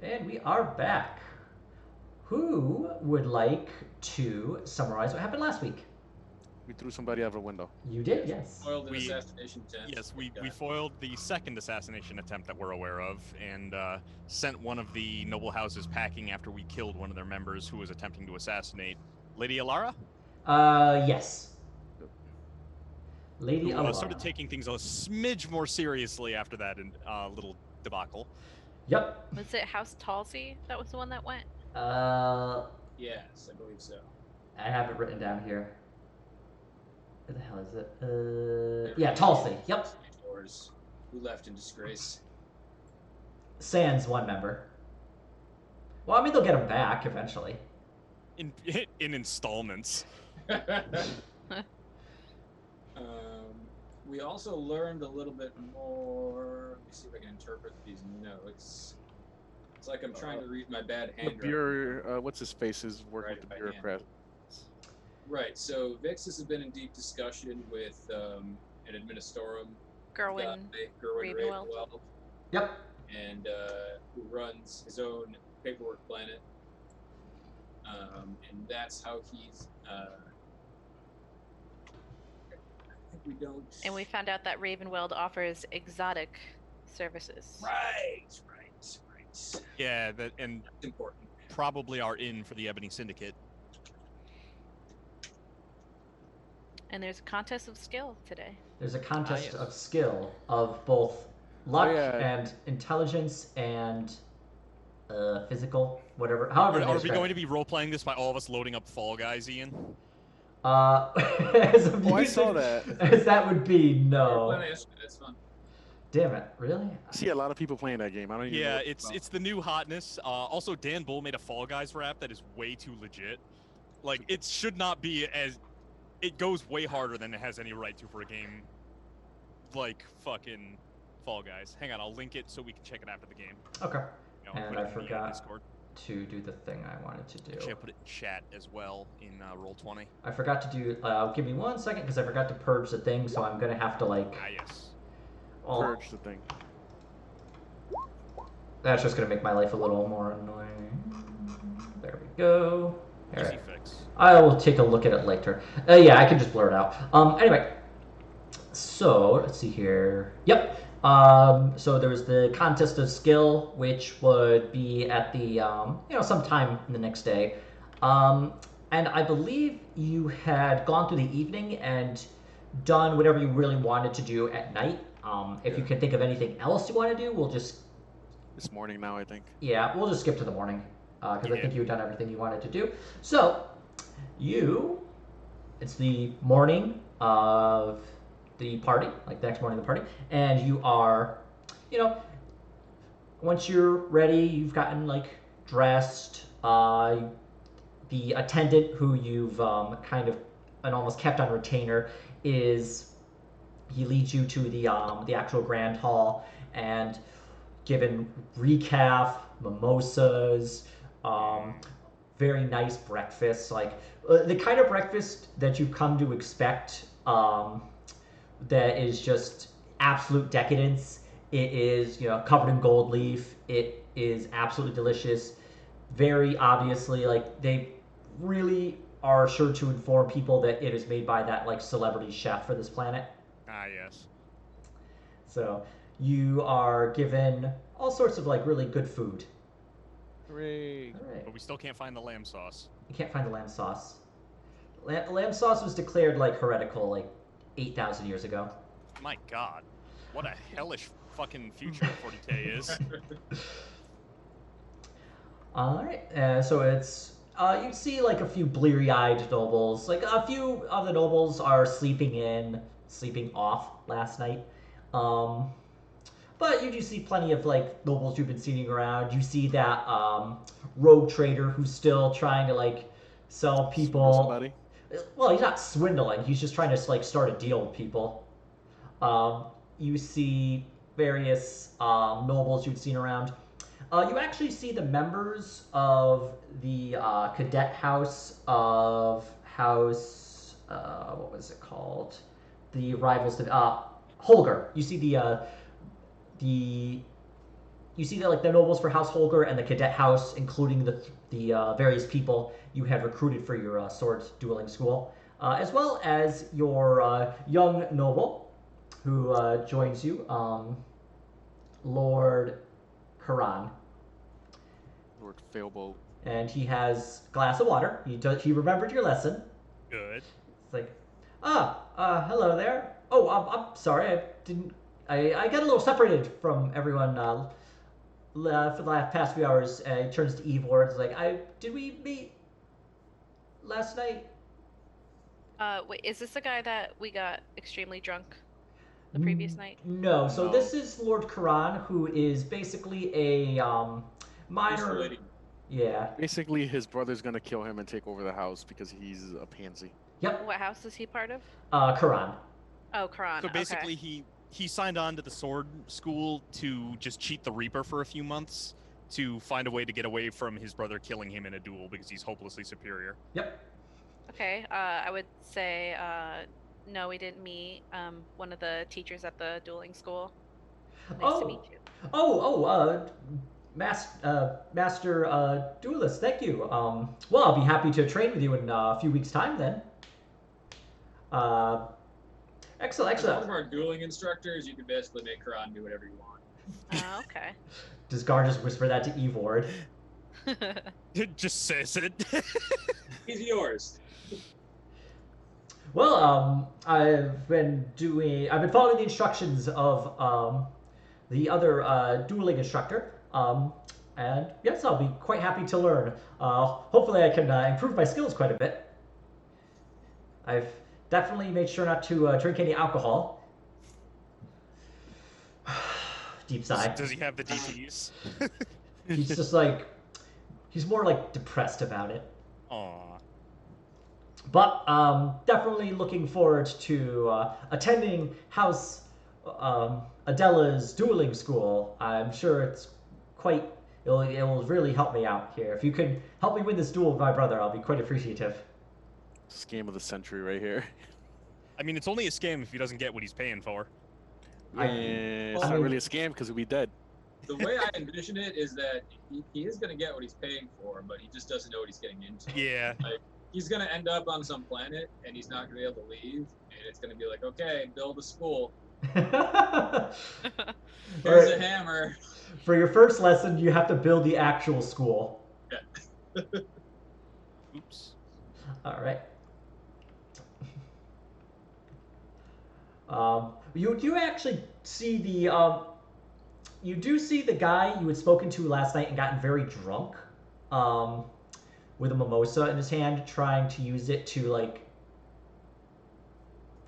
And we are back. Who would like to summarize what happened last week? We threw somebody out of a window. You did, yes. Foiled an We- assassination attempt. Yes, we foiled the second assassination attempt that we're aware of, and sent one of the noble houses packing after we killed one of their members who was attempting to assassinate Lady Alara. Yes. Lady Who Alara. started taking things a smidge more seriously after that little debacle. Yep. Was it House Talsey that was the one that went? Yes, I believe so. I have it written down here. Where the hell is it? Yeah, Tulsi. Yep. Who left in disgrace. Sans one member. Well, I mean, they'll get him back eventually. In installments. We also learned a little bit more. Let me see if I can interpret these notes. It's like I'm trying to read my bad handwriting. What's his face is working with the bureaucrat. Right, so Vixus has been in deep discussion with an administorum. Gerwin Ravenwell. Yep. And who runs his own paperwork planet. And that's how he's... I think we don't... And we found out that Ravenweld offers exotic services. Right. Yeah, and That's important. probably are in for the Ebony Syndicate. And there's a contest of skill today. There's a contest yes. of skill of both luck yeah. and intelligence and physical, whatever. However, Are we going to be role-playing this by all of us loading up Fall Guys, Ian? As abusive I saw that. as that would be, no. That's fun. Damn it, really? I see a lot of people playing that game. I don't even know. Yeah, what it's the new hotness. Also, Dan Bull made a Fall Guys rap that is way too legit. Like, it should not be as... It goes way harder than it has any right to for a game like fucking Fall Guys. Hang on, I'll link it so we can check it after the game. Okay. You know, And put it I in the, forgot Discord. to do the thing I wanted to do. Actually, I put it in chat as well in Roll20. I forgot to do. Give me 1 second because I forgot to purge the thing, so I'm gonna have to like. Ah, yes. purge the thing. That's just gonna make my life a little more annoying. There we go. All Easy right. fix. I will take a look at it later. Yeah, I can just blur it out. Anyway, so let's see here. Yep. So there was the contest of skill, which would be at the sometime the next day, and I believe you had gone through the evening and done whatever you really wanted to do at night. If you can think of anything else you want to do, we'll just. It's morning now, I think. Yeah, we'll just skip to the morning because I think you've done everything you wanted to do. So. It's the morning of the party, like the next morning of the party, and you are, once you're ready, you've gotten like dressed. The attendant who you've kind of and almost kept on retainer he leads you to the actual grand hall and given recaf, mimosas, very nice breakfast, like the kind of breakfast that you've come to expect, that is just absolute decadence. It is, covered in gold leaf. It is absolutely delicious. Very obviously, like, they really are sure to inform people that it is made by that, like, celebrity chef for this planet. Ah, yes. So you are given all sorts of, like, really good food. Hooray. All right. But we still can't find the lamb sauce. You can't find the lamb sauce. Lamb sauce was declared like heretical like 8,000 years ago. My God, what a hellish fucking future 40K is. All right, so it's you see like a few bleary-eyed nobles. Like a few of the nobles are sleeping off last night. But you do see plenty of like nobles who've been sitting around. You see that rogue trader who's still trying to like sell people. Somebody. Well, he's not swindling. He's just trying to like start a deal with people. You see various nobles you've seen around. You actually see the members of the cadet house of House. What was it called? The rivals to Holger. You see the you see that like the nobles for House Holger and the cadet house, including the various people you had recruited for your sword dueling school, as well as your young noble who joins you, Lord Karan. Lord Failboat. And he has a glass of water. He remembered your lesson. Good. It's like, hello there. Oh, I'm sorry. I got a little separated from everyone for the past few hours. He turns to Evor. It's like, did we meet last night? Wait, is this the guy that we got extremely drunk the previous night? No. So No. this is Lord Karan, who is basically a minor. Lady. Yeah. Basically, his brother's gonna kill him and take over the house because he's a pansy. Yep. What house is he part of? Karan. Oh, Karan. So basically, he signed on to the sword school to just cheat the Reaper for a few months to find a way to get away from his brother killing him in a duel because he's hopelessly superior. Yep. Okay. I would say no, we didn't meet. One of the teachers at the dueling school. Nice to meet you. Master Duelist, thank you. Well, I'll be happy to train with you in a few weeks' time then. Excellent. As one of our dueling instructors, you can basically make Karan do whatever you want. Oh, okay. Does Gar just whisper that to Evord? It just says it. He's yours. Well, I've been following the instructions of the other dueling instructor. And yes, I'll be quite happy to learn. Hopefully I can improve my skills quite a bit. I've definitely made sure not to drink any alcohol. Deep sigh. Does he have the DTs? He's just like, he's more like depressed about it. Aww. But definitely looking forward to attending House Adela's dueling school. I'm sure it will really help me out here. If you could help me win this duel with my brother, I'll be quite appreciative. Scam of the century right here. I mean, it's only a scam if he doesn't get what he's paying for. Yeah, it's not really a scam because we'll be dead. The way I envision it is that he is going to get what he's paying for, but he just doesn't know what he's getting into. Yeah. Like, he's going to end up on some planet, and he's not going to be able to leave, and it's going to be like, okay, build a school. Here's a hammer. For your first lesson, you have to build the actual school. Yeah. Oops. All right. You do actually see you do see the guy you had spoken to last night and gotten very drunk, with a mimosa in his hand, trying to use it to like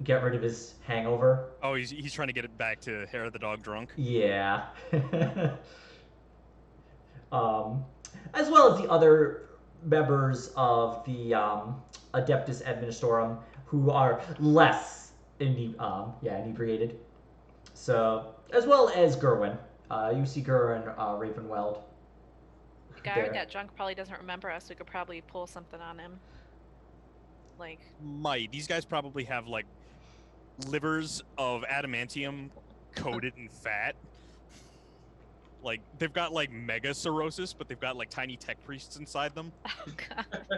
get rid of his hangover. Oh, he's trying to get it back to Hair of the Dog drunk. Yeah. As well as the other members of the Adeptus Administorum who are less inebriated. So, as well as Gerwin. You see Gerwin Ravenweld. The guy who got drunk probably doesn't remember us. We could probably pull something on him. Like, These guys probably have like livers of adamantium coated in fat. Like, they've got like mega cirrhosis, but they've got like tiny tech priests inside them. oh god.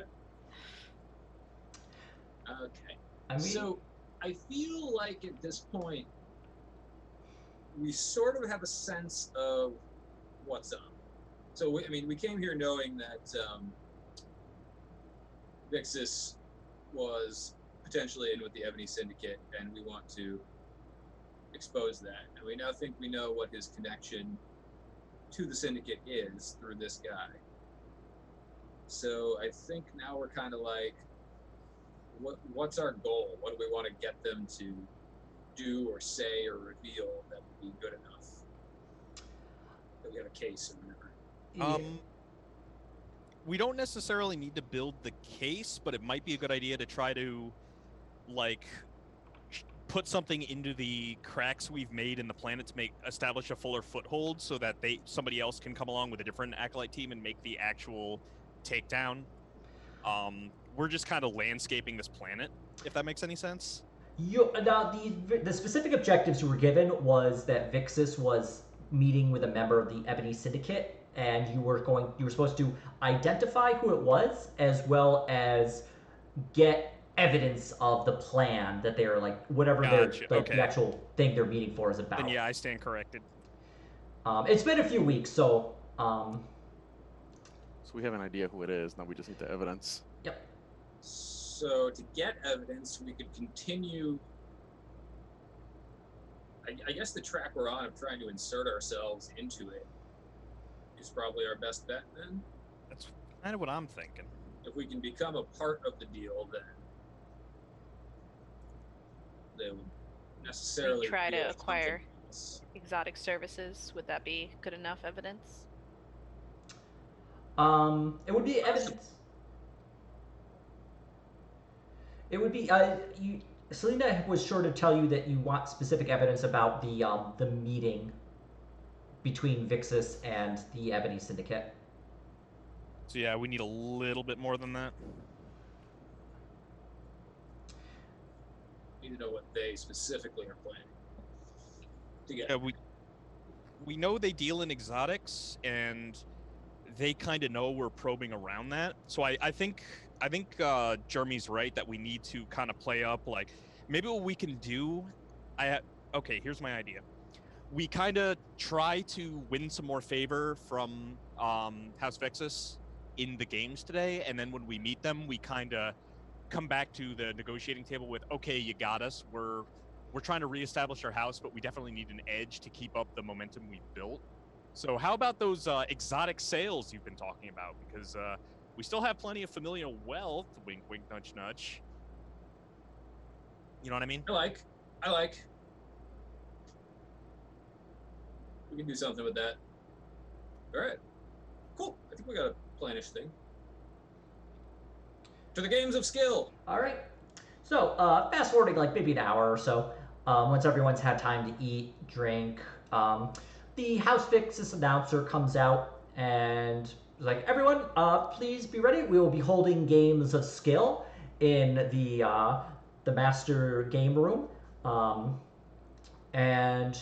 Okay. So, I feel like at this point, we sort of have a sense of what's up. So, we came here knowing that Vixus was potentially in with the Ebony Syndicate, and we want to expose that. And we now think we know what his connection to the Syndicate is through this guy. So I think now we're kind of like, what's our goal? What do we want to get them to do or say or reveal that would be good enough? That we have a case or whatever. We don't necessarily need to build the case, but it might be a good idea to try to, like, put something into the cracks we've made in the planet to establish a fuller foothold, so that somebody else can come along with a different Acolyte team and make the actual takedown. We're just kind of landscaping this planet, if that makes any sense. Now, the specific objectives you were given was that Vixus was meeting with a member of the Ebony Syndicate, and you were supposed to identify who it was, as well as get evidence of the plan that they're like whatever Gotcha, they're okay. the actual thing they're meeting for is about. Then yeah, I stand corrected. It's been a few weeks, so So we have an idea who it is. Now we just need the evidence. yep. So to get evidence, we could continue. I guess the track we're on of trying to insert ourselves into it is probably our best bet then. That's kind of what I'm thinking. If we can become a part of the deal, then they would necessarily try to reveal acquire something else. exotic services. Would that be good enough evidence? It would be evidence. It would be Selena was sure to tell you that you want specific evidence about the meeting between Vixus and the Ebony Syndicate. So yeah, we need a little bit more than that. We need to know what they specifically are planning to get. Yeah, we know they deal in exotics, and they kind of know we're probing around that. So I think Jeremy's right that we need to kind of play up like maybe what we can do. Okay, here's my idea. We kind of try to win some more favor from House Vixus in the games today, and then when we meet them, we kind of come back to the negotiating table with, okay, you got us. We're trying to reestablish our house, but we definitely need an edge to keep up the momentum we've built. So how about those exotic sales you've been talking about? Because we still have plenty of familial wealth. Wink, wink, nudge, nudge. You know what I mean? I like. We can do something with that. All right. Cool. I think we got a planish thing. To the games of skill. All right. So fast forwarding like maybe an hour or so, once everyone's had time to eat, drink, the House Vixus announcer comes out and is like, everyone, please be ready. We will be holding games of skill in the master game room, and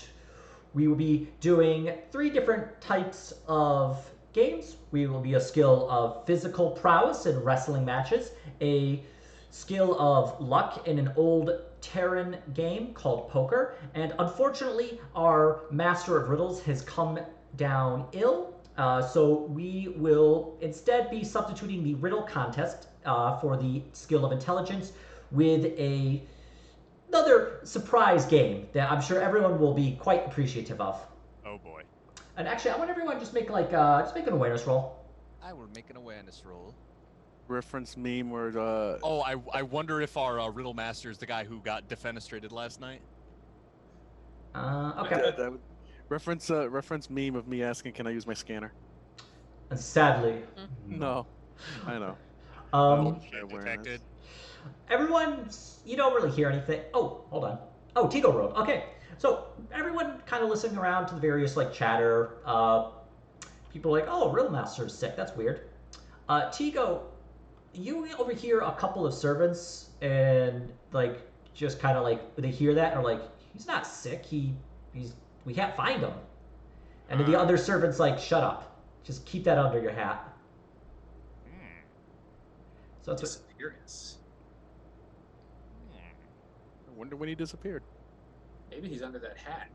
we will be doing 3 different types of games. We will be a skill of physical prowess in wrestling matches, a skill of luck in an old Terran game called poker, and unfortunately our master of riddles has come down ill, so we will instead be substituting the riddle contest for the skill of intelligence with another surprise game that I'm sure everyone will be quite appreciative of. Oh boy. And actually, I want everyone just make an awareness roll. I will make an awareness roll. Reference meme where Oh, I wonder if our riddle master is the guy who got defenestrated last night. Okay. reference meme of me asking, can I use my scanner? Sadly, No, I know. Detected. Everyone, you don't really hear anything. Oh, hold on. Oh, Tigo rolled. Okay, so everyone kind of listening around to the various like chatter. People are like, oh, Riddle Master's sick. That's weird. Tigo, you overhear a couple of servants and like just kind of like they hear that and are like, he's not sick. We can't find him. And then the other servants like, shut up. Just keep that under your hat. So that's what. Disappearance. I wonder when he disappeared. Maybe he's under that hat.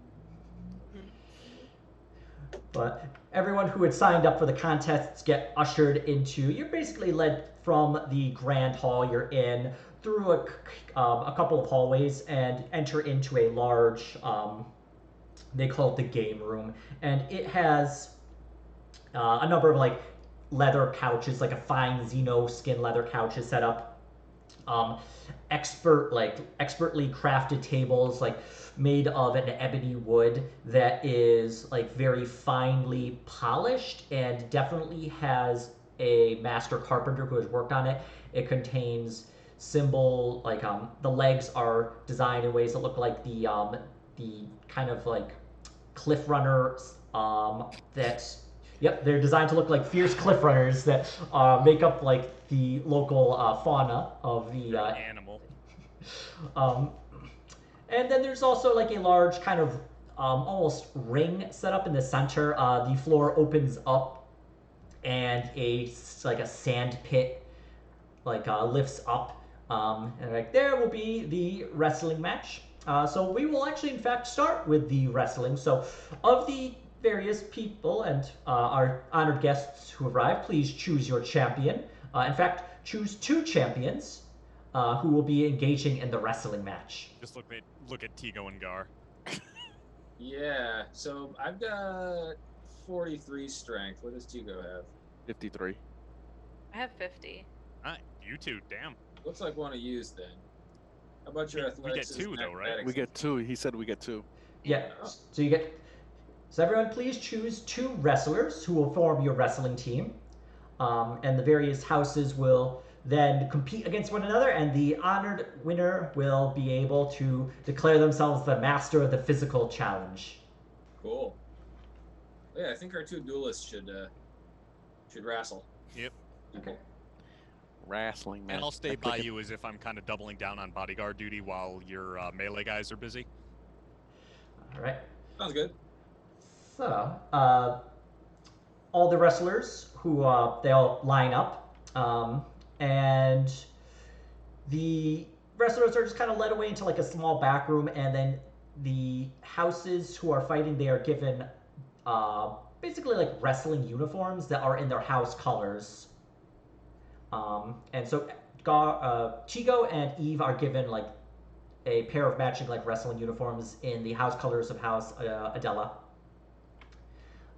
But everyone who had signed up for the contests get ushered into. You're basically led from the grand hall you're in through a couple of hallways and enter into a large. They call it the game room, and it has a number of like leather couches, like a fine Xeno skin leather couches set up. Expertly crafted tables, like made of an ebony wood that is like very finely polished and definitely has a master carpenter who has worked on it. It contains symbol like the legs are designed in ways that look like the kind of like cliff runners Yep, they're designed to look like fierce cliff runners that make up like the local fauna of the animal. and then there's also like a large kind of almost ring set up in the center. The floor opens up, and a sand pit lifts up, and like there will be the wrestling match. So we will actually, in fact, start with the wrestling. So, of the various people and our honored guests who arrived, please choose your champion. In fact, choose 2 champions who will be engaging in the wrestling match. Just look at Tigo and Gar. Yeah, so I've got 43 strength. What does Tigo have? 53. I have 50. You two, damn. Looks like one of yous then. How about your We athletics? get 2 though, right? We get 2. He said we get 2. Yeah. So you get. So everyone, please choose 2 wrestlers who will form your wrestling team, and the various houses will then compete against one another, and the honored winner will be able to declare themselves the master of the physical challenge. Cool. Yeah, I think our 2 duelists should wrestle. Yep. Okay. Wrestling match. And I'll stay by you as if I'm kind of doubling down on bodyguard duty while your melee guys are busy. All right. Sounds good. So, all the wrestlers who they all line up, and the wrestlers are just kind of led away into like a small back room, and then the houses who are fighting, they are given basically like wrestling uniforms that are in their house colors. And so Tigo and Eve are given like a pair of matching like wrestling uniforms in the house colors of House Adela.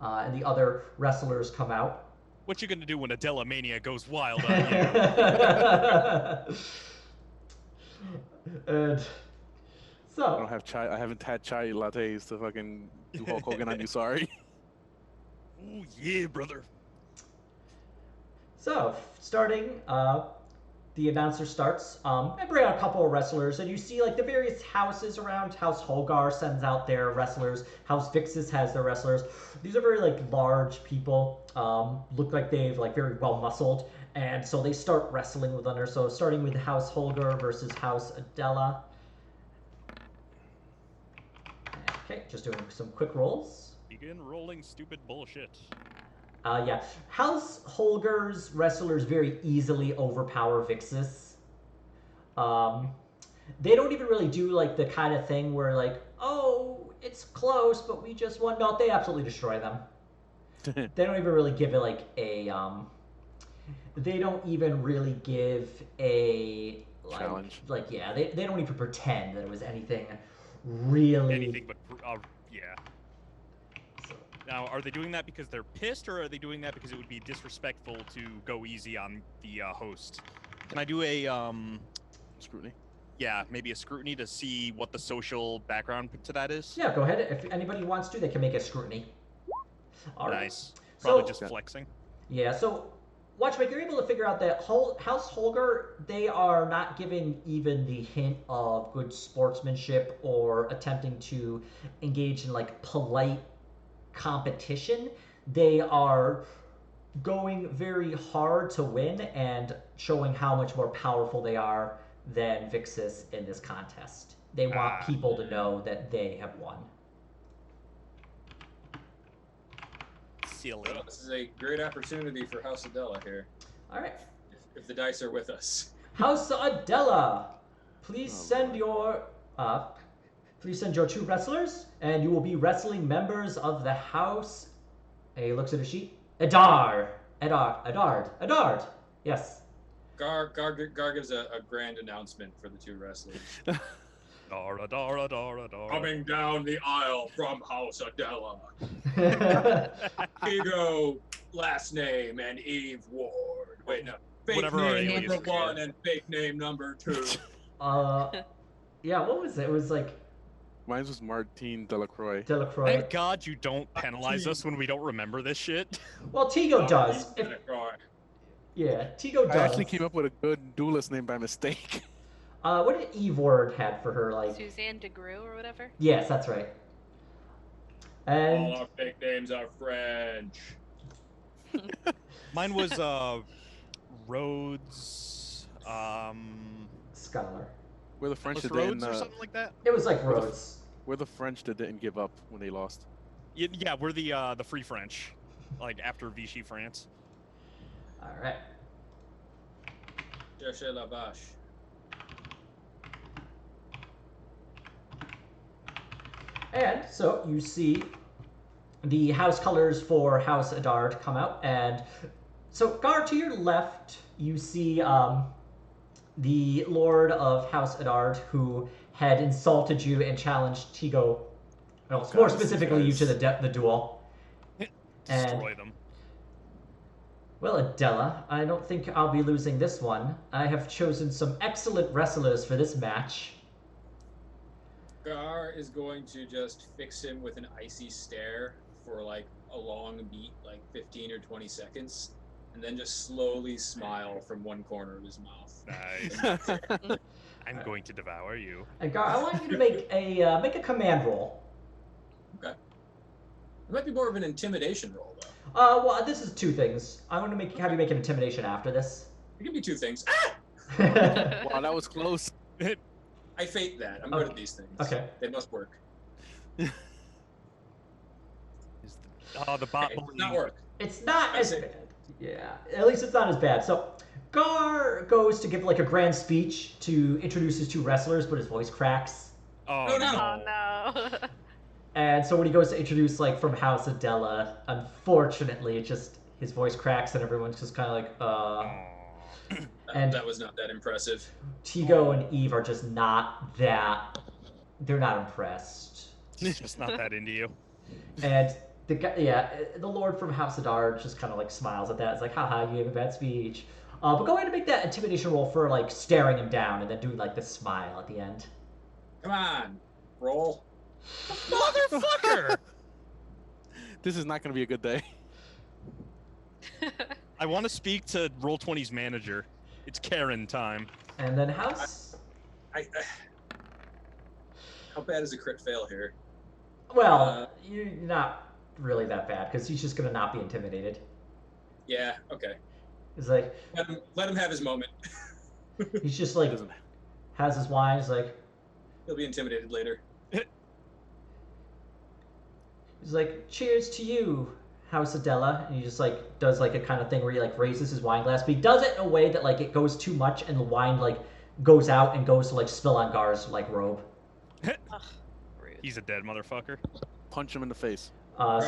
And the other wrestlers come out. What you gonna do when Adela Mania goes wild on you? And so I don't have chai. I haven't had chai lattes to fucking do Hulk Hogan on you. Sorry. Ooh, yeah, brother. So, starting, the announcer starts, and bring out a couple of wrestlers, and you see, like, the various houses around. House Holgar sends out their wrestlers. House Vixus has their wrestlers. These are very, like, large people, look like they've, like, very well muscled, and so they start wrestling with under. So, starting with House Holgar versus House Adela. Okay, just doing some quick rolls. Begin rolling stupid bullshit. Yeah. House Holger's wrestlers very easily overpower Vixus. They don't even really do like the kind of thing where like, oh, it's close, but we just won. No, they absolutely destroy them. They don't even really give it like a they don't even really give a like, challenge. Like yeah, they don't even pretend that it was anything really. Anything but yeah. Now, are they doing that because they're pissed, or are they doing that because it would be disrespectful to go easy on the host? Can I do a Scrutiny? Yeah, maybe a scrutiny to see what the social background to that is? Yeah, go ahead. If anybody wants to, they can make a scrutiny. All right. Nice. Probably So- just flexing. Yeah, so Watchmaker, you're able to figure out that House Holger, they are not giving even the hint of good sportsmanship or attempting to engage in like polite competition. They are going very hard to win and showing how much more powerful they are than Vixus in this contest. They want people to know that they have won. Silly. Well, this is a great opportunity for House Adela here, All right. if the dice are with us. House Adela, please Oh, send your please send your 2 wrestlers, and you will be wrestling members of the House. And he looks at a sheet. Adard. Yes. Gar gives a grand announcement for the 2 wrestlers. Dara, dara, dara, dara. Coming down the aisle from House Adela, Tigo last name and Eve Ward. Wait, no. Fake Whatever our name aliases number are. 1 and fake name number 2. Yeah. What was it? It was like Mine was Martine Delacroix. Delacroix. Thank God you don't penalize us when we don't remember this shit. Well, Tigo does. If, Delacroix. yeah, Tigo I does. actually came up with a good duelist name by mistake. What did Eve Ward had for her like? Suzanne DeGrue or whatever. Yes, that's right. And All our fake names are French. Mine was Rhodes. Scholar. We're the French Was today. Rhodes or something like that? It was like Rhodes. We're the French that didn't give up when they lost. Yeah, we're the Free French, like after Vichy France. All right. Cherchez la vache. And so you see the house colors for House Adard come out, and so Gar, to your left, you see the Lord of House Adard, who had insulted you and challenged Tigo, no, more specifically you to the duel. Destroy them. Well, Adela, I don't think I'll be losing this one. I have chosen some excellent wrestlers for this match. Gar is going to just fix him with an icy stare for like a long beat, like 15 or 20 seconds, and then just slowly smile from one corner of his mouth. Nice. I'm going to devour you. And Gar, I want you to make a command roll. Okay. It might be more of an intimidation roll, though. Well, this is two things. I want to have you make an intimidation after this. It can be two things. Ah! Wow, that was close. I fate that. I'm good at these things. Okay. They must work. The bot Okay, bullying. not work. It's not I as see. bad. Yeah, at least it's not as bad. So Gar goes to give like a grand speech to introduce his two wrestlers, but his voice cracks. Oh Oh, no. no. Oh no. And so when he goes to introduce like from House Adela, unfortunately, it just his voice cracks and everyone's just kind of like, Aw. And- That was not that impressive. Tigo and Eve are just not that. They're not impressed. It's just not that into you. And the guy, yeah, the Lord from House Adar just kind of like smiles at that. It's like, haha, you gave a bad speech. But go ahead and make that intimidation roll for like staring him down and then doing like the smile at the end. Come on, roll. Motherfucker! This is not going to be a good day. I want to speak to Roll20's manager. It's Karen time. And then House. How bad is a crit fail here? Well, you're not really that bad because he's just gonna not be intimidated. Yeah, okay. He's like, Let him have his moment. he's just like Doesn't- has his wine. He's like, He'll be intimidated later. he's like, cheers to you, House Adela, and he just like does like a kind of thing where he like raises his wine glass, but he does it in a way that like it goes too much and the wine like goes out and goes to like spill on Gar's like robe. Ugh, rude. He's a dead motherfucker. Punch him in the face. Gar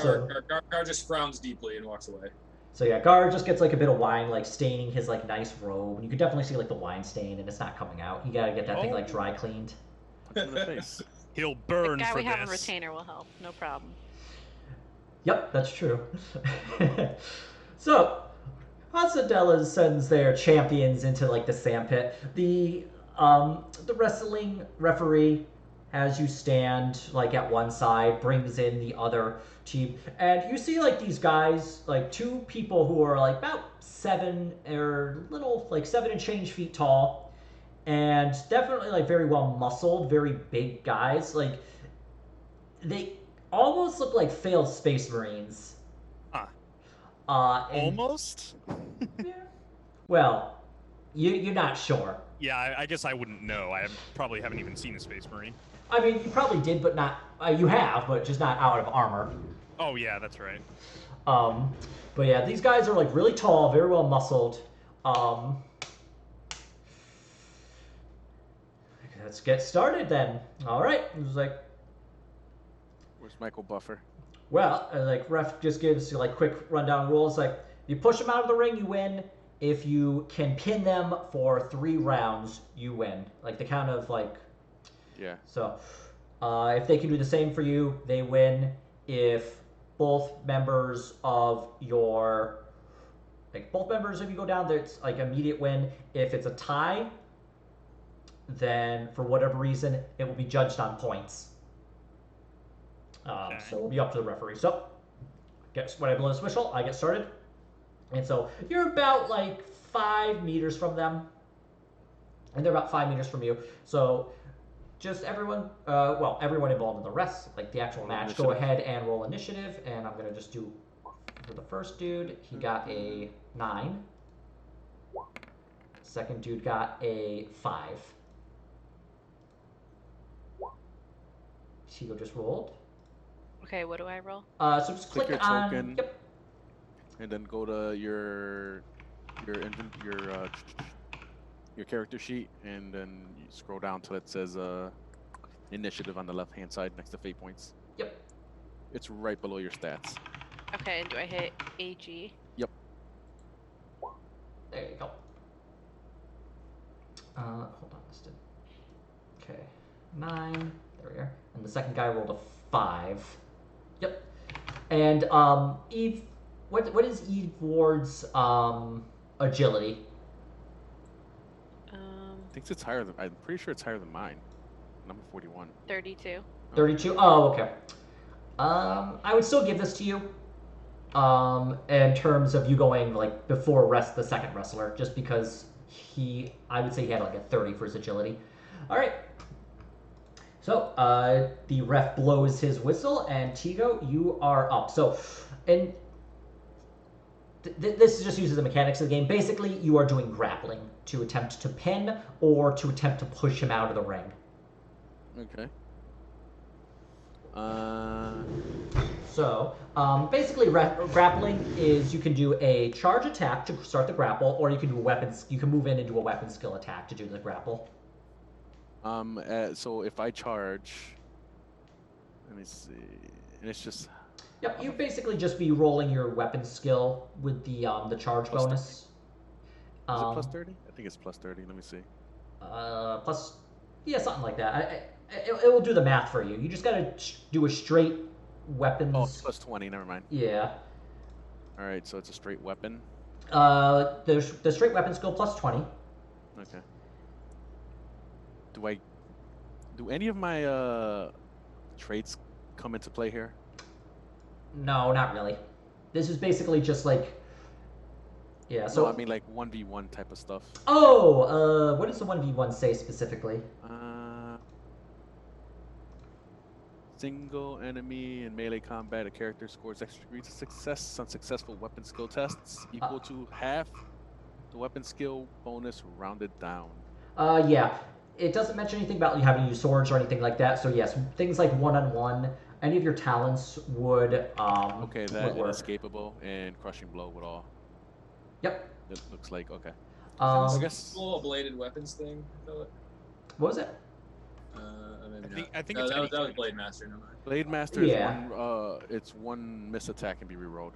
just frowns deeply and walks away. So yeah, Gar just gets like a bit of wine like staining his like nice robe, and you can definitely see like the wine stain, and it's not coming out. You gotta get that thing like dry cleaned. Punch him in the face. He'll The burn guy for we have on this. retainer will help. No problem. Yep, that's true. So, Hasadella sends their champions into like the sandpit. The wrestling referee, as you stand like at one side, brings in the other team, and you see like these guys, like two people who are like about 7 or little like 7 and change feet tall, and definitely like very well muscled, very big guys. Like they almost look like failed space marines. Huh. And- Almost? Yeah. Well, you're not sure. Yeah, I guess I wouldn't know. I probably haven't even seen a Space Marine. I mean, you probably did, but not. You have, but just not out of armor. Oh, yeah, that's right. But yeah, these guys are like really tall, very well muscled. Let's get started then. All right. It was like, Where's Michael Buffer? well, like ref just gives you like quick rundown rules. Like, you push them out of the ring, you win. If you can pin them for 3 rounds, you win. Like the count of like. Yeah. So, if they can do the same for you, they win. If both members of your, like both members of you go down, it's like immediate win. If it's a tie, then for whatever reason, it will be judged on points. Okay. So it'll be up to the referee. So, guess when I blow this whistle, I get started. And so you're about like 5 meters from them, and they're about 5 meters from you. So just everyone, everyone involved in the rest, like the actual Roll match, go initiative. ahead and roll initiative. And I'm gonna just do for the first dude, he got a 9. Second dude got a 5. Tigo just rolled. Okay, what do I roll? So just Click click your on. token. Yep. And then go to your character sheet, and then you scroll down till it says initiative on the left hand side next to fate points. Yep. It's right below your stats. Okay, and do I hit AG? Yep. There you go. Hold on, this did. Okay, 9. There we are. And the second guy rolled a 5. Yep. And Eve, what is Eve Ward's agility? I think it's higher than. I'm pretty sure it's higher than mine. Number 41. 32. 32. Oh, okay. I would still give this to you. In terms of you going like before the second wrestler, just because I would say he had like a 30 for his agility. All right. So the ref blows his whistle, and Tigo, you are up. So, and this just uses the mechanics of the game. Basically, you are doing grappling to attempt to pin or to attempt to push him out of the ring. Okay. So, basically, grappling is you can do a charge attack to start the grapple, or you can do you can move in and do a weapon skill attack to do the grapple. So if I charge, let me see, and it's just. Yep, you basically just be rolling your weapon skill with the charge Plus bonus. Is it plus 30? I think it's plus 30. Let me see. Plus, yeah, something like that. It will do the math for you. You just gotta do a straight weapons. Oh, it's plus 20. Never mind. Yeah. All right, so it's a straight weapon. The straight weapon skill plus 20. Okay. Do any of my traits come into play here? No, not really. This is basically just like. Yeah. So No, I mean like 1v1 type of stuff. Oh, what does the 1v1 say specifically? Single enemy in melee combat, a character scores extra degrees of success on successful weapon skill tests, equal to half the weapon skill bonus rounded down. Yeah. It doesn't mention anything about you having to use swords or anything like that. So yes, things like one-on-one, any of your talents would Okay, that would work. inescapable and crushing blow would all. Yep. It looks like okay. I guess. Little bladed weapons thing. What was it? Maybe I think no, it's that was anything. Blade Master. Never mind. Blade Master Yeah. is one. It's one miss attack can be rerolled.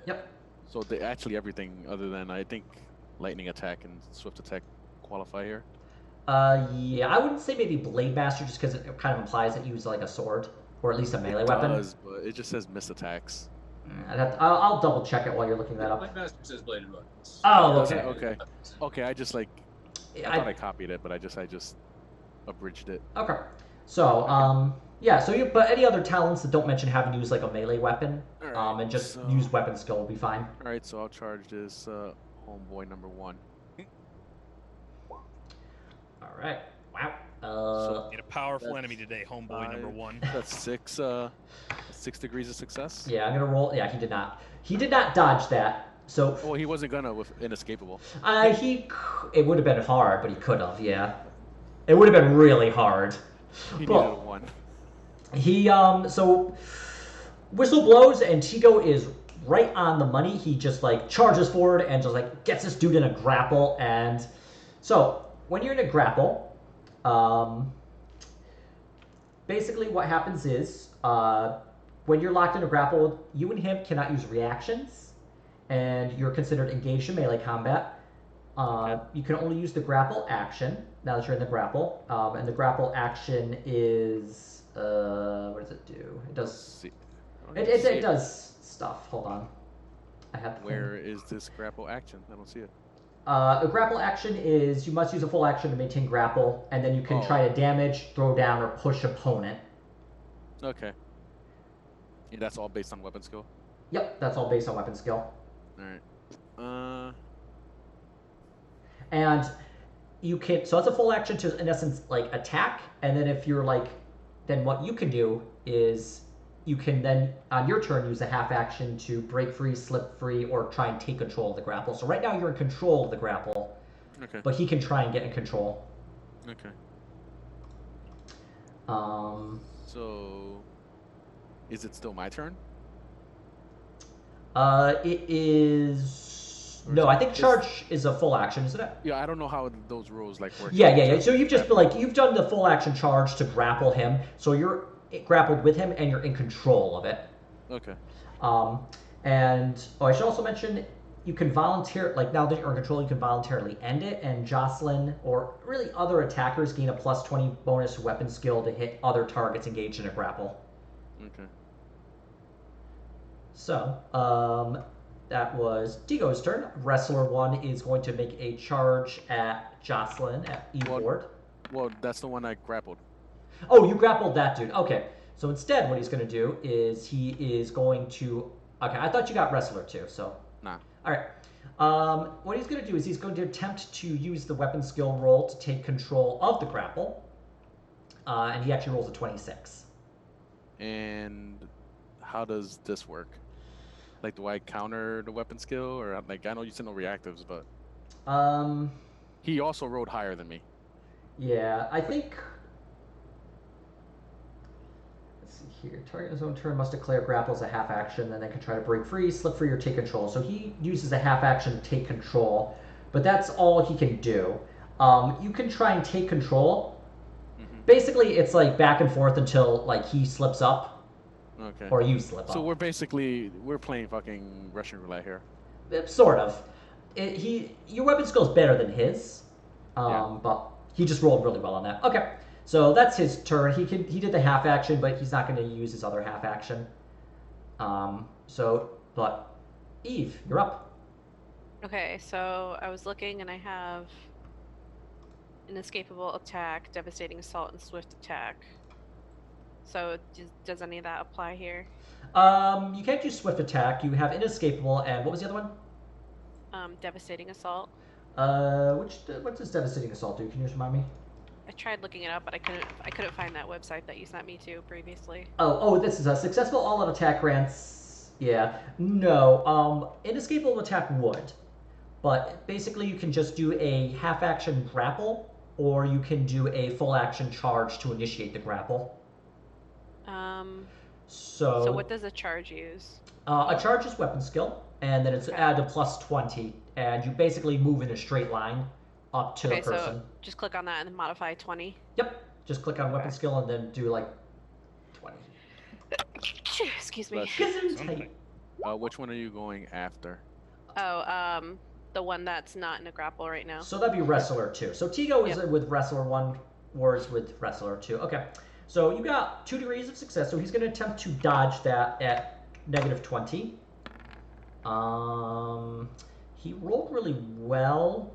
Yep. So actually everything other than I think lightning attack and swift attack qualify here. Yeah, I wouldn't say maybe Blade Master just because it kind of implies that you use like a sword or at least a melee weapon. It does, but it just says miss attacks. I'll double check it while you're looking that up. Blade Master says bladed weapons. Oh, Does it? okay. Okay, I just like I thought I copied it, but I just abridged it. Okay. So, yeah, so but any other talents that don't mention having to use like a melee weapon, Alright, and just so- use weapon skill will be fine. Alright, so I'll charge this homeboy number 1. All right. Wow. Need a powerful That's enemy today, homeboy number 1. That's 6 degrees of success. yeah, I'm gonna roll. Yeah, he did not. He did not dodge that. So, Oh, he wasn't gonna with inescapable. it would have been hard, but he could have. Yeah, it would have been really hard. He Well, needed a 1. He so whistle blows and Tigo is right on the money. He just like charges forward and just like gets this dude in a grapple. And so when you're in a grapple, basically what happens is when you're locked in a grapple, you and him cannot use reactions, and you're considered engaged in melee combat. You can only use the grapple action now that you're in the grapple, and the grapple action is what does it do? It does it does stuff. Hold on, I have the Where is this grapple action? I don't see it. a grapple action is you must use a full action to maintain grapple, and then you can try to damage, throw down, or push opponent. Okay. Yeah, that's all based on weapon skill. Yep, that's all based on weapon skill. All right. And you can, so it's a full action to, in essence, like attack. And then if you're like, then what you can do is you can then, on your turn, use a half action to break free, slip free, or try and take control of the grapple. So right now you're in control of the grapple, Okay. but he can try and get in control. Okay. So, is it still my turn? It is. Or No, is I it- think is- charge is a full action, isn't it? Yeah, I don't know how those rules like work. Yeah. So you've just you've done the full action charge to grapple him, so you're grappled with him and you're in control of it. Okay. And I should also mention you can volunteer, like now that you're in control, you can voluntarily end it, and Jocelyn or really other attackers gain a +20 bonus weapon skill to hit other targets engaged in a grapple. Okay. So, that was Tigo's turn. Wrestler 1 is going to make a charge at Jocelyn at E-Board. Well, that's the one I grappled. Oh, you grappled that dude. Okay. So instead, what he's going to do is he is going to... Okay, I thought you got Wrestler 2, so... Nah. All right. What he's going to do is he's going to attempt to use the weapon skill roll to take control of the grapple. And he actually rolls a 26. And how does this work? Like, do I counter the weapon skill, or like I know you said no reactives, but he also rolled higher than me. Yeah, I think... Let's see here. Target in his own turn must declare grapple as a half action, then they can try to break free, slip free, or take control. So he uses a half action to take control, but that's all he can do. You can try and take control. Basically, it's like back and forth until like he slips up. Okay. Or you slip up. So we're playing fucking Russian roulette here. Sort of. Your weapon skill is better than his, but he just rolled really well on that. Okay, so that's his turn. He did the half action, but he's not going to use his other half action. But Eve, you're up. Okay, so I was looking and I have inescapable attack, devastating assault, and swift attack. So does any of that apply here? You can't do swift attack. You have inescapable, and what was the other one? Devastating assault. What does devastating assault do? Can you just remind me? I tried looking it up, but I couldn't find that website that you sent me to previously. Oh, this is a successful all-out attack grants. Yeah, no. Inescapable attack would, but basically you can just do a half-action grapple, or you can do a full-action charge to initiate the grapple. So what does a charge use? A charge is weapon skill, and then it's add a +20, and you basically move in a straight line up to the person. So just click on that and then modify 20. Yep. Just click on weapon skill and then do like 20. Excuse me. Which one are you going after? Oh, the one that's not in a grapple right now. So that'd be Wrestler 2. So Tigo is with Wrestler 1, Wars with Wrestler 2. Okay. So you got 2 degrees of success. So he's going to attempt to dodge that at -20. He rolled really well,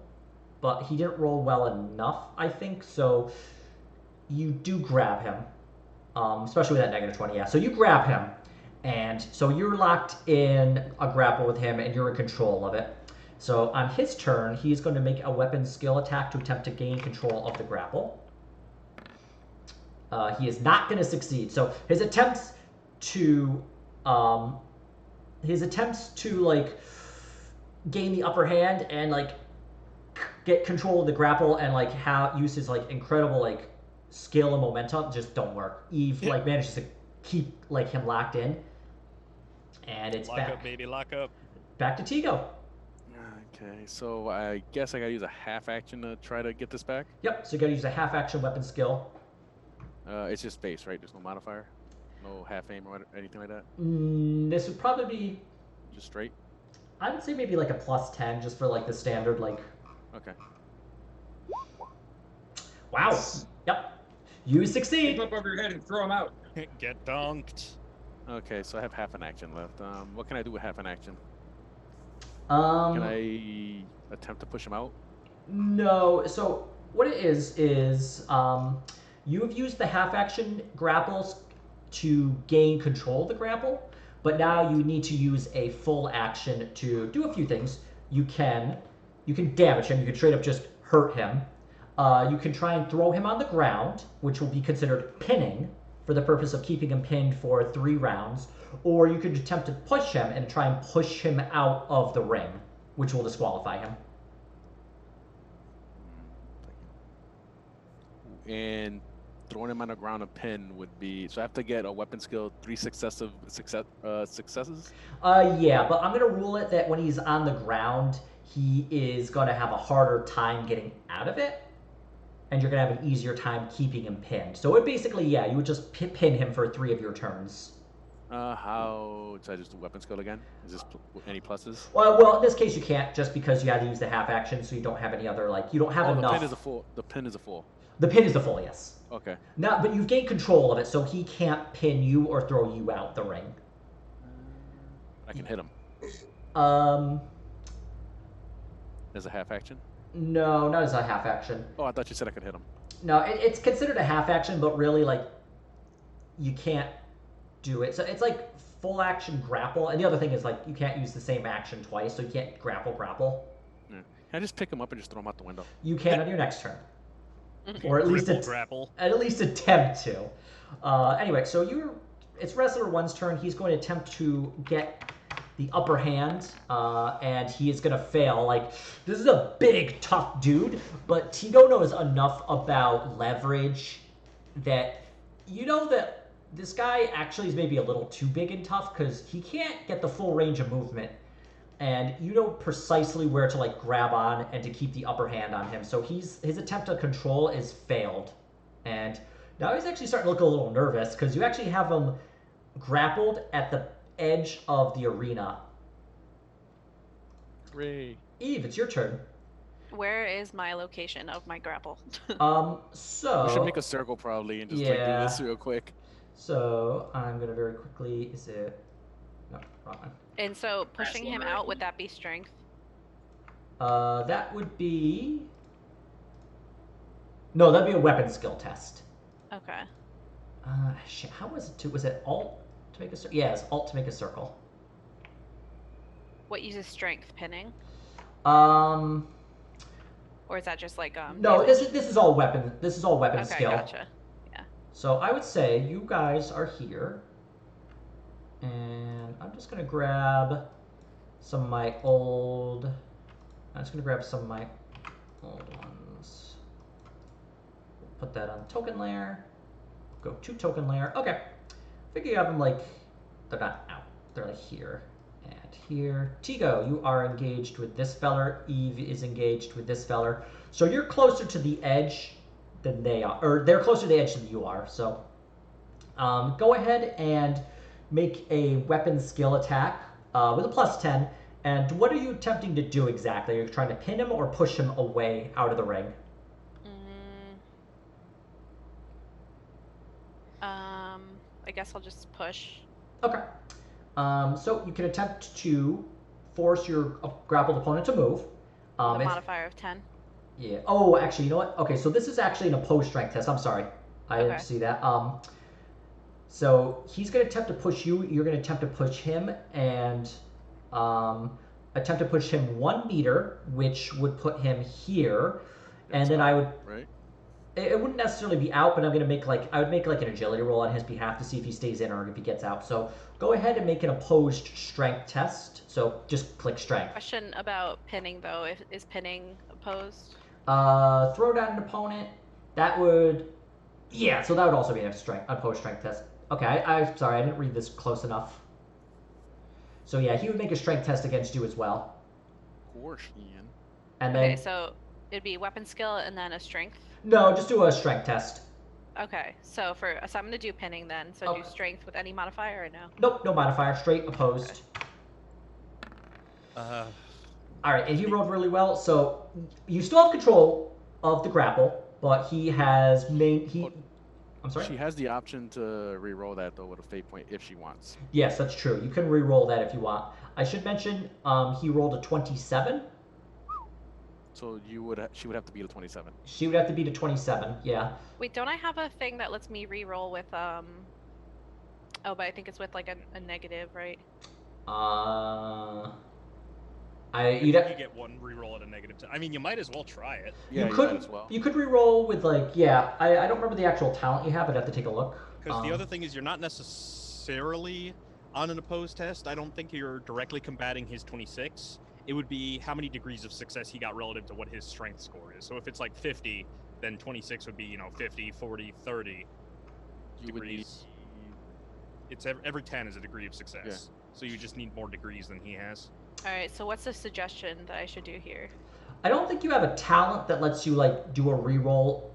but he didn't roll well enough, I think. So you do grab him, especially with that -20. Yeah. So you grab him, and so you're locked in a grapple with him, and you're in control of it. So on his turn, he's going to make a weapon skill attack to attempt to gain control of the grapple. He is not going to succeed. So his attempts to like gain the upper hand and like get control of the grapple and like use his like incredible like skill and momentum just don't work. Eve like manages to keep like him locked in, and it's lock up, baby, lock up. Back to Tigo. Okay, so I guess I gotta use a half action to try to get this back. Yep. So you gotta use a half action weapon skill. It's just base, right? There's no modifier, no half aim or anything like that. This would probably be just straight. I would say maybe like a +10 just for like the standard like. Okay. Wow. Yep. You succeed. Keep up over your head and throw him out. Get dunked. Okay, so I have half an action left. What can I do with half an action? Can I attempt to push him out? No. So what it is you have used the half action grapples to gain control of the grapple, but now you need to use a full action to do a few things. You can damage him. You can straight up just hurt him. You can try and throw him on the ground, which will be considered pinning for the purpose of keeping him pinned for 3 rounds. Or you could attempt to push him and try and push him out of the ring, which will disqualify him. And throwing him on the ground a pin would be. So I have to get a weapon skill 3 successive successes. Yeah, but I'm gonna rule it that when he's on the ground, he is gonna have a harder time getting out of it, and you're gonna have an easier time keeping him pinned. So it basically, yeah, you would just pin him for 3 of your turns. How should I just do weapon skill again? Is this any pluses? Well, in this case you can't, just because you had to use the half action, so you don't have any other you don't have enough. The pin is a full. The pin is a full. The pin is the full, yes. Okay. Now, but you've gained control of it, so he can't pin you or throw you out the ring. I can hit him. As a half action? No, not as a half action. Oh, I thought you said I could hit him. No, it's considered a half action, but really, you can't do it. So it's like full action grapple, and the other thing is you can't use the same action twice, so you can't grapple. Yeah. Can I just pick him up and just throw him out the window? You can on your next turn, or at least grapple. At least attempt to. Anyway, so it's Wrestler 1's turn. He's going to attempt to get the upper hand, and he is going to fail. This is a big, tough dude, but Tigo knows enough about leverage that you know that this guy actually is maybe a little too big and tough because he can't get the full range of movement. And you know precisely where to grab on and to keep the upper hand on him. So his attempt to control is failed. And now he's actually starting to look a little nervous because you actually have him grappled at the edge of the arena. Hooray. Eve, it's your turn. Where is my location of my grapple? So we should make a circle probably and just do this real quick. So I'm gonna very quickly. Is it? No, wrong one. And so pushing him out, would that be strength? That would be. No, that'd be a weapon skill test. Okay. Shit. How was it? Was it alt to make a circle? Yeah, it's alt to make a circle. What uses strength? Pinning? Or is that just No, this is all weapon. This is all weapon skill. Okay, gotcha. Yeah. So I would say you guys are here, and I'm just gonna grab some of my old. I'm just gonna grab some of my old ones. Put that on token layer. Go to token layer. Okay. Figure you have them they're not out. They're here. And here. Tigo, you are engaged with this feller. Eve is engaged with this feller. So you're closer to the edge than they are. Or they're closer to the edge than you are. So go ahead and make a weapon skill attack with a +10. And what are you attempting to do exactly? Are you trying to pin him or push him away out of the ring? I guess I'll just push. Okay. So you can attempt to force your grappled opponent to move. A modifier of 10. Yeah. Oh, actually, you know what? Okay, so this is actually an opposed strength test. I'm sorry. I didn't see that. So he's going to attempt to push you. You're going to attempt to push him and attempt to push him 1 meter, which would put him here. And then I would... Right. It wouldn't necessarily be out, but I'm going to make I would make an agility roll on his behalf to see if he stays in or if he gets out. So go ahead and make an opposed strength test. So just click strength. Question about pinning though. Is pinning opposed? Throw down an opponent. That would, yeah. So that would also be an opposed strength test. Okay, I'm sorry, I didn't read this close enough. So yeah, he would make a strength test against you as well. Of course, Ian. And then, okay, so it'd be weapon skill and then a strength. No, just do a strength test. Okay, so I'm gonna do pinning then. So do strength with any modifier or no? Nope, no modifier. Straight opposed. Okay. All right, and he rolled really well. So you still have control of the grapple, but he has I'm sorry. She has the option to re-roll that though with a fate point if she wants. Yes, that's true. You can re-roll that if you want. I should mention he rolled a 27. So she would have to beat a 27. She would have to beat a 27. Yeah. Wait, don't I have a thing that lets me re-roll with Oh, but I think it's with a negative, right? You get 1 reroll at a -10. I mean, you might as well try it. Yeah, you could might as well. You could reroll with I don't remember the actual talent you have. I'd have to take a look. Because the other thing is you're not necessarily on an opposed test. I don't think you're directly combating his 26. It would be how many degrees of success he got relative to what his strength score is. So if it's 50, then 26 would be 50, 40, 30 degrees. It's every 10 is a degree of success. Yeah. So you just need more degrees than he has. All right. So what's the suggestion that I should do here? I don't think you have a talent that lets you like do a reroll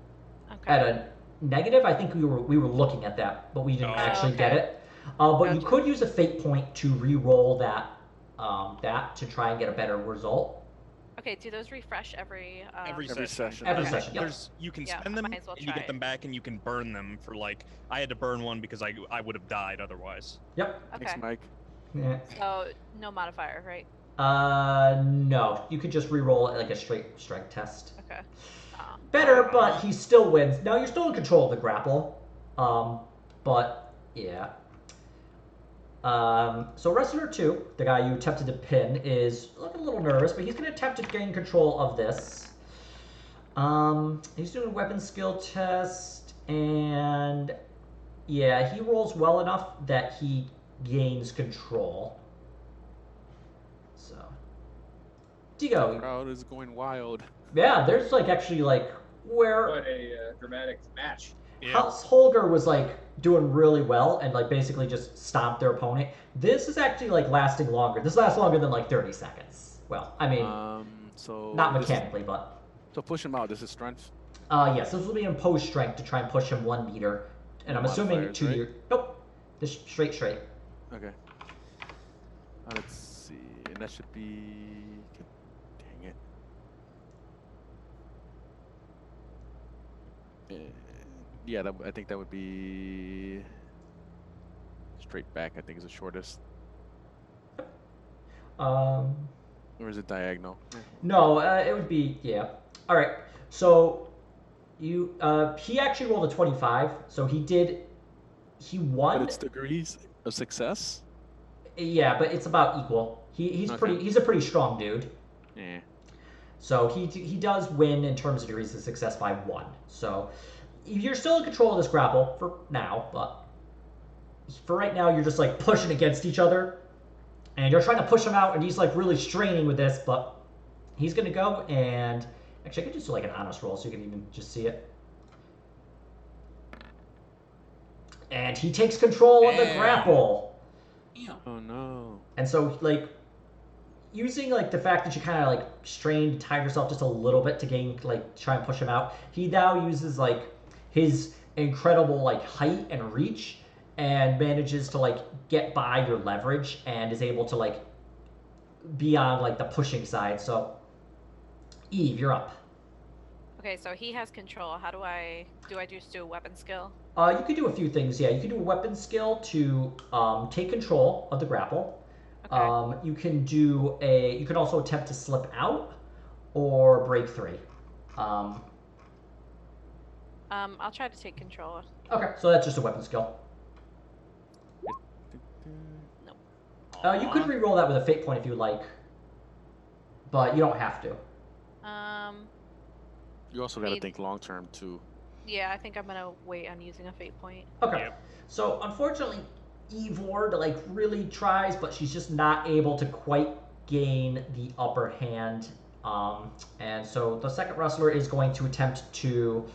at a negative. I think we were looking at that, but we didn't actually get it. But gotcha. You could use a fate point to re-roll that to try and get a better result. Okay, do those refresh every session? Every session. Yep. You can spend them, well and you get them back, and you can burn them for like. I had to burn one because I would have died otherwise. Yep. Okay. Thanks, Mike. Yeah. So no modifier, right? No. You could just re-roll it like a straight strength test. Okay. Better, but he still wins. Now you're still in control of the grapple. But yeah. So Wrestler 2, the guy you attempted to pin, is looking a little nervous, but he's going to attempt to gain control of this. He's doing a weapon skill test, and yeah, he rolls well enough that he gains control. So, Digo. The crowd is going wild. Yeah, there's like actually like where. What a dramatic match. Yeah. House Holger was like doing really well and like basically just stomped their opponent. This is actually like lasting longer. This lasts longer than like 30 seconds. Well, I mean, so not mechanically, but. So push him out. This is strength. Yes, this will be imposed strength to try and push him 1 meter, and I'm assuming 2 years. Nope, just straight. Okay. Let's see, and that should be. Dang it. Yeah, I think that would be straight back. I think is the shortest. Or is it diagonal? No, it would be All right. So you he actually rolled a 25. So he won. But it's degrees of success. Yeah, but it's about equal. He's a pretty strong dude. Yeah. So he does win in terms of degrees of success by 1. So you're still in control of this grapple for now, but for right now you're just like pushing against each other, and you're trying to push him out, and he's like really straining with this, but he's gonna go and actually I could just do like an honest roll so you can even just see it. And he takes control of the grapple. Oh no. And so like using like the fact that you kind of like strained, tied yourself just a little bit to gain like try and push him out, he now uses like his incredible like height and reach and manages to like get by your leverage and is able to like be on like the pushing side. So Eve, you're up. Okay, so he has control. How do I just do a weapon skill? You could do a few things. Yeah, you could do a weapon skill to take control of the grapple. Okay. You can also attempt to slip out or break 3. I'll try to take control. Okay, so that's just a weapon skill. Nope. You could re-roll that with a fate point if you like, but you don't have to. You also got to think long term too. Yeah, I think I'm gonna wait on using a fate point. Okay. Yep. So unfortunately, Eve Ward like really tries, but she's just not able to quite gain the upper hand. And so the second wrestler is going to attempt to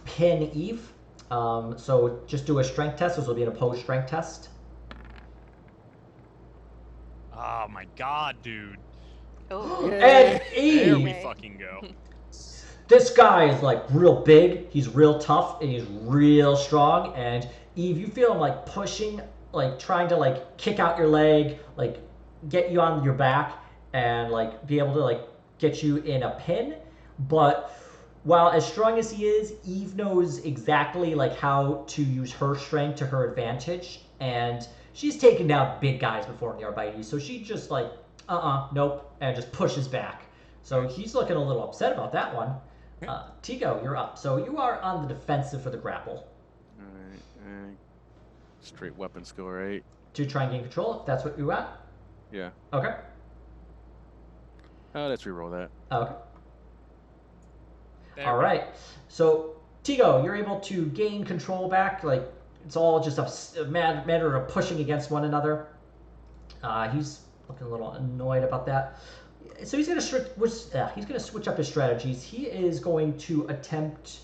pin Eve. So just do a strength test. This will be an opposed strength test. Oh my god, dude. Oh. And Eve! There we fucking go. This guy is like real big, he's real tough, and he's real strong. And Eve, you feel him like pushing, like trying to like kick out your leg, like get you on your back and like be able to like get you in a pin. But while as strong as he is, Eve knows exactly like how to use her strength to her advantage. And she's taken down big guys before in the Arbites, so she just like, nope, and just pushes back. So he's looking a little upset about that one. Tigo, you're up. So you are on the defensive for the grapple. Alright, straight weapon skill, right? To try and gain control, if that's what you want? Yeah. Okay. Let's reroll that. Okay. There. Alright. So, Tigo, you're able to gain control back. Like, it's all just a matter of pushing against one another. He's looking a little annoyed about that. So he's gonna switch up his strategies. He is going to attempt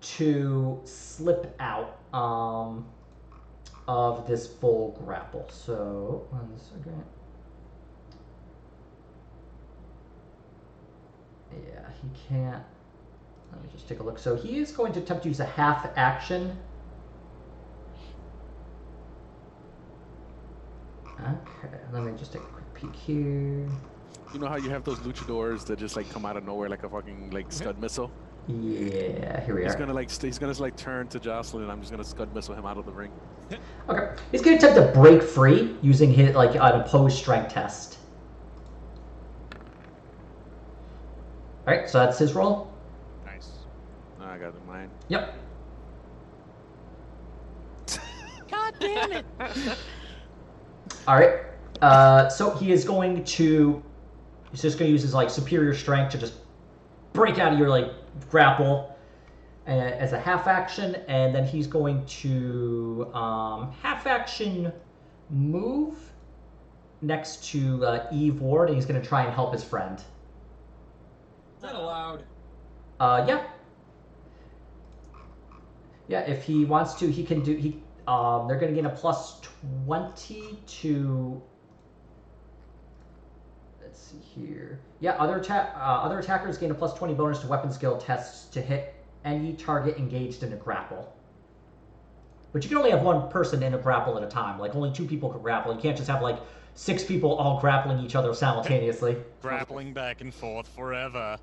to slip out of this full grapple. So 1 second. Yeah, he can't. Let me just take a look. So he is going to attempt to use a half action. Okay, let me just take a quick peek here. You know how you have those luchadors that just like come out of nowhere like a fucking like scud missile? Yeah, here we are. He's gonna like turn to Jocelyn, and I'm just gonna scud missile him out of the ring. Okay, he's gonna attempt to break free using his like an opposed strength test. All right, so that's his roll. Nice. I got the mine. Yep. God damn it! All right. So he is going to. He's just going to use his like superior strength to just break out of your like grapple as a half action, and then he's going to half action move next to Eve Ward, and he's going to try and help his friend. Is that allowed? Yeah. Yeah, if he wants to, he can do. They're going to gain a plus 20 to. Let's see here. Yeah, other attackers gain a plus 20 bonus to weapon skill tests to hit any target engaged in a grapple. But you can only have one person in a grapple at a time. Like only 2 people can grapple. You can't just have like 6 people all grappling each other simultaneously. Grappling back and forth forever.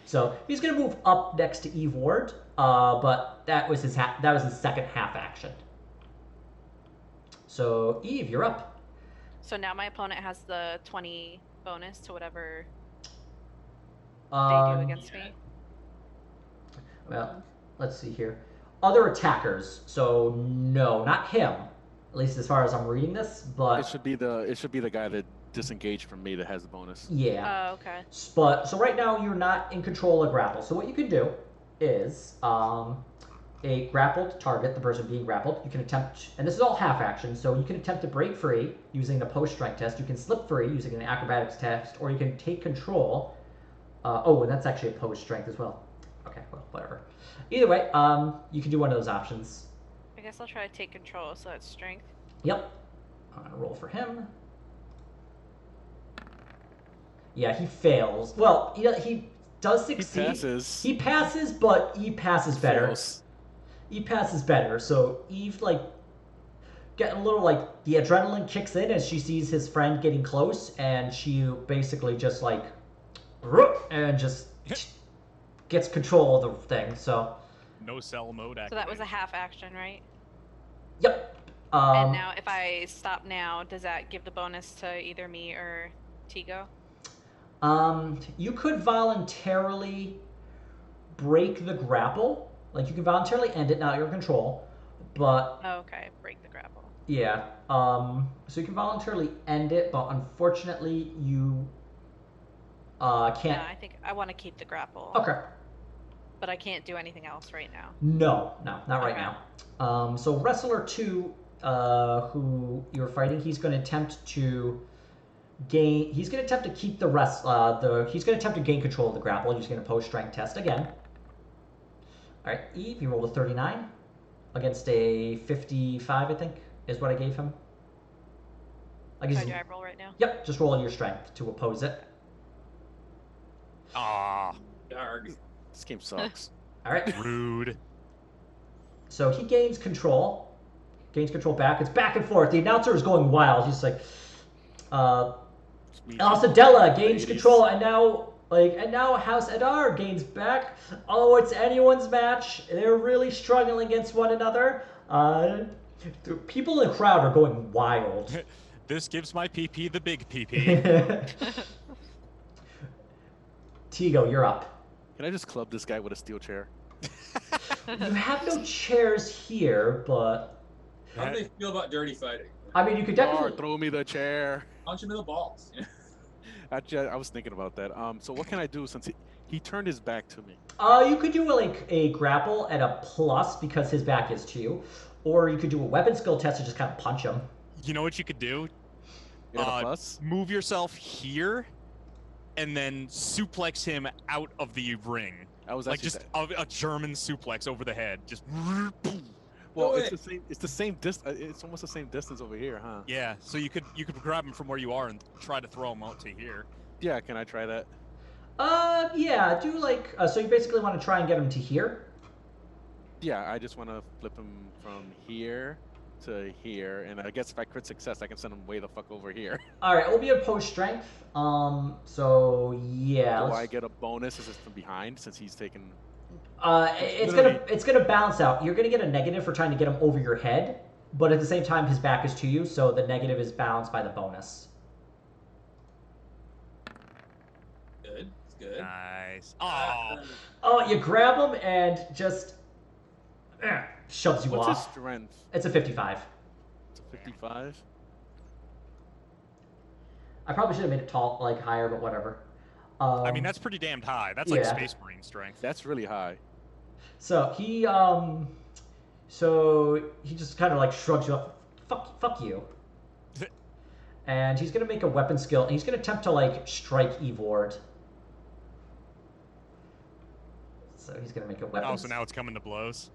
So he's gonna move up next to Eve Ward, but that was his second half action. So Eve, you're up. So now my opponent has the 20 bonus to whatever they do against me. Well, let's see here. Other attackers. So no, not him. At least as far as I'm reading this, but it should be the guy that disengaged from me that has the bonus. Yeah. Oh, okay. But so right now you're not in control of grapple. So what you can do is a grappled target, the person being grappled, you can attempt, and this is all half action, so you can attempt to break free using the post strength test. You can slip free using an acrobatics test, or you can take control. And that's actually a post strength as well. Okay, well, whatever. Either way, you can do one of those options. I guess I'll try to take control, so that's strength. Yep. I'm gonna roll for him. Yeah, he fails. Well, he does succeed. He passes, but Eve passes better. Fails. Eve passes better, so Eve, like, getting a little, like, the adrenaline kicks in as she sees his friend getting close, and she basically just, like, and just gets control of the thing, so. No cell mode activated. So that was a half action, right? Yep. And now, if I stop now, does that give the bonus to either me or Tigo? You could voluntarily break the grapple. Like, you can voluntarily end it, not your control, but... Oh, okay, break the grapple. Yeah, so you can voluntarily end it, but unfortunately, you can't... Yeah, I think I want to keep the grapple. Okay. But I can't do anything else right now. No, not right now. So Wrestler 2, who you're fighting, he's going to attempt to gain... He's going to attempt to keep he's going to attempt to gain control of the grapple. He's going to post strength test again. All right, Eve, you rolled a 39 against a 55, I think, is what I gave him. Do I roll right now? Yep, just roll your strength to oppose it. Ah, Darg. This game sucks. All right. rude. So he gains control back. It's back and forth. The announcer is going wild. He's like, Alcedella gains control, and now House Adar gains back. Oh, it's anyone's match. They're really struggling against one another. The people in the crowd are going wild. This gives my PP the big PP. Tigo, you're up. Can I just club this guy with a steel chair? You have no chairs here, but... How do they feel about dirty fighting? I mean, you could definitely... throw me the chair. Punch him in the balls. Actually, I was thinking about that. So what can I do since he turned his back to me? You could do like a grapple at a plus because his back is to you, or you could do a weapon skill test and just kind of punch him. You know what you could do? You got a plus? Move yourself here, and then suplex him out of the ring. I was like just a German suplex over the head. Just. Well, it's the same. It's the same distance. It's almost the same distance over here, huh? Yeah. So you could grab him from where you are and try to throw him out to here. Yeah. Can I try that? Yeah. Do like so. You basically want to try and get him to here. Yeah. I just want to flip him from here to here, and I guess if I crit success, I can send him way the fuck over here. All right. It will be a post strength. So yeah. Do I get a bonus? Is this from behind since he's taken? It's gonna balance out. You're gonna get a negative for trying to get him over your head, but at the same time, his back is to you, so the negative is balanced by the bonus. Good. It's good. Nice. Oh, you grab him and just shoves you off. What's his strength? It's a 55. It's a 55. I probably should have made it like higher, but whatever. I mean, that's pretty damned high. That's like Space Marine strength. That's really high. So he just kind of like shrugs you off. Fuck you. And he's gonna make a weapon skill, and he's gonna attempt to like strike Eve Ward. So he's gonna make a weapon. Oh, so now it's coming to blows.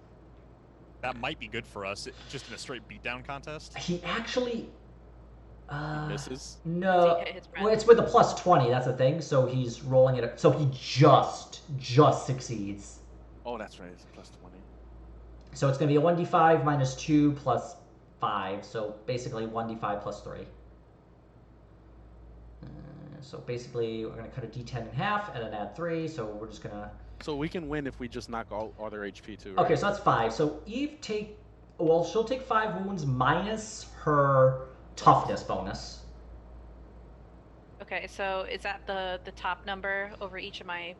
That might be good for us, just in a straight beatdown contest. He actually. He misses? No. Well, it's with a plus 20. That's the thing. So he's rolling it. So he just succeeds. Oh, that's right. It's a plus 20. So it's going to be a 1d5 minus 2 plus 5. So basically 1d5 plus 3. So basically we're going to cut a d10 in half and then add 3. So we're just going to... So we can win if we just knock all their HP too, right? Okay, so that's 5. So Eve she'll take 5 wounds minus her toughness bonus. Okay, so is that the top number over each of my...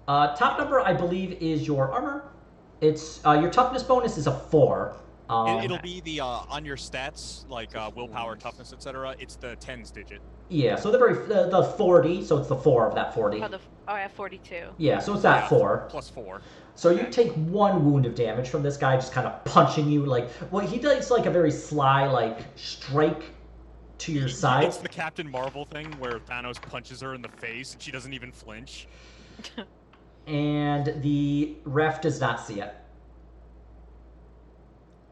Top number, I believe, is your armor. It's your toughness bonus is a 4. It'll be the on your stats, like willpower, toughness, etc. It's the tens digit. Yeah, so the 40, so it's the 4 of that 40. Oh, I have 42. Yeah, so it's that 4. Plus 4. So you take 1 wound of damage from this guy just kind of punching you, like, well, he does like a very sly, like, strike to your side. It's the Captain Marvel thing where Thanos punches her in the face and she doesn't even flinch. And the ref does not see it.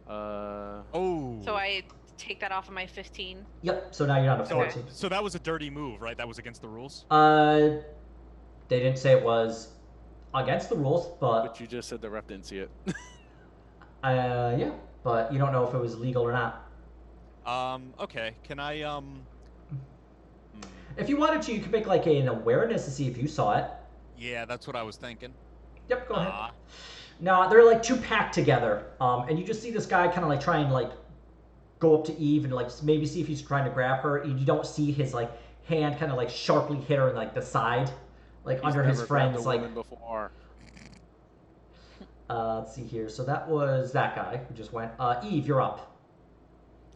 Oh. So I take that off of my 15. Yep, so now you're down to 14. So that was a dirty move, right? That was against the rules? They didn't say it was against the rules, But you just said the ref didn't see it. Yeah, but you don't know if it was legal or not. Okay. Can I, If you wanted to, you could make like an awareness to see if you saw it. Yeah, that's what I was thinking. Yep, go ahead. Now, they're like 2 packed together, and you just see this guy kind of like try and like go up to Eve and like maybe see if he's trying to grab her. You don't see his like hand kind of like sharply hit her in like the side, like under his friend's like. Before. Let's see here. So that was that guy who just went. Eve, you're up.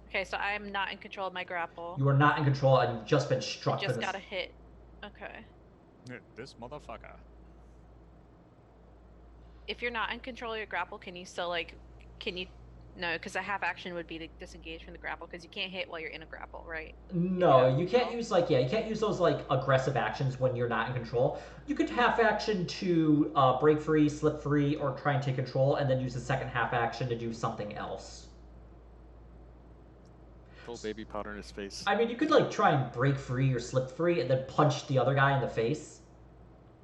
Okay, so I am not in control of my grapple. You are not in control, and you've just been struck. Just got a hit. Okay. This motherfucker. If you're not in control of your grapple, can you still like, no, because a half action would be to disengage from the grapple because you can't hit while you're in a grapple, right? No, you can't use like, you can't use those like aggressive actions when you're not in control. You could half action to break free, slip free, or try and take control, and then use the second half action to do something else. Full baby powder in his face. I mean, you could like try and break free or slip free and then punch the other guy in the face.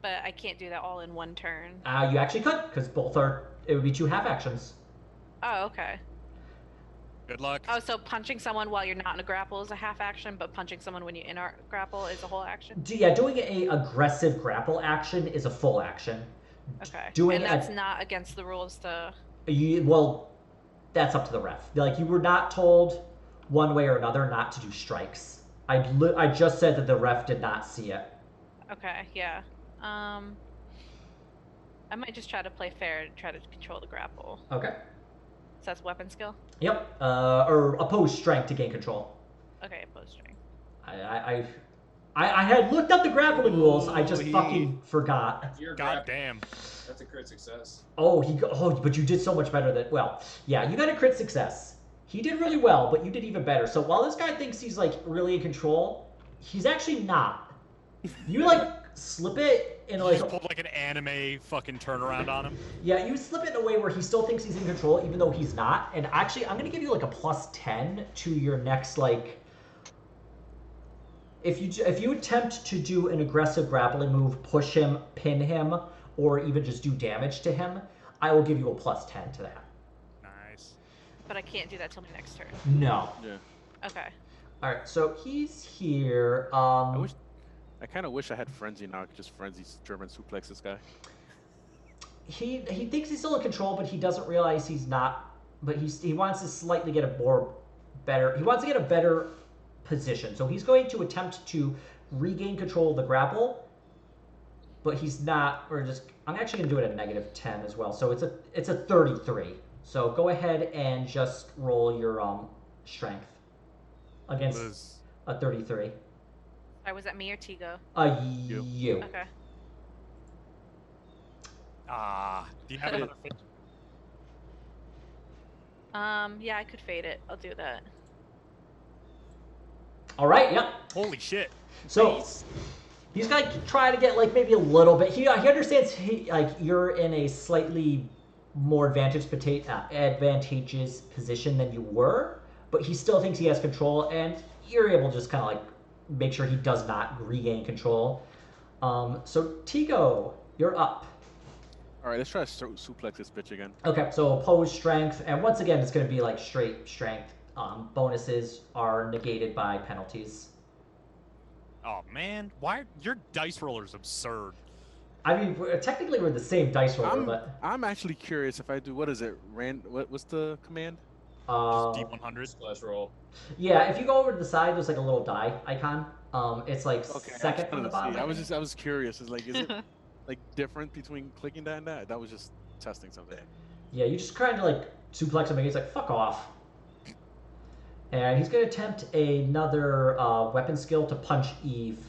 But I can't do that all in one turn. You actually could, because it would be 2 half actions. Oh, okay. Good luck. Oh, so punching someone while you're not in a grapple is a half action, but punching someone when you're in a grapple is a whole action? Yeah, doing a aggressive grapple action is a full action. Okay. And that's not against the rules to... Well, that's up to the ref. Like, you were not told one way or another not to do strikes. I just said that the ref did not see it. Okay, yeah. I might just try to play fair and try to control the grapple. Okay. So that's weapon skill? Yep. Or opposed strength to gain control. Okay, opposed strength. I had looked up the grappling rules. I just fucking forgot. God damn. That's a crit success. Oh, but you did so much better than... Well, yeah, you got a crit success. He did really well, but you did even better. So while this guy thinks he's like really in control, he's actually not. You like slip it in like just pulled like an anime fucking turnaround on him. Yeah, you slip it in a way where he still thinks he's in control, even though he's not. And actually, I'm gonna give you like a +10 to your next like. If you attempt to do an aggressive grappling move, push him, pin him, or even just do damage to him, I will give you a +10 to that. Nice. But I can't do that till my next turn. No. Yeah. Okay. All right, so he's here. I kind of wish I had Frenzy now. I could just Frenzy German suplex this guy. He thinks he's still in control, but he doesn't realize he's not. But he wants to slightly get better. He wants to get a better position, so he's going to attempt to regain control of the grapple. But he's not. I'm actually gonna do it at -10 as well. So it's a 33. So go ahead and just roll your strength against a 33. Was that me or Tigo? You. Okay. Do you have another fate? Yeah, I could fade it. I'll do that. All right. Yep. Holy shit. So he's gonna try to get like maybe a little bit. He understands you're in a slightly more advantageous position than you were, but he still thinks he has control, and you're able to just kind of like make sure he does not regain control. So Tigo, you're up. All right, let's try to suplex this bitch again. Okay, so opposed strength, and once again, it's going to be like straight strength. Bonuses are negated by penalties. Oh man, why your dice roller is absurd. I mean, technically we're the same dice roller, but I'm actually curious if I do what's the command? Just D100 /roll. Yeah, if you go over to the side, there's like a little die icon. It's like second from the bottom. I was curious. Is it like different between clicking that and that? That was just testing something. Yeah, you just kind of like suplex him and he's like, fuck off. And he's going to attempt another weapon skill to punch Eve.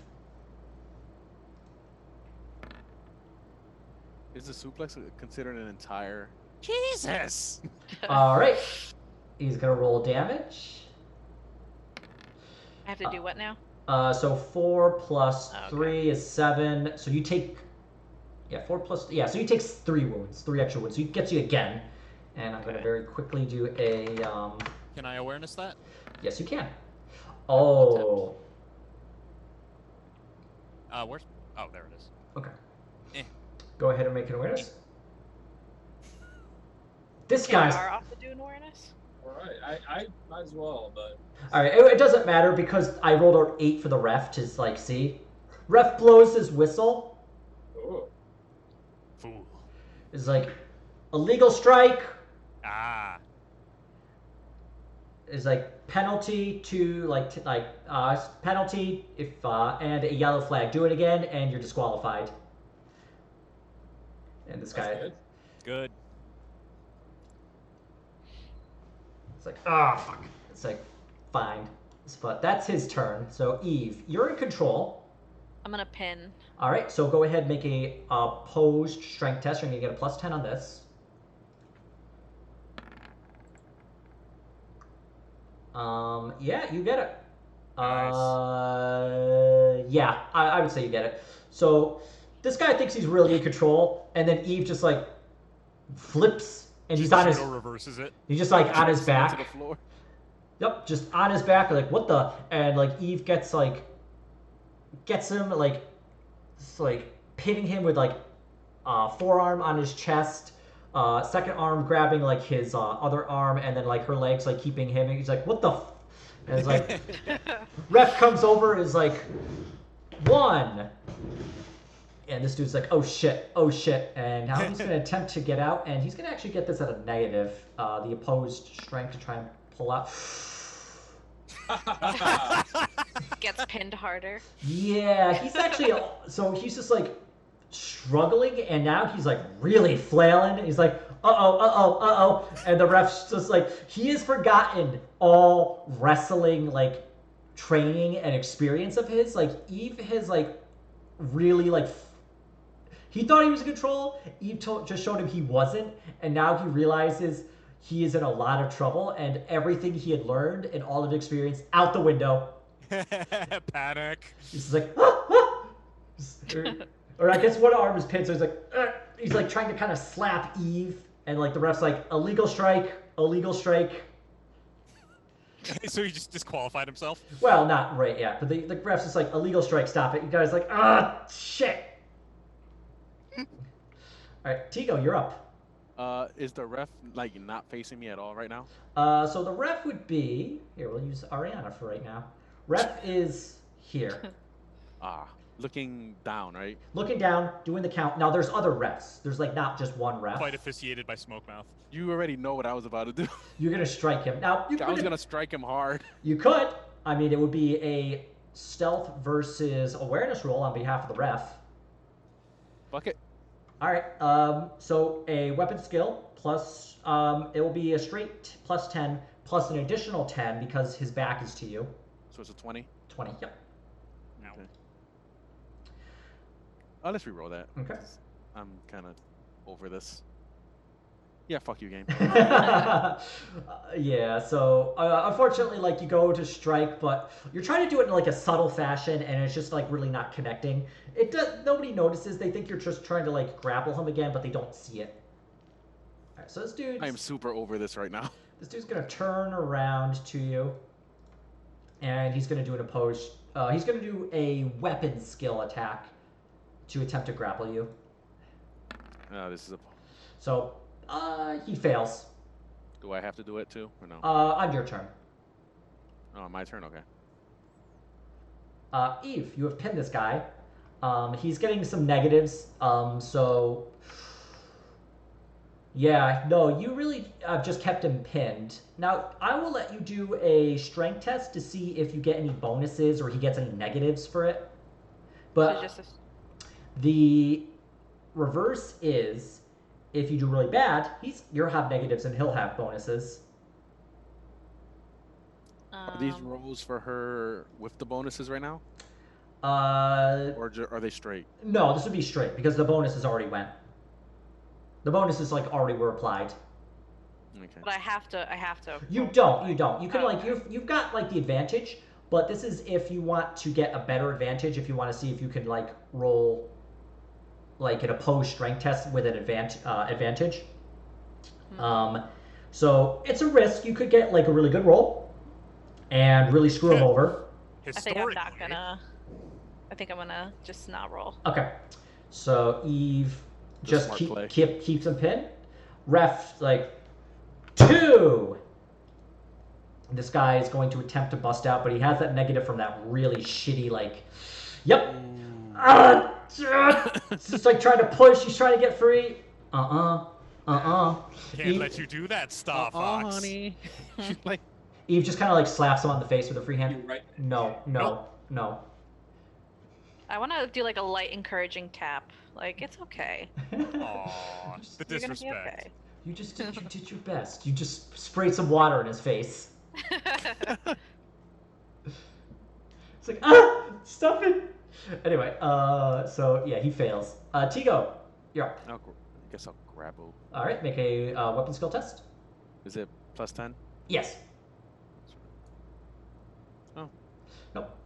Is the suplex considered an entire... Jesus! Alright. He's going to roll damage. I have to do what now? So 4 plus 3 is 7. So you take... Yeah, 4 plus... Yeah, so you take 3 wounds. 3 extra wounds. So it gets you again. And I'm going to very quickly do a... Can I awareness that? Yes, you can. Oh. Where's... Oh, there it is. Okay. Eh. Go ahead and make an awareness. This Can guy's... Gar also do an awareness? Alright, I might as well, but... Alright, it doesn't matter because I rolled an 8 for the ref to, like, see. Ref blows his whistle. Ooh. Fool. It's like, illegal strike. Is like penalty to penalty if and a yellow flag. Do it again and you're disqualified. And this guy. Good. It's like fuck. It's like fine, but that's his turn. So Eve, you're in control. I'm gonna pin. All right, so go ahead and make a opposed strength test. You're gonna get a +10 on this. Yeah, you get it. Nice. Yeah, I would say you get it. So this guy thinks he's really in control, and then Eve just like flips, and he's on his. Reverses it. He's just like on his back. To the floor. Yep, just on his back, like what the, and like Eve gets him like, just, like pinning him with like forearm on his chest. Second arm grabbing like his other arm, and then like her legs like keeping him. And he's like, "What the?" And it's like, ref comes over, is like, 1. And this dude's like, "Oh shit, oh shit!" And now he's gonna attempt to get out, and he's gonna actually get this at a negative, the opposed strength to try and pull out. Gets pinned harder. Yeah, he's actually so he's just like struggling, and now he's like really flailing. He's like, uh-oh, and the ref's just like, he has forgotten all wrestling like training and experience of his. Like Eve has like really like he thought he was in control. Eve just showed him he wasn't, and now he realizes he is in a lot of trouble, and everything he had learned and all of his experience out the window. Panic. He's just like, or I guess one arm is pinned, so he's like, he's like trying to kind of slap Eve, and like the ref's like, illegal strike, illegal strike. So he just disqualified himself? Well, not right yet, but the ref's just like, illegal strike, stop it. You guys like, shit. All right, Tigo, you're up. Is the ref like not facing me at all right now? So the ref would be here. We'll use Ariana for right now. Ref is here. Looking down, right? Looking down, doing the count. Now there's other refs. There's like not just one ref. Quite officiated by Smokemouth. You already know what I was about to do. You're gonna strike him. Now I was gonna strike him hard. You could. I mean, it would be a stealth versus awareness roll on behalf of the ref. Fuck it. All right. So a weapon skill plus it will be a straight plus 10 plus an additional 10 because his back is to you. So it's a 20. 20. Yep. No. Okay. Let's re-roll that. Okay. I'm kind of over this. Yeah, fuck you, game. Yeah, so unfortunately, like, you go to strike, but you're trying to do it in like a subtle fashion, and it's just like really not connecting. It does. Nobody notices. They think you're just trying to like grapple him again, but they don't see it. All right, so this dude. I am super over this right now. This dude's gonna turn around to you, and he's gonna do an opposed. He's gonna do a weapon skill attack to attempt to grapple you. This is a. So. He fails. Do I have to do it too, or no? On your turn. Oh, my turn. Okay. Eve, you have pinned this guy. He's getting some negatives. So. Yeah, no, you really just kept him pinned. Now, I will let you do a strength test to see if you get any bonuses or he gets any negatives for it. But So the reverse is. If you do really bad, you'll have negatives and he'll have bonuses. Are these rolls for her with the bonuses right now? Or are they straight? No, this would be straight because the bonuses already went. The bonuses like already were applied. Okay. But I have to. You don't. You can like you've got like the advantage, but this is if you want to get a better advantage. If you want to see if you can like roll. Like an opposed strength test with an advantage. So it's a risk. You could get like a really good roll and really screw him over. I think I'm gonna just not roll. Okay. So Eve just keeps him pinned. Ref like 2. This guy is going to attempt to bust out, but he has that negative from that really shitty like. Yep. It's just like trying to push. He's trying to get free. Can't let you do that, Star Fox. Honey. Like Eve just kind of like slaps him on the face with a free hand. You're right. No. I want to do like a light, encouraging tap. Like it's okay. Aww, the You're gonna be disrespect. okay. You did your best. You just sprayed some water in his face. It's like stop it. Anyway, so yeah, he fails. Tigo, you're up. I guess I'll grapple. All right, make a weapon skill test. Is it plus 10? Yes. Oh. Nope.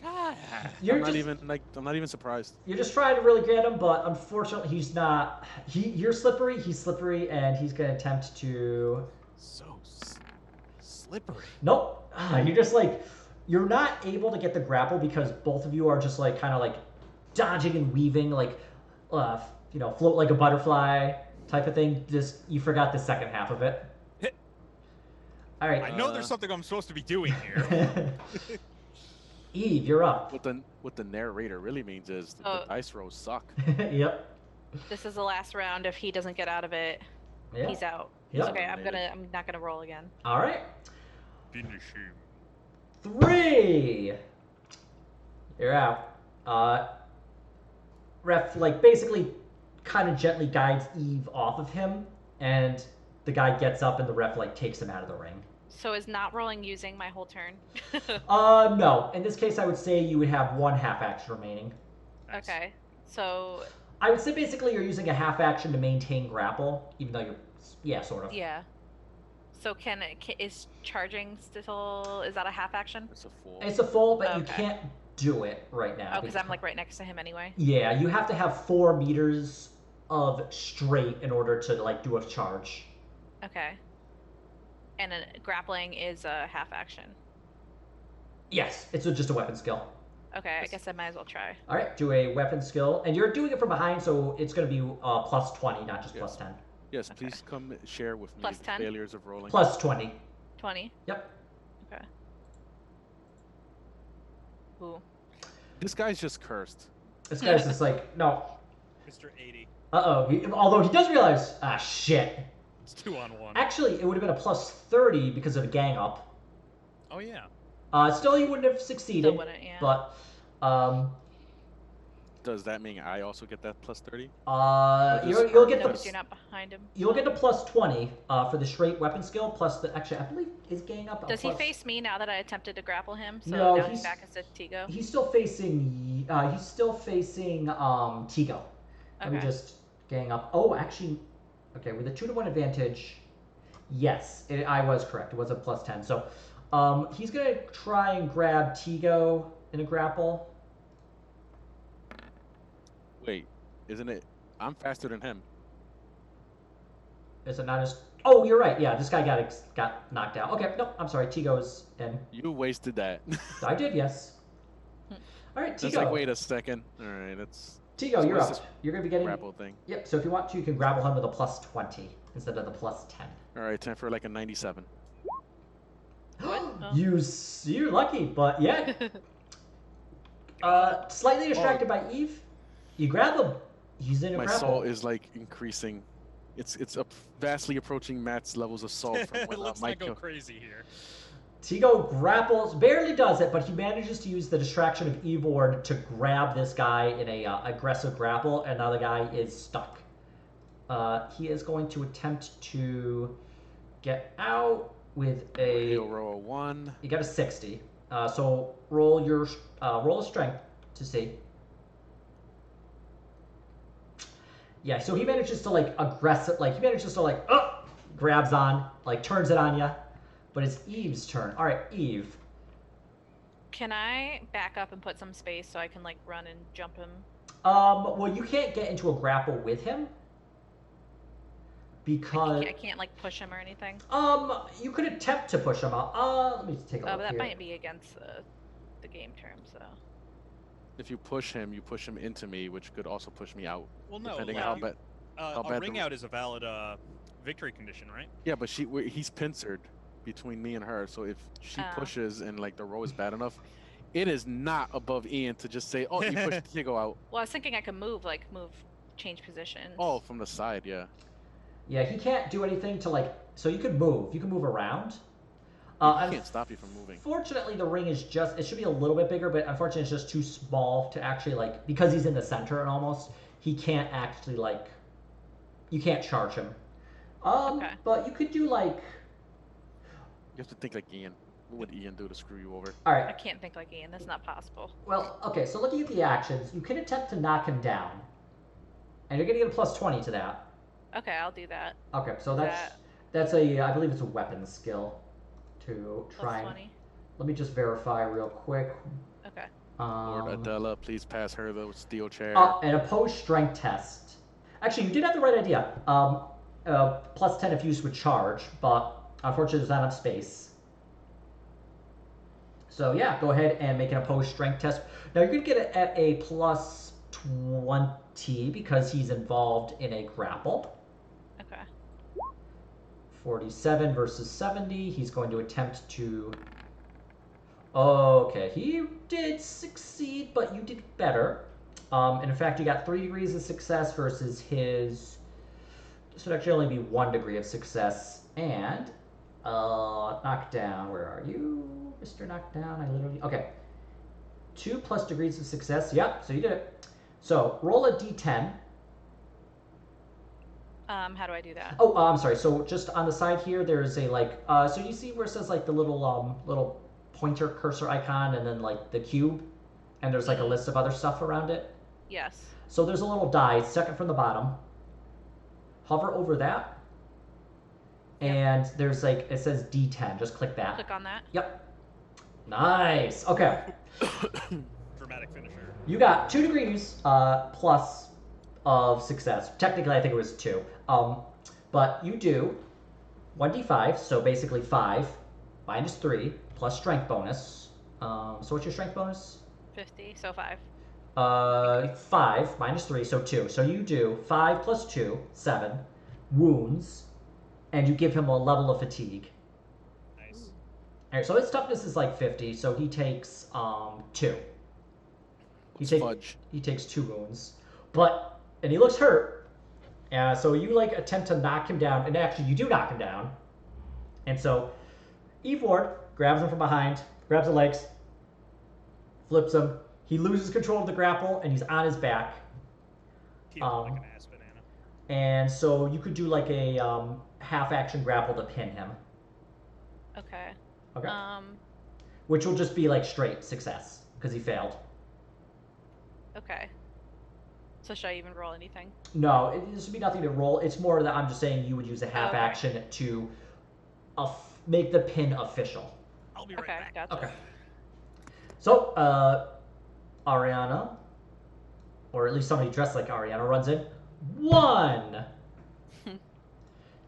I'm not even surprised. You're just trying to really get him, but unfortunately, he's not. You're slippery. He's slippery, and he's gonna attempt to. So slippery. Nope. You're just like. You're not able to get the grapple because both of you are just like kind of like dodging and weaving, like float like a butterfly type of thing. Just you forgot the second half of it. All right. I know there's something I'm supposed to be doing here. Eve, you're up. What the narrator really means is the dice rolls suck. Yep. This is the last round. If he doesn't get out of it, Yeah. he's out. Yep. Okay, I'm not gonna roll again. All right. Finish him. 3. You're out. Ref like basically kind of gently guides Eve off of him, and the guy gets up and the ref like takes him out of the ring. So is not rolling using my whole turn? No. In this case, I would say you would have 1 half action remaining. Nice. Okay. So. I would say basically you're using a half action to maintain grapple, even though you're, sort of. Yeah. So is charging still? Is that a half action? It's a full. It's a full, but you can't do it right now. Oh, because I'm like right next to him anyway. Yeah, you have to have 4 meters of straight in order to like do a charge. Okay. And grappling is a half action. Yes, it's just a weapon skill. Okay, I guess I might as well try. All right, do a weapon skill, and you're doing it from behind, so it's going to be plus 20, not just plus 10. Yes, please come share with me plus the 10? failures of rolling. Plus 20. 20? Yep. Okay. Ooh. This guy's just cursed. This guy's just like, no. Mr. 80. Uh-oh. Although he does realize, shit. It's 2-on-1. Actually, it would have been a plus 30 because of a gang up. Oh, yeah. Still, he wouldn't have succeeded. Still wouldn't, yeah. But, does that mean I also get that plus 30? You'll get because you're not behind him. You'll get a plus 20 for the straight weapon skill, plus the actually I believe is gang up. Does he face me now that I attempted to grapple him? So no, now he's back instead of Tigo. He's still facing Tigo. Let me just gang up. Oh, actually, okay, with a 2-to-1 advantage. Yes, I was correct. It was a plus 10. So, he's gonna try and grab Tigo in a grapple. Wait, isn't it? I'm faster than him. Is it not as? Oh, you're right. Yeah, this guy got knocked out. Okay, no, I'm sorry. Tigo's in. You wasted that. I did, yes. All right, Tigo. It's like, wait a second. All right, it's. Tigo, you're up. You're gonna be getting grapple thing. Yep. So if you want to, you can grapple him with a plus 20 instead of the plus 10. All right, time for like a 97. You're lucky, but yeah. Slightly distracted by Eve. You grab him. He's in a My grapple. soul is like increasing. It's vastly approaching Matt's levels of soul from when Let's Mike not go crazy here. Tigo grapples, barely does it, but he manages to use the distraction of Evorn to grab this guy in a aggressive grapple, and now the guy is stuck. He is going to attempt to get out with a. He'll roll a 1. You got a 60. So roll a strength to see. Yeah, so he manages to grabs on, like turns it on you. But it's Eve's turn. All right, Eve. Can I back up and put some space so I can like run and jump him? Well, you can't get into a grapple with him because I can't like push him or anything. You could attempt to push him out. Let me take a look but that here. might be against the game terms, though. If you push him into me, which could also push me out. Well, no. Depending like, on how bad a ring out is a valid victory condition, right? Yeah, but he's pincered between me and her, so if she pushes and like the roll is bad enough, it is not above Ian to just say, "Oh, you pushed Tigo out." Well, I was thinking I could change positions. Oh, from the side, yeah. Yeah, he can't do anything to like. So you could move. You can move around. I can't stop you from moving. Fortunately, the ring is just. It should be a little bit bigger, but unfortunately, it's just too small to actually like. Because he's in the center and almost, he can't actually like. You can't charge him. But you could do like. You have to think like Ian. What would Ian do to screw you over? All right. I can't think like Ian. That's not possible. Well, okay. So looking at the actions, you can attempt to knock him down, and you're gonna get a plus 20 to that. Okay, I'll do that. Okay, so that's a I believe it's a weapon skill to try. Plus 20. Let me just verify real quick. Okay. Lord Adela, please pass her the steel chair. An opposed strength test. Actually, you did have the right idea. Plus 10 if used with charge, but unfortunately there's not enough space. So yeah, go ahead and make an opposed strength test. Now you're going to get it at a plus 20 because he's involved in a grapple. Okay. 47 versus 70. He's going to attempt to... Okay, he did succeed, but you did better. And in fact, you got 3 degrees of success versus his... This would actually only be 1 degree of success. And... knockdown. Where are you, Mr. Knockdown? I literally... Okay. 2 plus degrees of success. Yep, so you did it. So, roll a d10. How do I do that? Oh, I'm sorry. So just on the side here, there's a like. So you see where it says like the little pointer cursor icon, and then like the cube, and there's like a list of other stuff around it. Yes. So there's a little die, second from the bottom. Hover over that, And there's like, it says D10. Just click that. Click on that. Yep. Nice. Okay. Dramatic finisher. You got 2 degrees plus of success. Technically, I think it was 2. But you do 1d5, so basically 5 minus 3 plus strength bonus. So what's your strength bonus? 50, so 5. 5 minus 3, so 2. So you do 5 plus 2, 7 wounds, and you give him a level of fatigue. Nice. All right, so his toughness is like 50, so he takes 2. Fudge. He takes 2 wounds, and he looks hurt. So you like attempt to knock him down, and actually you do knock him down. And so Eve Ward grabs him from behind, grabs the legs, flips him. He loses control of the grapple, and he's on his back. Like an ass banana. And so you could do like a half-action grapple to pin him. Okay. Okay. Which will just be like straight success because he failed. Okay. So should I even roll anything? No, this would be nothing to roll. It's more that I'm just saying you would use a half action to make the pin official. I'll be right back. Gotcha. Okay. So, Ariana, or at least somebody dressed like Ariana, runs in. 1!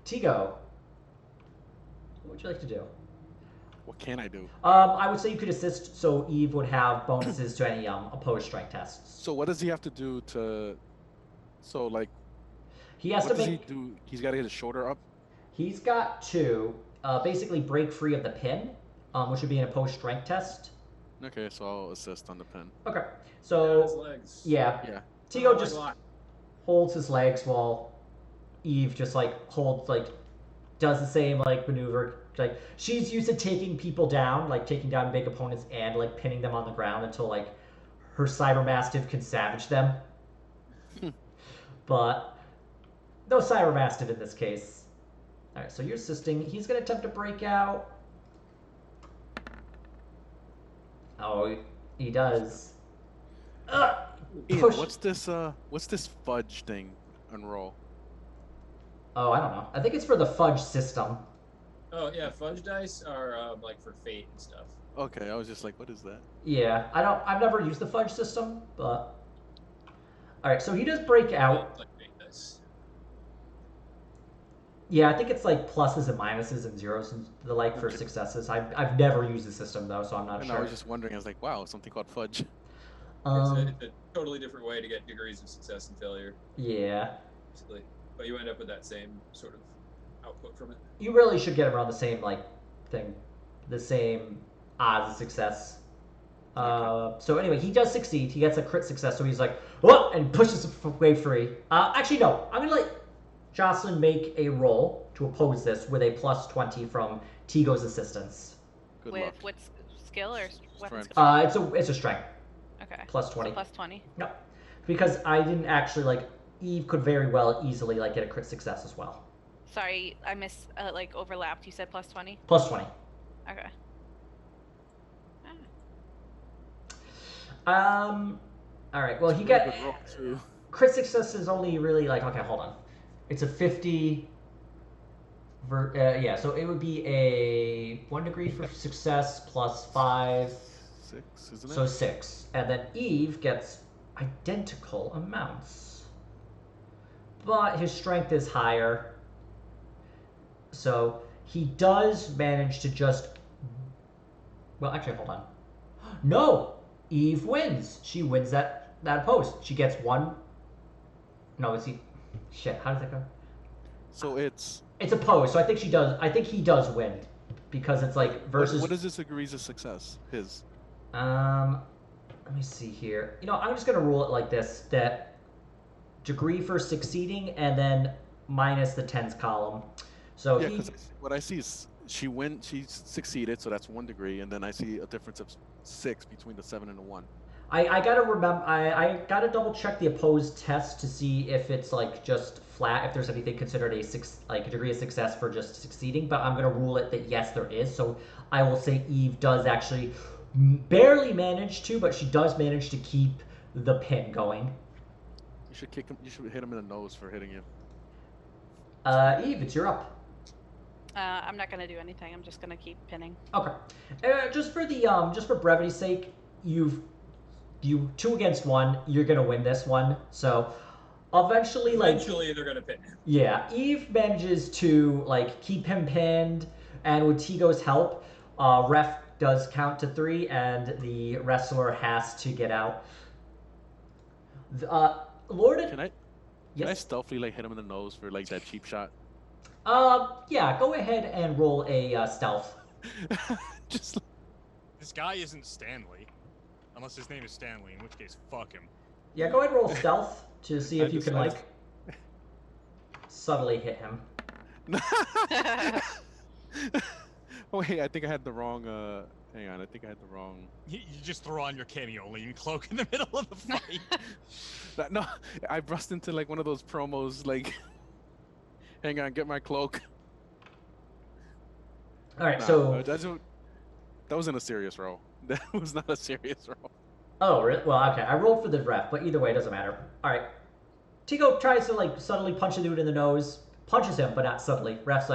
Tigo, what would you like to do? What can I do? I would say you could assist, so Eve would have bonuses to any opposed strength tests. So what does he have to do to? So like, he has what to does make. he do? He's got to get his shoulder up. He's got to basically break free of the pin, which would be an opposed strength test. Okay, so I'll assist on the pin. Okay, His so legs. yeah, Tigo just holds his legs while Eve just like does the same like maneuver. Like she's used to taking people down, like taking down big opponents and like pinning them on the ground until like her cybermastiff can savage them. But no cybermastiff in this case. All right, so you're assisting. He's gonna attempt to break out. Oh, he does. Ian, Push. what's this fudge thing? Unroll. Oh, I don't know. I think it's for the fudge system. Oh yeah, fudge dice are like for fate and stuff. Okay, I was just like, what is that? Yeah, I've never used the fudge system, but all right. So he does break out. Like fate dice. Yeah, I think it's like pluses and minuses and zeros and the like for successes. I've never used the system though, so I'm not sure. I was just wondering. I was like, wow, something called fudge. It's a totally different way to get degrees of success and failure. Yeah. Basically. But you end up with that same sort of output from it. You really should get around the same like thing, the same odds of success. So anyway, he does succeed. He gets a crit success, so he's like, whoa, and pushes his way free. Actually, no. I'm gonna let Jocelyn make a roll to oppose this with a plus 20 from Tigo's assistance. Good With luck. what skill or weapon Strength. skill? It's a strength. Okay. Plus 20. So plus 20. No, because I didn't actually like. Eve could very well easily like get a crit success as well. Sorry, I overlapped. You said plus 20? Plus 20. Okay. All right. Well, he got crit success is only really like okay. Hold on. It's a 50. Yeah. So it would be a 1 degree for success plus 5. 6, isn't it? So 6, and then Eve gets identical amounts, but his strength is higher. So he does manage to just. Well, actually, hold on. No. Eve wins. She wins that post. She gets 1. No, is he? Shit. How does that go? So it's opposed. So I think she does. I think he does win, because it's like versus. What is his degrees of success? His. Let me see here. I'm just gonna rule it like this: that degree for succeeding, and then minus the tens column. So yeah, because what I see is she succeeded, so that's 1 degree, and then I see a difference of 6 between the 7 and the 1. I gotta remember. I gotta double check the opposed test to see if it's like just flat. If there's anything considered a degree of success for just succeeding. But I'm gonna rule it that yes, there is. So I will say Eve does actually barely manage to, but she does manage to keep the pin going. You should kick him. You should hit him in the nose for hitting you. Eve, it's your up. I'm not gonna do anything. I'm just gonna keep pinning. Okay. Just for brevity's sake, you 2 against 1. You're gonna win this one. So eventually they're gonna pin him. Yeah, Eve manages to keep him pinned, and with Tigo's help, ref does count to 3, and the wrestler has to get out. Lord, can I stealthily hit him in the nose for that cheap shot? Yeah, go ahead and roll a stealth. Just this guy isn't Stanley, unless his name is Stanley, in which case, fuck him. Yeah, go ahead and roll stealth to see if you can subtly hit him. Wait, I think I had the wrong. Hang on, I think I had the wrong. You just throw on your Cameo-Lean cloak in the middle of the fight. No, I burst into one of those promos. Hang on, get my cloak. All right, so that wasn't a serious roll. That was not a serious roll. Oh, really? Well, okay. I rolled for the ref, but either way, it doesn't matter. All right. Tigo tries to subtly punch the dude in the nose, punches him, but not subtly. Ref's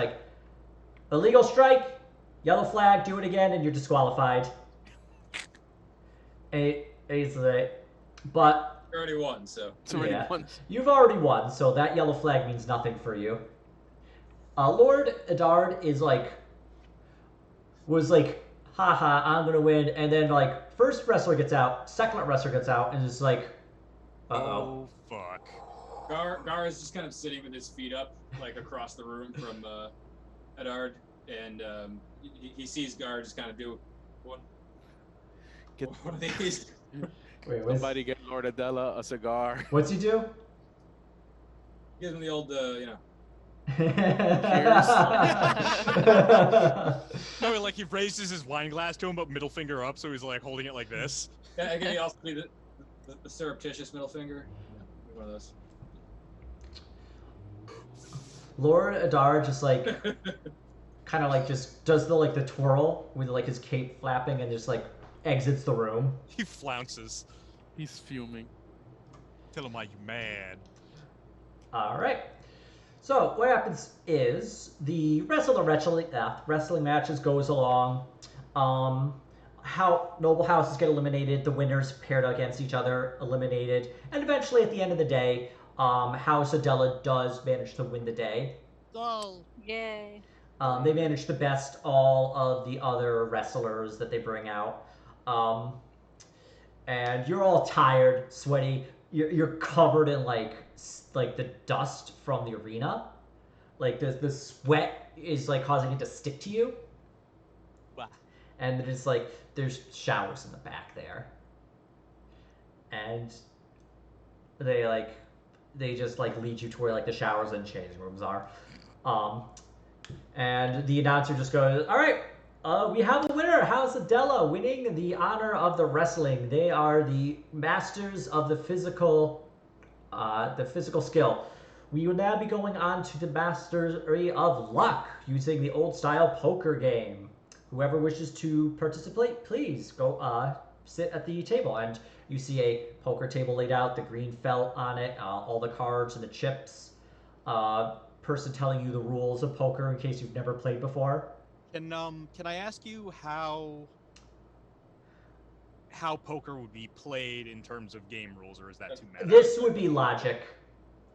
illegal strike, yellow flag, do it again, and you're disqualified. And he's but You already won, so. You've already won, so that yellow flag means nothing for you. Lord Edard is was haha, I'm gonna win, and then first wrestler gets out, second wrestler gets out, and is uh-oh. Oh fuck. Gar is just kind of sitting with his feet up, across the room from Edard, and he sees Gar just kind of do one of these. Wait, somebody get Lord Adela a cigar. What's he do? Gives him the old, No, he raises his wine glass to him, but middle finger up, so he's holding it like this. Yeah, can he also be the surreptitious middle finger? One of those. Lord Adar just kind of just does the twirl with his cape flapping and just exits the room. He flounces. He's fuming. Tell him why you mad. All right. So what happens is the wrestling matches goes along. How noble houses get eliminated, the winners paired against each other eliminated, and eventually at the end of the day, House Adela does manage to win the day. Oh, yay! They manage to best all of the other wrestlers that they bring out, and you're all tired, sweaty. You're covered in the dust from the arena, the sweat is causing it to stick to you. Wow. And there's showers in the back there, and they just lead you to where the showers and changing rooms are, and the announcer just goes, all right, we have a winner, House Adela, winning the honor of the wrestling. They are the masters of the physical skill. We will now be going on to the mastery of luck using the old style poker game. Whoever wishes to participate, please go sit at the table. And you see a poker table laid out, the green felt on it, all the cards and the chips. Person telling you the rules of poker in case you've never played before. Can I ask you how poker would be played in terms of game rules, or is that too meta? This would be logic.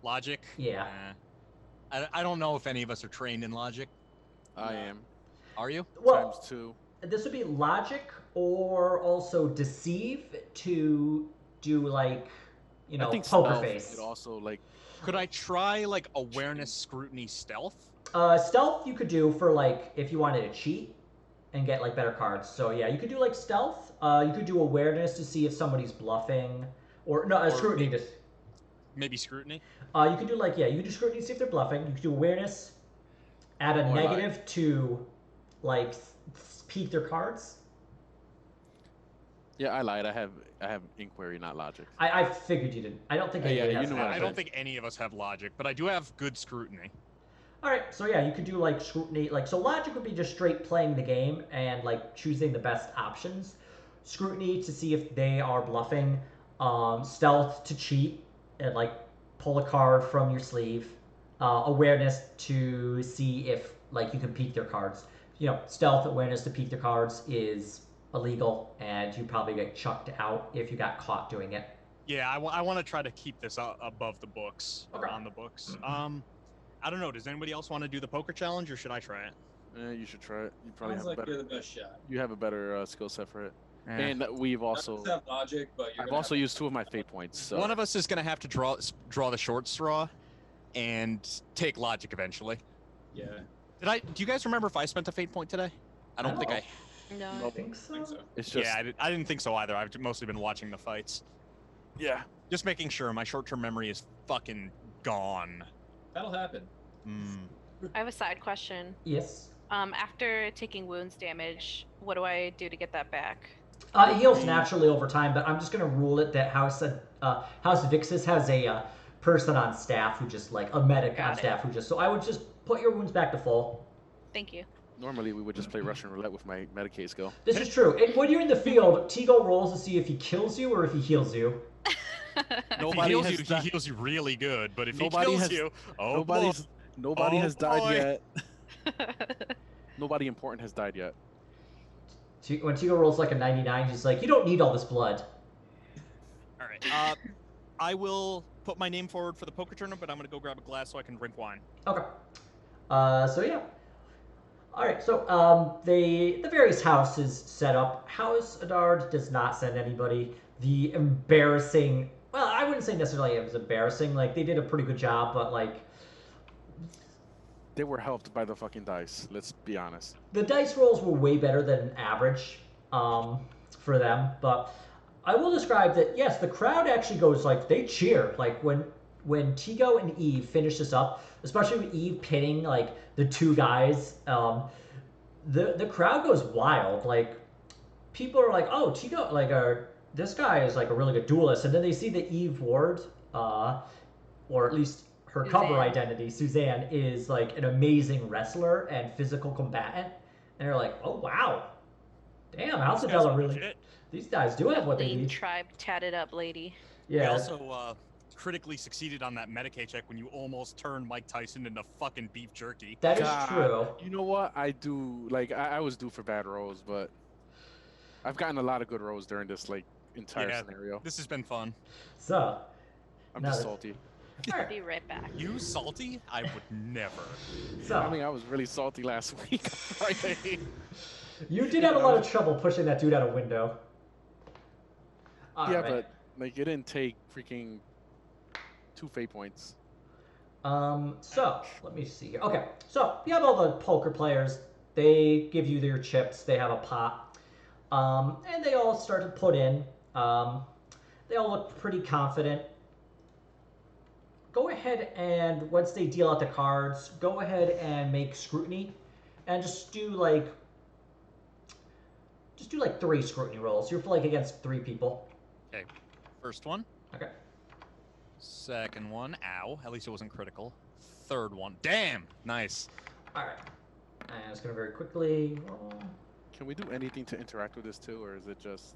Logic? Yeah. I don't know if any of us are trained in logic. I am. Are you? Well, Times 2. This would be logic or also deceive to do I think poker face. Could also Could I try awareness, scrutiny, stealth? Stealth you could do for if you wanted to cheat and get better cards. So yeah, you could do stealth. You could do awareness to see if somebody's bluffing, or no, scrutiny. Maybe scrutiny. You could do you could do scrutiny to see if they're bluffing. You could do awareness, add a negative to peek their cards. Yeah, I lied. I have inquiry, not logic. I figured you didn't. I don't think anybody has that. I don't think any of us have logic, but I do have good scrutiny. All right, so yeah, you could do scrutiny. So logic would be just straight playing the game and choosing the best options. Scrutiny to see if they are bluffing. Stealth to cheat and pull a card from your sleeve. Awareness to see if like you can peek their cards. Stealth awareness to peek their cards is illegal, and you probably get chucked out if you got caught doing it. Yeah, I want to try to keep this above the books, or on the books. I don't know. Does anybody else want to do the poker challenge, or should I try it? You should try it. You probably Sounds have like a better. You're the best shot. You have a better skill set for it. Yeah. And we've also. Have logic, but I've also used 2 of my fate points. So. One of us is gonna have to draw the short straw, and take logic eventually. Yeah. Do you guys remember if I spent a fate point today? I don't think I. No. I think so. It's just. Yeah, I didn't think so either. I've mostly been watching the fights. Yeah. Just making sure my short-term memory is fucking gone. That'll happen. I have a side question. Yes. After taking wounds damage, what do I do to get that back? It heals naturally over time, but I'm just gonna rule it that House Vixus has a person on staff who just like a medic on staff who just. So I would just put your wounds back to full. Thank you. Normally we would just play Russian roulette with my Medicaid skill. This is true. And when you're in the field, Tigo rolls to see if he kills you or if he heals you. If he heals you really good, but if he kills you, nobody has died yet. Nobody important has died yet. When Tigo rolls like a 99, he's like, you don't need all this blood. All right. I will put my name forward for the poker tournament, but I'm going to go grab a glass so I can drink wine. Okay. So yeah. All right. So the various houses set up. House Adard does not send anybody. The embarrassing. Well, I wouldn't say necessarily it was embarrassing. Like they did a pretty good job, but like. They were helped by the fucking dice. Let's be honest. The dice rolls were way better than average for them, but I will describe that. Yes, the crowd actually goes like they cheer. Like when Tigo and Eve finish this up, especially with Eve pinning like the 2 guys, the crowd goes wild. Like people are like, "Oh, Tigo, like this guy is like a really good duelist," and then they see that Eve Ward, or at least. Her cover identity, Suzanne, is like an amazing wrestler and physical combatant. And they're like, oh, wow. Damn, House of Della really... Legit. These guys do have what they need. Tribe tatted up lady. Yeah. We also critically succeeded on that Medicaid check when you almost turned Mike Tyson into fucking beef jerky. That is true. You know what? I do... Like, I was due for bad rolls, but... I've gotten a lot of good rolls during this, like, entire scenario. This has been fun. So... I'm just salty. I'll be right back. You salty? I would never. So, I mean, I was really salty last week. Friday. You did have a lot of trouble pushing that dude out a window. But like it didn't take freaking 2 fate points. So let me see here. Okay, so you have all the poker players. They give you their chips. They have a pot, and they all start to put in. They all look pretty confident. Go ahead and, once they deal out the cards, go ahead and make scrutiny. And just do like 3 scrutiny rolls. You're like against 3 people. Okay. First one. Okay. Second one. Ow. At least it wasn't critical. Third one. Damn. Nice. Alright. I'm just going to very quickly roll. Can we do anything to interact with this too, or is it just...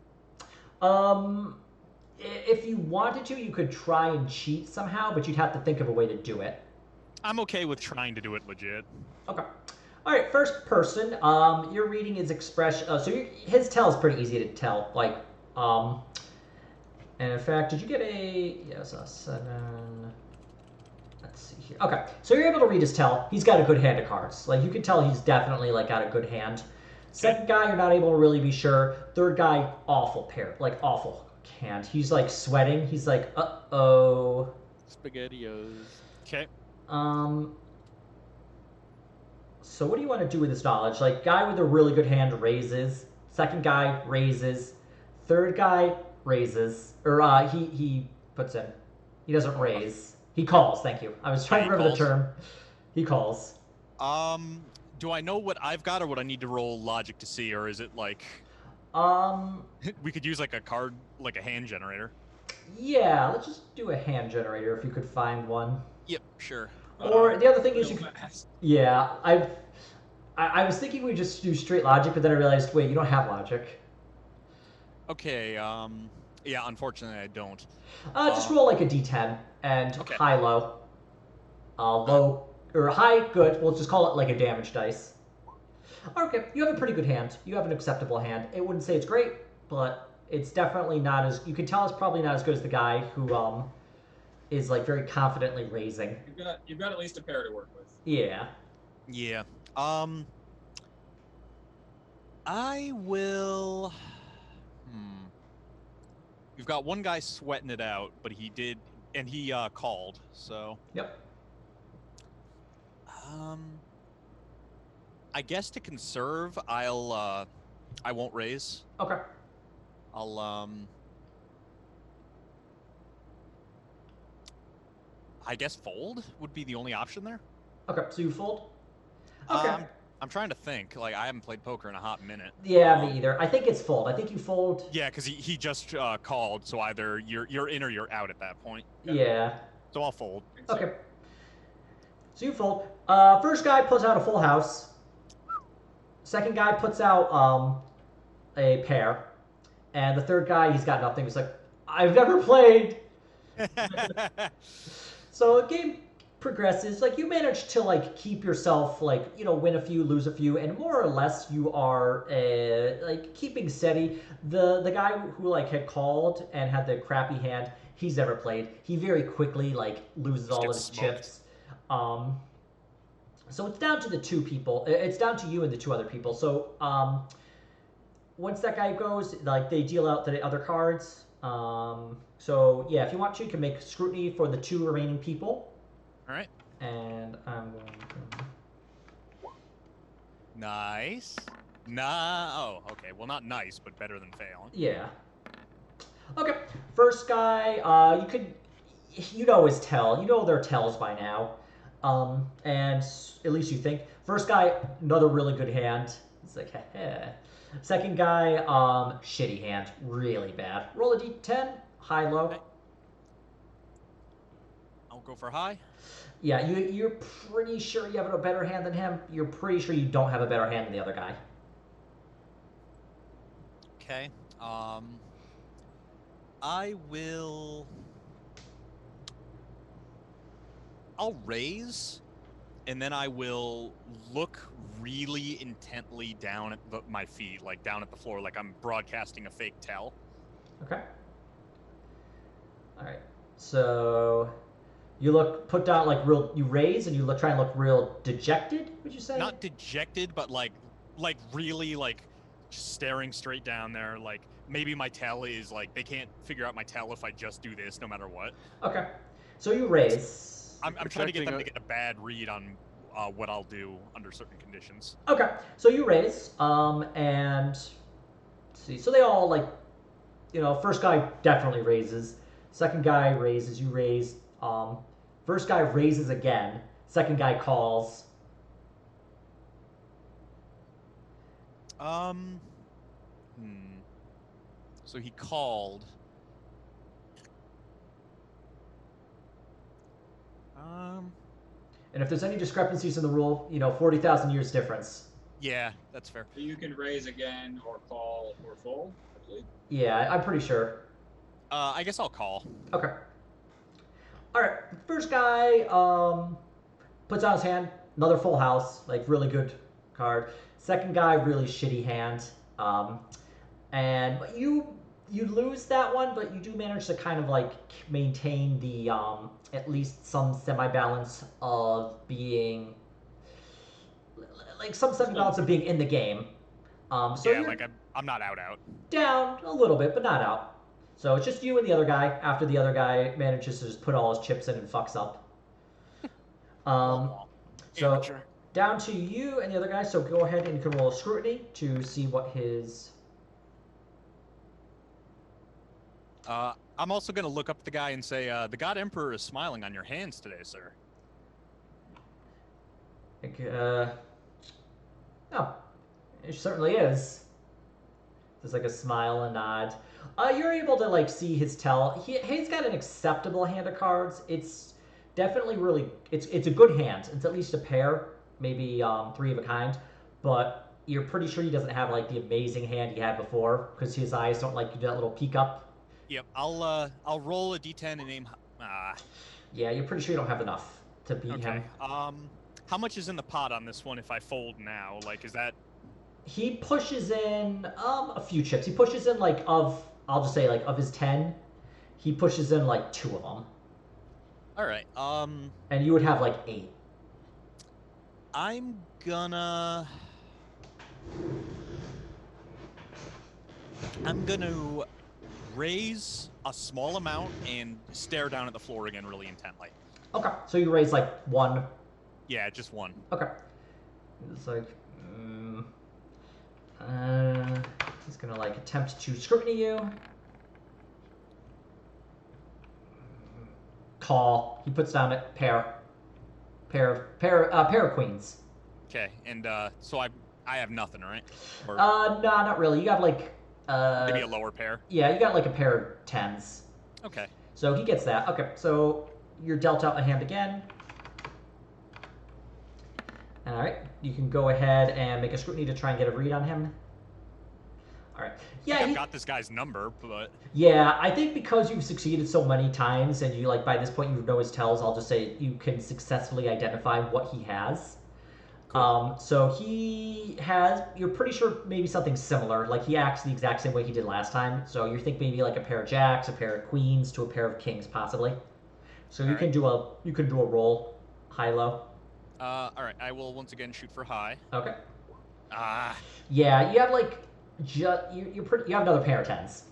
If you wanted to, you could try and cheat somehow, but you'd have to think of a way to do it. I'm okay with trying to do it legit. Okay. All right, first person. Your reading is expression. His tell is pretty easy to tell. Like, and in fact, did you get a 7? Let's see here. Okay, so you're able to read his tell. He's got a good hand of cards. Like you can tell he's definitely like got a good hand. Second guy, you're not able to really be sure. Third guy, awful pair, like awful. Hand. He's like sweating. He's like, uh-oh. SpaghettiOs. Okay. So what do you want to do with this knowledge? Like, guy with a really good hand raises. Second guy raises. Third guy raises. Or he puts in. He doesn't raise. He calls. Thank you. I was trying to remember the term. He calls. Do I know what I've got, or would I need to roll logic to see, or is it like? We could use like a card, like a hand generator. Yeah, let's just do a hand generator if you could find one. Yep, sure. Or the other thing is you could... Yeah, I was thinking we just do straight logic, but then I realized, wait, you don't have logic. Okay, yeah, unfortunately I don't. Just roll like a d10, and high-low. Low, Or high, good. We'll just call it like a damage dice. Okay, you have a pretty good hand. You have an acceptable hand. It wouldn't say it's great, but it's definitely not as... You can tell it's probably not as good as the guy who is like very confidently raising. You've got at least a pair to work with. Yeah. Yeah. I will... We've got one guy sweating it out, but he did... And he called, so... Yep. I guess to conserve, I won't raise. Okay. I guess fold would be the only option there. Okay, so you fold? Okay. I'm trying to think. Like, I haven't played poker in a hot minute. Yeah, me either. I think it's fold. I think you fold. Yeah, because he just called, so either you're in or you're out at that point. Yeah. So I'll fold. Okay. So you fold. First guy puts out a full house. Second guy puts out a pair. And the third guy, he's got nothing. He's like, I've never played. So the game progresses. Like, you manage to like keep yourself like, you know, win a few, lose a few, and more or less you are like keeping steady. The guy who like had called and had the crappy hand, he's never played. He very quickly like loses all of his chips. So it's down to the two people. It's down to you and the two other people. So once that guy goes, like they deal out the other cards. So yeah, if you want to, you can make scrutiny for the two remaining people. All right. And I'm going to... Nice. Oh, okay. Well, not nice, but better than failing. Yeah. Okay. First guy, you know his tell. You know their tells by now. And at least you think. First guy, another really good hand. It's like, heh. Second guy, shitty hand. Really bad. Roll a d10. High, low. Okay. I'll go for high. Yeah, you're pretty sure you have a better hand than him. You're pretty sure you don't have a better hand than the other guy. Okay. I will... I'll raise, and then I will look really intently down at my feet, like down at the floor, like I'm broadcasting a fake tell. Okay. All right. So you put down like real. You raise and you try and look real dejected. Would you say? Not dejected, but like really like just staring straight down there. Like maybe my tell is like they can't figure out my tell if I just do this, no matter what. Okay. So you raise. I'm trying to get them to get a bad read on what I'll do under certain conditions. Okay, so you raise, and let's see. So they all like, you know, first guy definitely raises. Second guy raises. You raise. First guy raises again. Second guy calls. So he called. And if there's any discrepancies in the rule, you know, 40,000 years difference. Yeah, that's fair. You can raise again, or call, or fold, I believe. Yeah, I'm pretty sure. I guess I'll call. Okay. All right. First guy puts out his hand. Another full house, like really good card. Second guy, really shitty hand. And you lose that one, but you do manage to kind of like maintain the at least some semi-balance of being like some semi-balance of being in the game. So yeah, like I'm not out. Down a little bit, but not out. So it's just you and the other guy after the other guy manages to just put all his chips in and fucks up. So Amateur. Down to you and the other guy. So go ahead and you can roll a scrutiny to see what his... I'm also going to look up the guy and say, the God Emperor is smiling on your hands today, sir. Oh, it certainly is. There's like a smile and nod. You're able to like see his tell. He's got an acceptable hand of cards. It's definitely really, it's a good hand. It's at least a pair, maybe three of a kind. But you're pretty sure he doesn't have like the amazing hand he had before because his eyes don't like do that little peek up. Yep, I'll roll a d10 and aim. Yeah, you're pretty sure you don't have enough to beat him. How much is in the pot on this one if I fold now? Like, is that... He pushes in a few chips. He pushes in like I'll just say like of his 10, he pushes in like 2 of them. All right. And you would have like 8. I'm gonna raise a small amount and stare down at the floor again really intently. Okay, so you raise like 1. Yeah, just 1. Okay. It's like, he's gonna like attempt to scrutiny you. Call. He puts down a pair of queens. Okay, and so I have nothing, right? Or no, not really. You got like maybe a lower pair. Yeah, you got like a pair of 10s. Okay. So he gets that. Okay, so you're dealt out a hand again. All right, you can go ahead and make a scrutiny to try and get a read on him. All right. Yeah, I've got this guy's number, but... Yeah, I think because you've succeeded so many times and you, like, by this point you know his tells, I'll just say you can successfully identify what he has. Cool. So he has, you're pretty sure maybe something similar. Like, he acts the exact same way he did last time. So you think maybe like a pair of jacks, a pair of queens, to a pair of kings, possibly. So you can do a roll, high-low. All right, I will once again shoot for high. Okay. Yeah, you have like... you have another pair of 10s.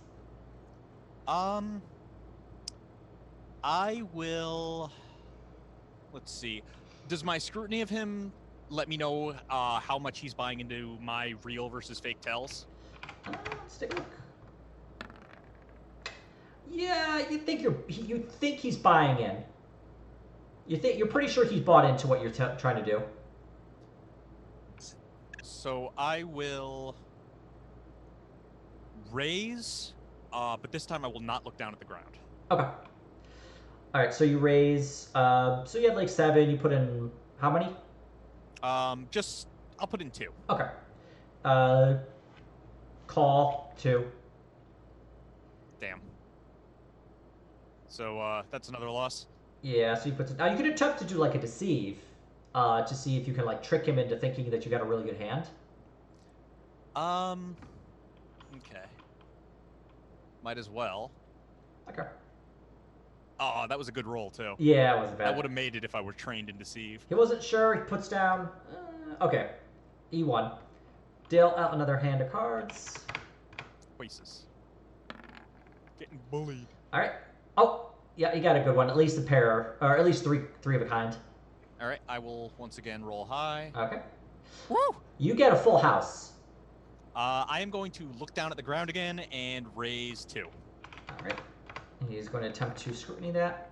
I will... Let's see. Does my scrutiny of him let me know how much he's buying into my real versus fake tells? Let's take a look. Yeah, you think he's buying in. You're pretty sure he's bought into what you're trying to do. So I will raise, but this time I will not look down at the ground. Okay. All right, so you raise. So you had like 7. You put in how many? I'll put in 2. Okay. Call 2. Damn. So that's another loss. Yeah. So you put. Now you could attempt to do like a deceive, to see if you can like trick him into thinking that you got a really good hand. Okay. Might as well. Okay. Oh, that was a good roll, too. Yeah, it wasn't bad. I would have made it if I were trained in deceive. He wasn't sure. He puts down... okay. E1. Deal out another hand of cards. Oasis. Getting bullied. All right. Oh, yeah, you got a good one. At least a pair, or at least three of a kind. All right, I will once again roll high. Okay. Woo! You get a full house. I am going to look down at the ground again and raise 2. All right. He's going to attempt to scrutiny that.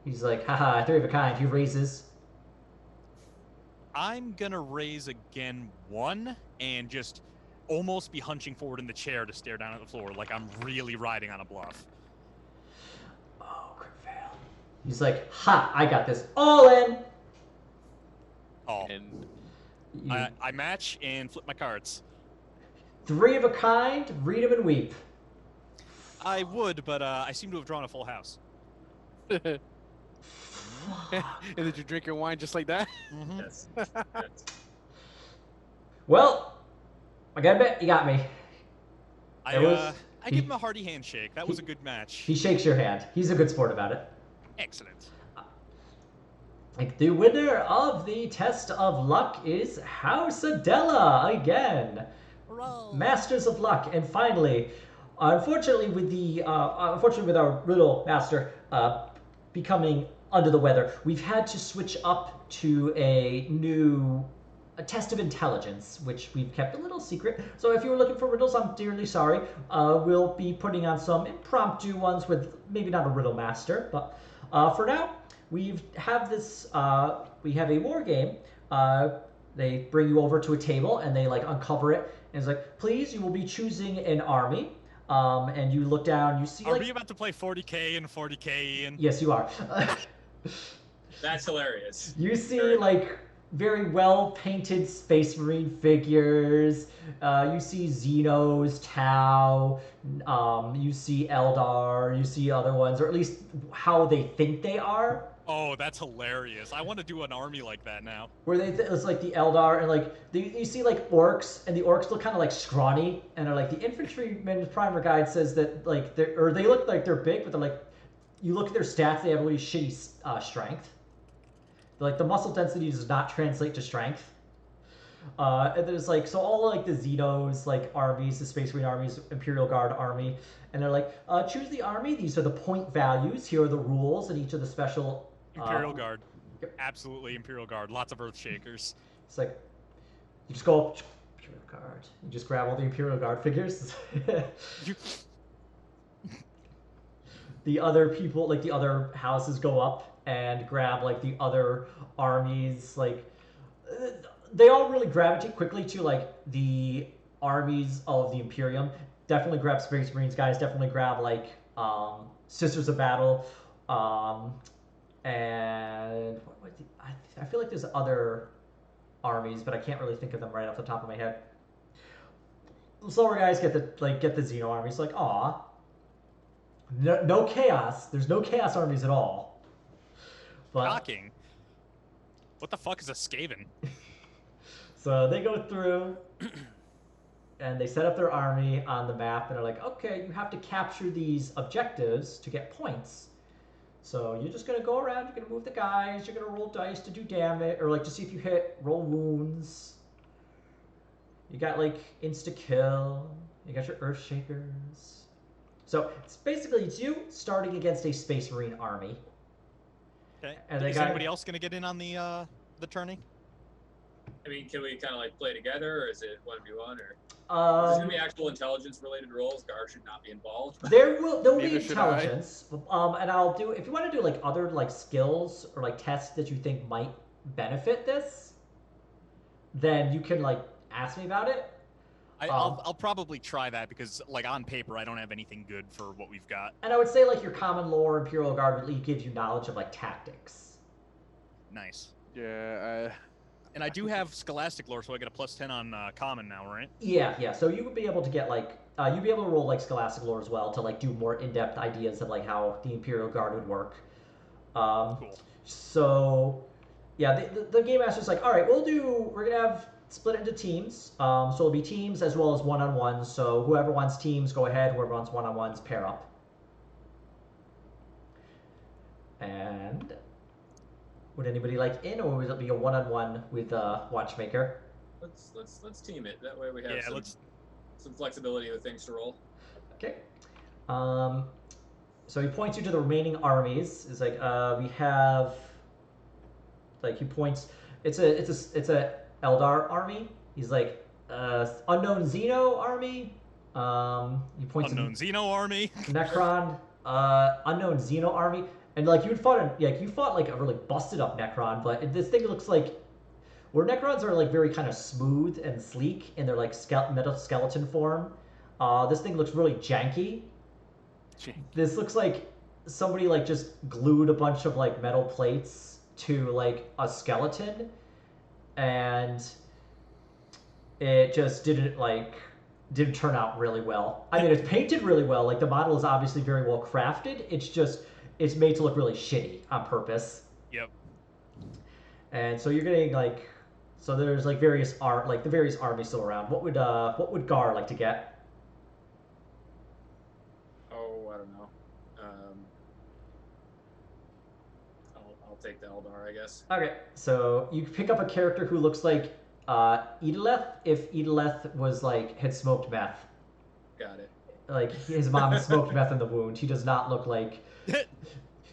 He's like, haha, 3 of a kind. He raises. I'm going to raise again 1 and just almost be hunching forward in the chair to stare down at the floor like I'm really riding on a bluff. Oh, crit fail. He's like, ha, I got this. All in. Oh. And I match and flip my cards. 3 of a kind, read them and weep. I would, but I seem to have drawn a full house. And did you drink your wine just like that? Mm-hmm. Yes. Well, I gotta bet you got me. I give him a hearty handshake. That was a good match. He shakes your hand. He's a good sport about it. Excellent. Like the winner of the test of luck is House Adela again. Hurrah. Masters of Luck, and finally, unfortunately with our riddle master becoming under the weather, we've had to switch up to a test of intelligence, which we've kept a little secret. So if you were looking for riddles, I'm dearly sorry. We'll be putting on some impromptu ones with maybe not a riddle master, but for now, we have a war game. They bring you over to a table and they like uncover it, and it's like, please, you will be choosing an army. And you look down, you see. Are we about to play 40K and 40K, Ian? Yes, you are. That's hilarious. You see like very well painted Space Marine figures. You see Xenos, Tau. You see Eldar. You see other ones, or at least how they think they are. Oh, that's hilarious. I want to do an army like that now. Where it's like the Eldar, and like you see like orcs, and the orcs look kind of like scrawny, and they're like the infantryman's primer guide says that like they look like they're big, but they're like, you look at their stats, they have really shitty strength. Like the muscle density does not translate to strength. And there's like, so all like the Xenos like armies, the Space Marine armies, Imperial Guard army, and they're like, choose the army. These are the point values. Here are the rules, and each of the special. Imperial Guard, absolutely Imperial Guard. Lots of Earth Shakers. It's like, you just go up, Imperial Guard. You just grab all the Imperial Guard figures. The other people, like the other houses, go up and grab like the other armies. Like, they all really gravitate quickly to like the armies of the Imperium. Definitely grab Space Marines, guys. Definitely grab like Sisters of Battle. And I feel like there's other armies, but I can't really think of them right off the top of my head. The slower guys get the Xeno armies. Like, aw, no chaos. There's no chaos armies at all. But, shocking. What the fuck is a Skaven? So they go through, and they set up their army on the map, and they're like, okay, you have to capture these objectives to get points. So you're just going to go around, you're going to move the guys, you're going to roll dice to do damage, or like to see if you hit, roll wounds. You got like insta-kill, you got your Earth Shakers. So it's basically, it's you starting against a Space Marine army. Okay. And Is anybody else going to get in on the turning? I mean, can we kind of like play together, or is it 1v1, or? There's There's gonna be actual intelligence-related roles. Gar should not be involved. There'll be Neither should intelligence, and I'll do, if you want to do like other like skills or like tests that you think might benefit this, then you can like ask me about it. I'll probably try that because like on paper I don't have anything good for what we've got. And I would say like your common lore Imperial Guard really gives you knowledge of like tactics. Nice. Yeah. And I do have Scholastic lore, so I get a +10 on common now, right? Yeah. So you would be able to get like you'd be able to roll like Scholastic lore as well to like do more in-depth ideas of like how the Imperial Guard would work. Cool. So yeah, the game master's like, all right, we're gonna have split into teams. So it'll be teams as well as one-on-ones. So whoever wants teams, go ahead. Whoever wants one-on-ones, pair up. And would anybody like in, or would it be a one-on-one with Watchmaker? Let's team it. That way we have some flexibility with things to roll. Okay. So he points you to the remaining armies. It's like we have, like he points. It's a Eldar army. He's like unknown Xeno army. He points unknown Xeno army. Necron, unknown Xeno army. And like you fought like a really busted up Necron, but this thing looks like where Necrons are like very kind of smooth and sleek in their like metal skeleton form. This thing looks really janky. This looks like somebody like just glued a bunch of like metal plates to like a skeleton, and it just didn't turn out really well. I mean, it's painted really well. Like the model is obviously very well crafted. It's made to look really shitty on purpose. Yep. And so you're getting like, so there's like the various armies still around. What would Gar like to get? Oh, I don't know. I'll take the Eldar, I guess. Okay, so you pick up a character who looks like Idoleth if Idoleth was like had smoked meth. Got it. Like his mom had smoked meth in the wound. He does not look like.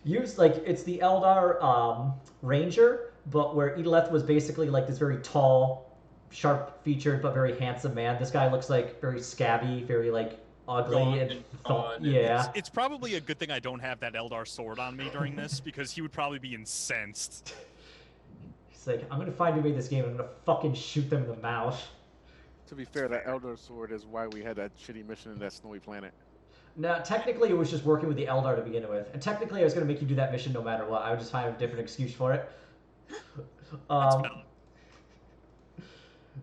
It's the Eldar Ranger, but where Idoleth was basically like this very tall, sharp-featured but very handsome man. This guy looks like very scabby, very like ugly yeah. It's probably a good thing I don't have that Eldar sword on me during this because he would probably be incensed. He's like, I'm gonna find who made this game and I'm gonna fucking shoot them in the mouth. To be fair, that Eldar sword is why we had that shitty mission in that snowy planet. No, technically it was just working with the Eldar to begin with. And technically I was going to make you do that mission no matter what. I would just find a different excuse for it.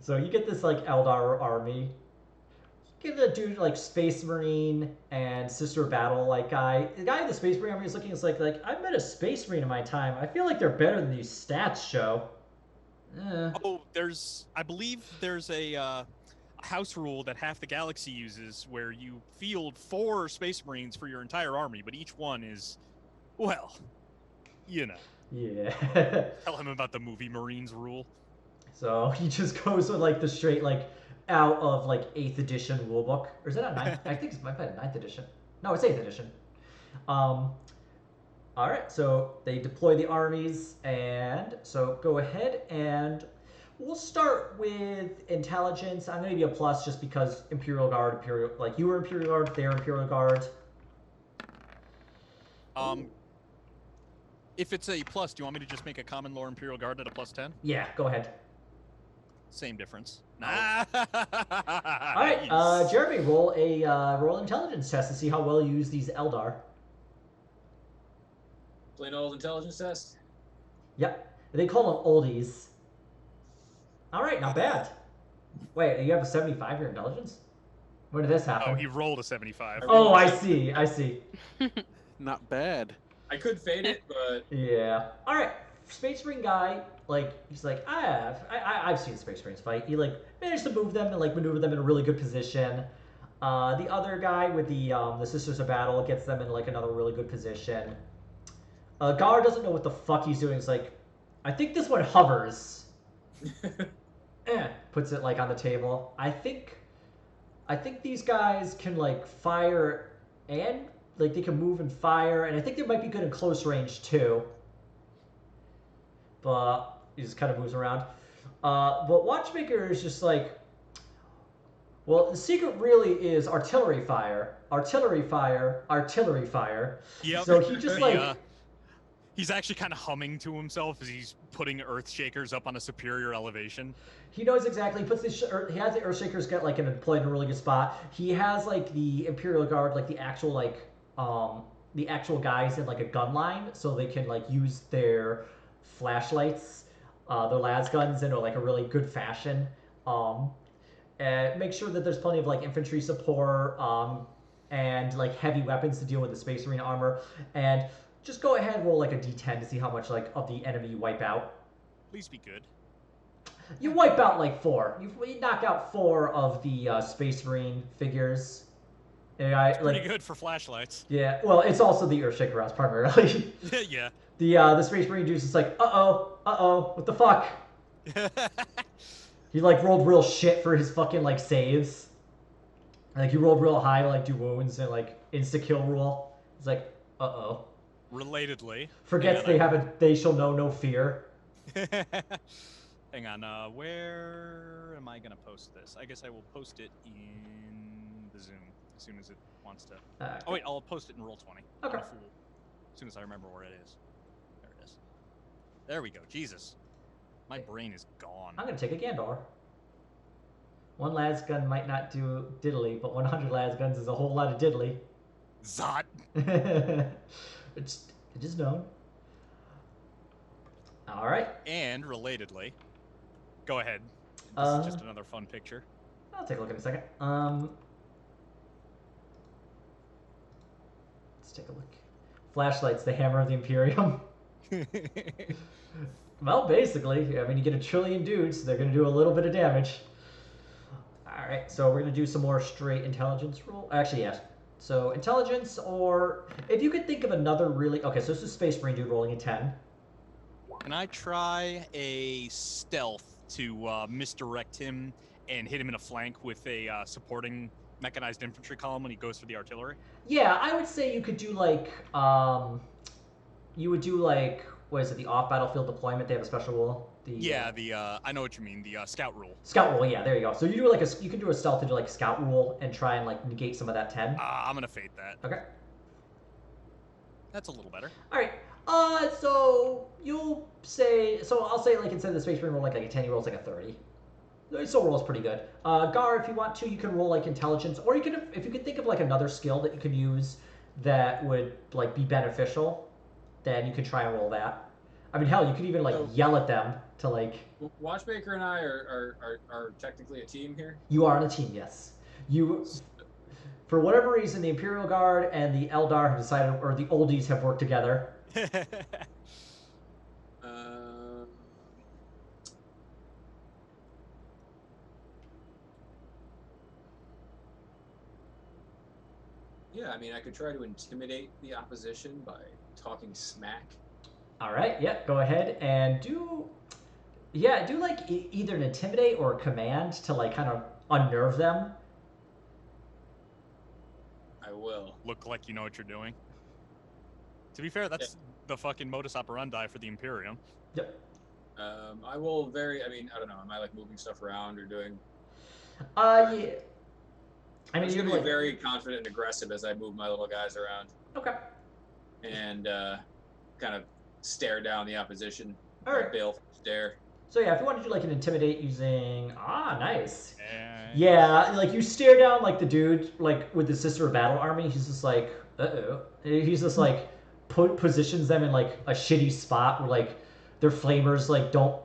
So you get this like Eldar army. give the dude like Space Marine and Sister of Battle like guy. The guy in the Space Marine army is looking. It's like I've met a Space Marine in my time. I feel like they're better than these stats show. Oh, I believe there's a house rule that half the galaxy uses where you field 4 Space Marines for your entire army, but each one is, well, you know. Yeah. Tell him about the movie Marines rule. So he just goes with like the straight like out of like 8th edition rulebook, or is it not 9th? I think it's my bad 9th edition. No, it's 8th edition. All right, so they deploy the armies, and so go ahead and we'll start with intelligence. I'm going to be a plus just because Imperial Guard, like you were Imperial Guard, they're Imperial Guard. If it's a plus, do you want me to just make a common lore Imperial Guard at a +10? Yeah, go ahead. Same difference. All right, Jeremy, roll an intelligence test to see how well you use these Eldar. Plain old intelligence test? Yep. They call them oldies. All right, not bad. Wait, you have a 75 for your intelligence? When did this happen? Oh, he rolled a 75. Oh, I see. Not bad. I could fade it, but... Yeah. All right, Space Marine guy, like, he's like, I've seen Space Marines fight. He, like, managed to move them and, like, maneuver them in a really good position. The other guy with the Sisters of Battle gets them in, like, another really good position. Gar doesn't know what the fuck he's doing. He's like, I think this one hovers. Puts it like on the table. I think these guys can like fire and like they can move and fire, and I think they might be good in close range too. But he just kind of moves around. But Watchmaker is just like, well, the secret really is artillery fire, artillery fire, artillery fire. Yep. So he just like. He's actually kind of humming to himself as he's putting Earthshakers up on a superior elevation. He knows exactly. He puts he has the Earthshakers get like deployed in a really good spot. He has like the Imperial Guard, like the actual guys in like a gun line, so they can like use their flashlights, their las guns in like a really good fashion. And make sure that there's plenty of like infantry support, and like heavy weapons to deal with the Space Marine armor. And just go ahead and roll like a d10 to see how much like of the enemy you wipe out. Please be good. You wipe out like 4. You knock out 4 of the Space Marine figures. It's pretty good for flashlights. Yeah, well, it's also the Earthshaker rounds primarily. Yeah. The Space Marine dude's just like, what the fuck? He like rolled real shit for his fucking like saves. Like he rolled real high to like do wounds and like insta kill rule. It's like, Relatedly. Forgets they shall know no fear. Hang on, where am I gonna post this? I guess I will post it in the Zoom as soon as it wants to. Oh wait, I'll post it in Roll20. Okay. As soon as I remember where it is. There it is. There we go. Jesus. My brain is gone. I'm gonna take a Gandor. 1 las gun might not do diddly, but 100 las guns is a whole lot of diddly. Zot. It is known. All right. And relatedly, go ahead. This is just another fun picture. I'll take a look in a second. Let's take a look. Flashlights, the hammer of the Imperium. Well, basically, I mean, you get 1 trillion dudes, they're going to do a little bit of damage. All right, so we're going to do some more straight intelligence roll. Actually, yes. So intelligence, or if you could think of another really... Okay, so this is Space Marine dude rolling a 10. Can I try a stealth to misdirect him and hit him in a flank with a supporting mechanized infantry column when he goes for the artillery? Yeah, I would say you could do like... what is it, the off-battlefield deployment? They have a special rule. I know what you mean. The scout rule. Scout rule, yeah, there you go. So you do like you can do a stealth to do like scout rule and try and like negate some of that 10. I'm gonna fade that. Okay. That's a little better. All right. So you'll say, so I'll say like instead of the Space Marine roll like a 10, he rolls like a 30. It still rolls pretty good. Gar, if you want to, you can roll like intelligence, or you can, if you could think of like another skill that you could use that would like be beneficial, then you could try and roll that. I mean, hell, you could even like yell at them to like. Watchmaker and I are technically a team here. You are on a team, yes. For whatever reason, the Imperial Guard and the Eldar have decided, or the Oldies have worked together. Yeah, I mean, I could try to intimidate the opposition by talking smack. All right, yeah, go ahead and do like either an intimidate or a command to like kind of unnerve them. I will. Look like you know what you're doing. To be fair, that's the fucking modus operandi for the Imperium. Yep. I will I don't know, am I like moving stuff around or doing? Yeah. I'm just gonna be very confident and aggressive as I move my little guys around. Okay. And kind of stare down the opposition. All right. Baleful stare. So yeah, if you want to do like an intimidate using nice. Yeah, like you stare down like the dude like with the Sister of Battle army. He's just like, He's just like positions them in like a shitty spot where like their flamers like don't.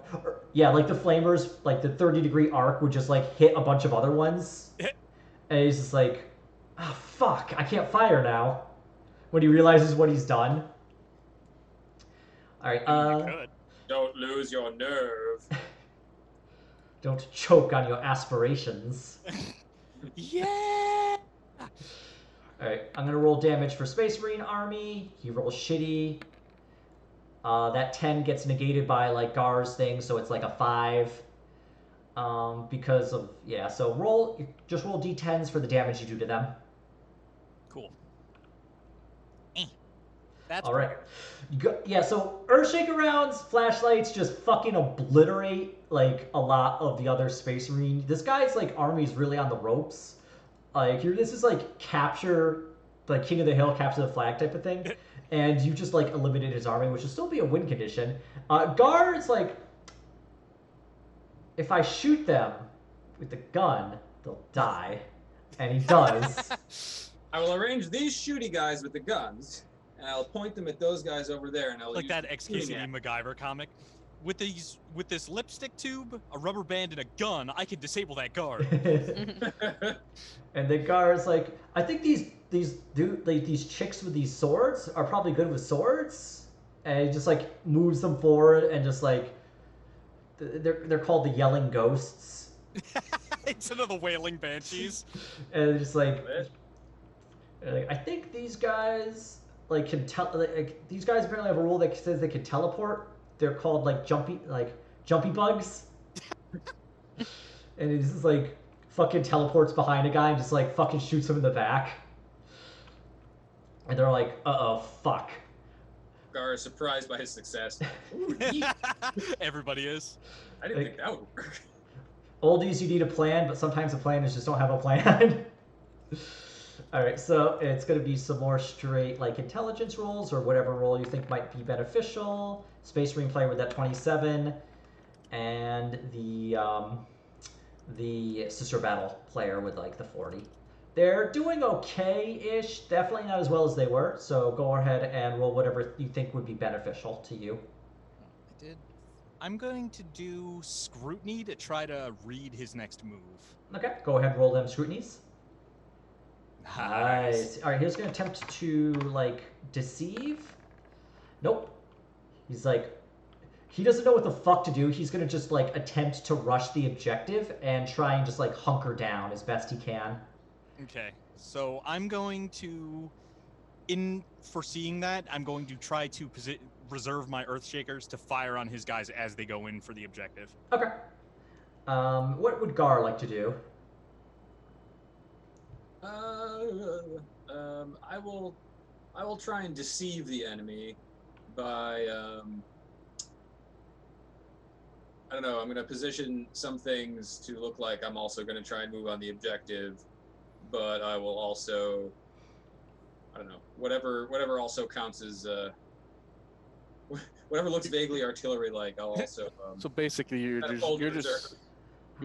Yeah, like the flamers like the 30-degree arc would just like hit a bunch of other ones. And he's just like, oh, fuck, I can't fire now. When he realizes what he's done. All right. Don't lose your nerve. Don't choke on your aspirations. Yeah! Alright, I'm going to roll damage for Space Marine Army. He rolls shitty. That 10 gets negated by, like, Gar's thing, so it's like a 5. Because of, yeah, so just roll d10s for the damage you do to them. Cool. That's all right. Yeah, so Earthshaker rounds, flashlights just fucking obliterate like a lot of the other Space Marine. This guy's like army is really on the ropes. Like this is like capture, like King of the Hill, capture the flag type of thing, and you just like eliminated his army, which will still be a win condition. Gar is like, if I shoot them with the gun, they'll die, and he does. I will arrange these shooty guys with the guns. And I'll point them at those guys over there, and I'll like that XKCD MacGyver comic. With this lipstick tube, a rubber band, and a gun, I can disable that guard. And the guard's like, I think these chicks with these swords are probably good with swords, and he just like moves them forward and just like they're called the Yelling Ghosts. Instead of the Wailing Banshees. And just like I think these guys. Like can these guys apparently have a rule that says they can teleport. They're called like jumpy bugs. And it's just like fucking teleports behind a guy and just like fucking shoots him in the back. And they're like, uh-oh, fuck. Gar is surprised by his success. Ooh, everybody is. I didn't think that would work. Oldies, you need a plan, but sometimes the plan is just don't have a plan. Alright, so it's going to be some more straight like intelligence rolls or whatever roll you think might be beneficial. Space Marine player with that 27, and the Sister Battle player with like the 40. They're doing okay-ish, definitely not as well as they were, so go ahead and roll whatever you think would be beneficial to you. I did. I'm going to do Scrutiny to try to read his next move. Okay, go ahead and roll them scrutinies. Nice. All right, he's going to attempt to, like, deceive. Nope. He's like, he doesn't know what the fuck to do. He's going to just, like, attempt to rush the objective and try and just, like, hunker down as best he can. Okay, so I'm going to, in foreseeing that, I'm going to try to reserve my Earthshakers to fire on his guys as they go in for the objective. Okay. What would Gar like to do? I will try and deceive the enemy by I don't know, I'm going to position some things to look like I'm also going to try and move on the objective, but I will also, I don't know, whatever also counts as whatever looks vaguely artillery-like, I'll also so basically you're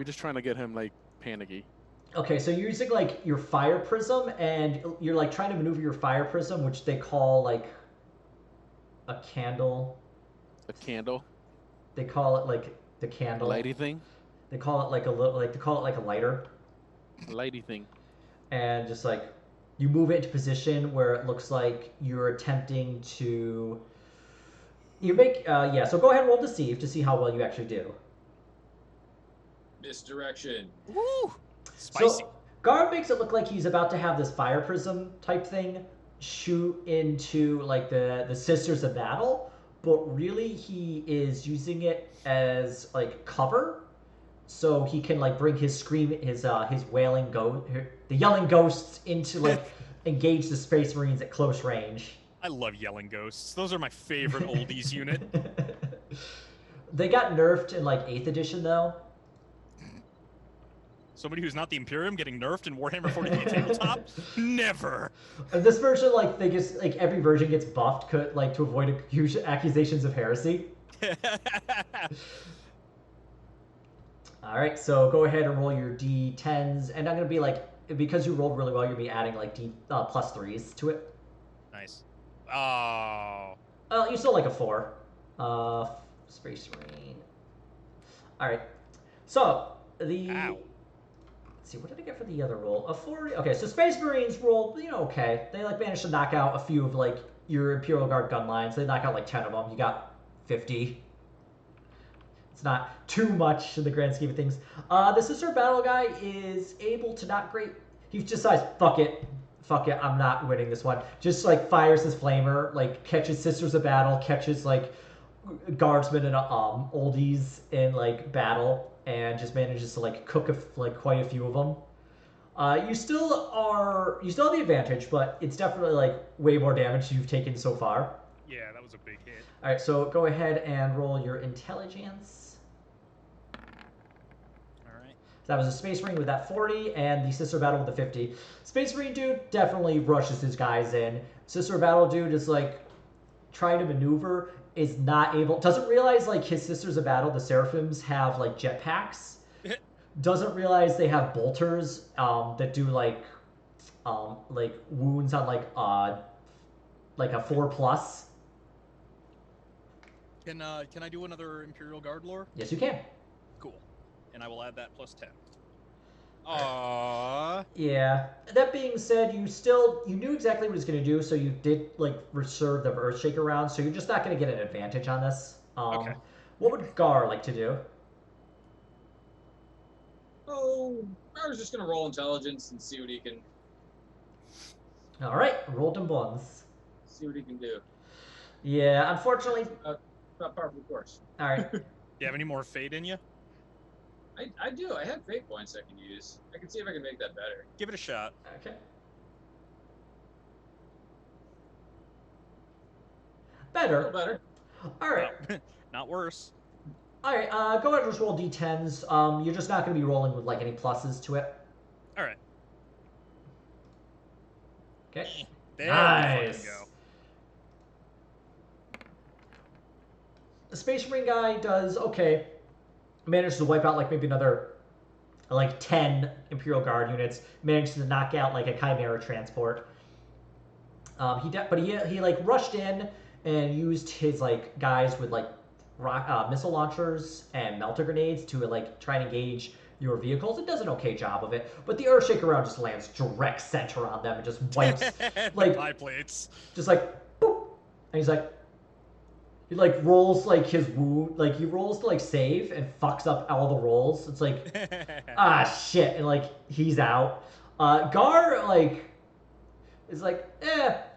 just trying to get him like panicky. Okay, so you're using like your fire prism, and you're like trying to maneuver your fire prism, which they call like a candle. A candle? They call it like the candle. Lighty thing? They call it like a little, like they call it like a lighter. Lighty thing. and just like you move it into position where it looks like you're attempting to. You make yeah. So go ahead and roll deceive to see how well you actually do. Misdirection. Woo! Spicy. So Gar makes it look like he's about to have this fire prism type thing shoot into like the Sisters of Battle, but really he is using it as like cover, so he can like bring his wailing ghost, the yelling ghosts into like engage the Space Marines at close range. I love yelling ghosts. Those are my favorite oldies unit. They got nerfed in like 8th edition though. Somebody who's not the Imperium getting nerfed in Warhammer 40k tabletop? Never. This version, like they just like every version gets buffed, like to avoid huge accusations of heresy. All right, so go ahead and roll your d10s, and I'm gonna be like, because you rolled really well, you're gonna be adding like plus 3s to it. Nice. Oh. You still like a 4. Space Marine. All right, so the. Ow. See, what did I get for the other roll? A 40. Okay, so Space Marines roll, okay. They like managed to knock out a few of like your Imperial Guard gun lines. They knock out like 10 of them. You got 50. It's not too much in the grand scheme of things. The Sister Battle guy is able to not great. He just decides, fuck it, I'm not winning this one. Just like fires his flamer, like catches Sisters of Battle, catches like guardsmen and oldies in like battle, and just manages to like cook like quite a few of them. You still have the advantage, but it's definitely like way more damage you've taken so far. Yeah, that was a big hit. All right, so go ahead and roll your intelligence. All right. So that was a Space Marine with that 40, and the Sister Battle with the 50. Space Marine dude definitely rushes his guys in. Sister Battle dude is like trying to maneuver, is not able, doesn't realize like his Sisters of Battle, the Seraphims, have like jetpacks. Doesn't realize they have bolters that do like wounds on like a 4+. Can I do another Imperial Guard lore? Yes, you can. Cool. And I will add that plus 10. Aww. Yeah. That being said, you knew exactly what he was going to do, so you did like reserve the Earthshaker round, so you're just not going to get an advantage on this. Okay. What would Gar like to do? Oh, I was just gonna roll intelligence and see what he can. All right, roll them buns. See what he can do. Yeah, unfortunately. Not par for the course. All right. Do you have any more fate in you? I do. I have fate points I can use. I can see if I can make that better. Give it a shot. Okay. Better. A little better. All right. Not worse. All right. Go ahead and just roll d10s. You're just not going to be rolling with like any pluses to it. All right. Okay. There Nice. we go. The Space Marine guy does okay. Manages to wipe out like maybe another like 10 Imperial Guard units. Manages to knock out like a Chimera transport. He like rushed in and used his like guys with like missile launchers and melter grenades to like try and engage your vehicles. It does an okay job of it, but the Earthshaker round just lands direct center on them and just wipes like pie plates. Just like boop, and he's like. He like rolls like his wound, like he rolls to like save and fucks up all the rolls. It's like, shit, and like he's out. Gar like is like,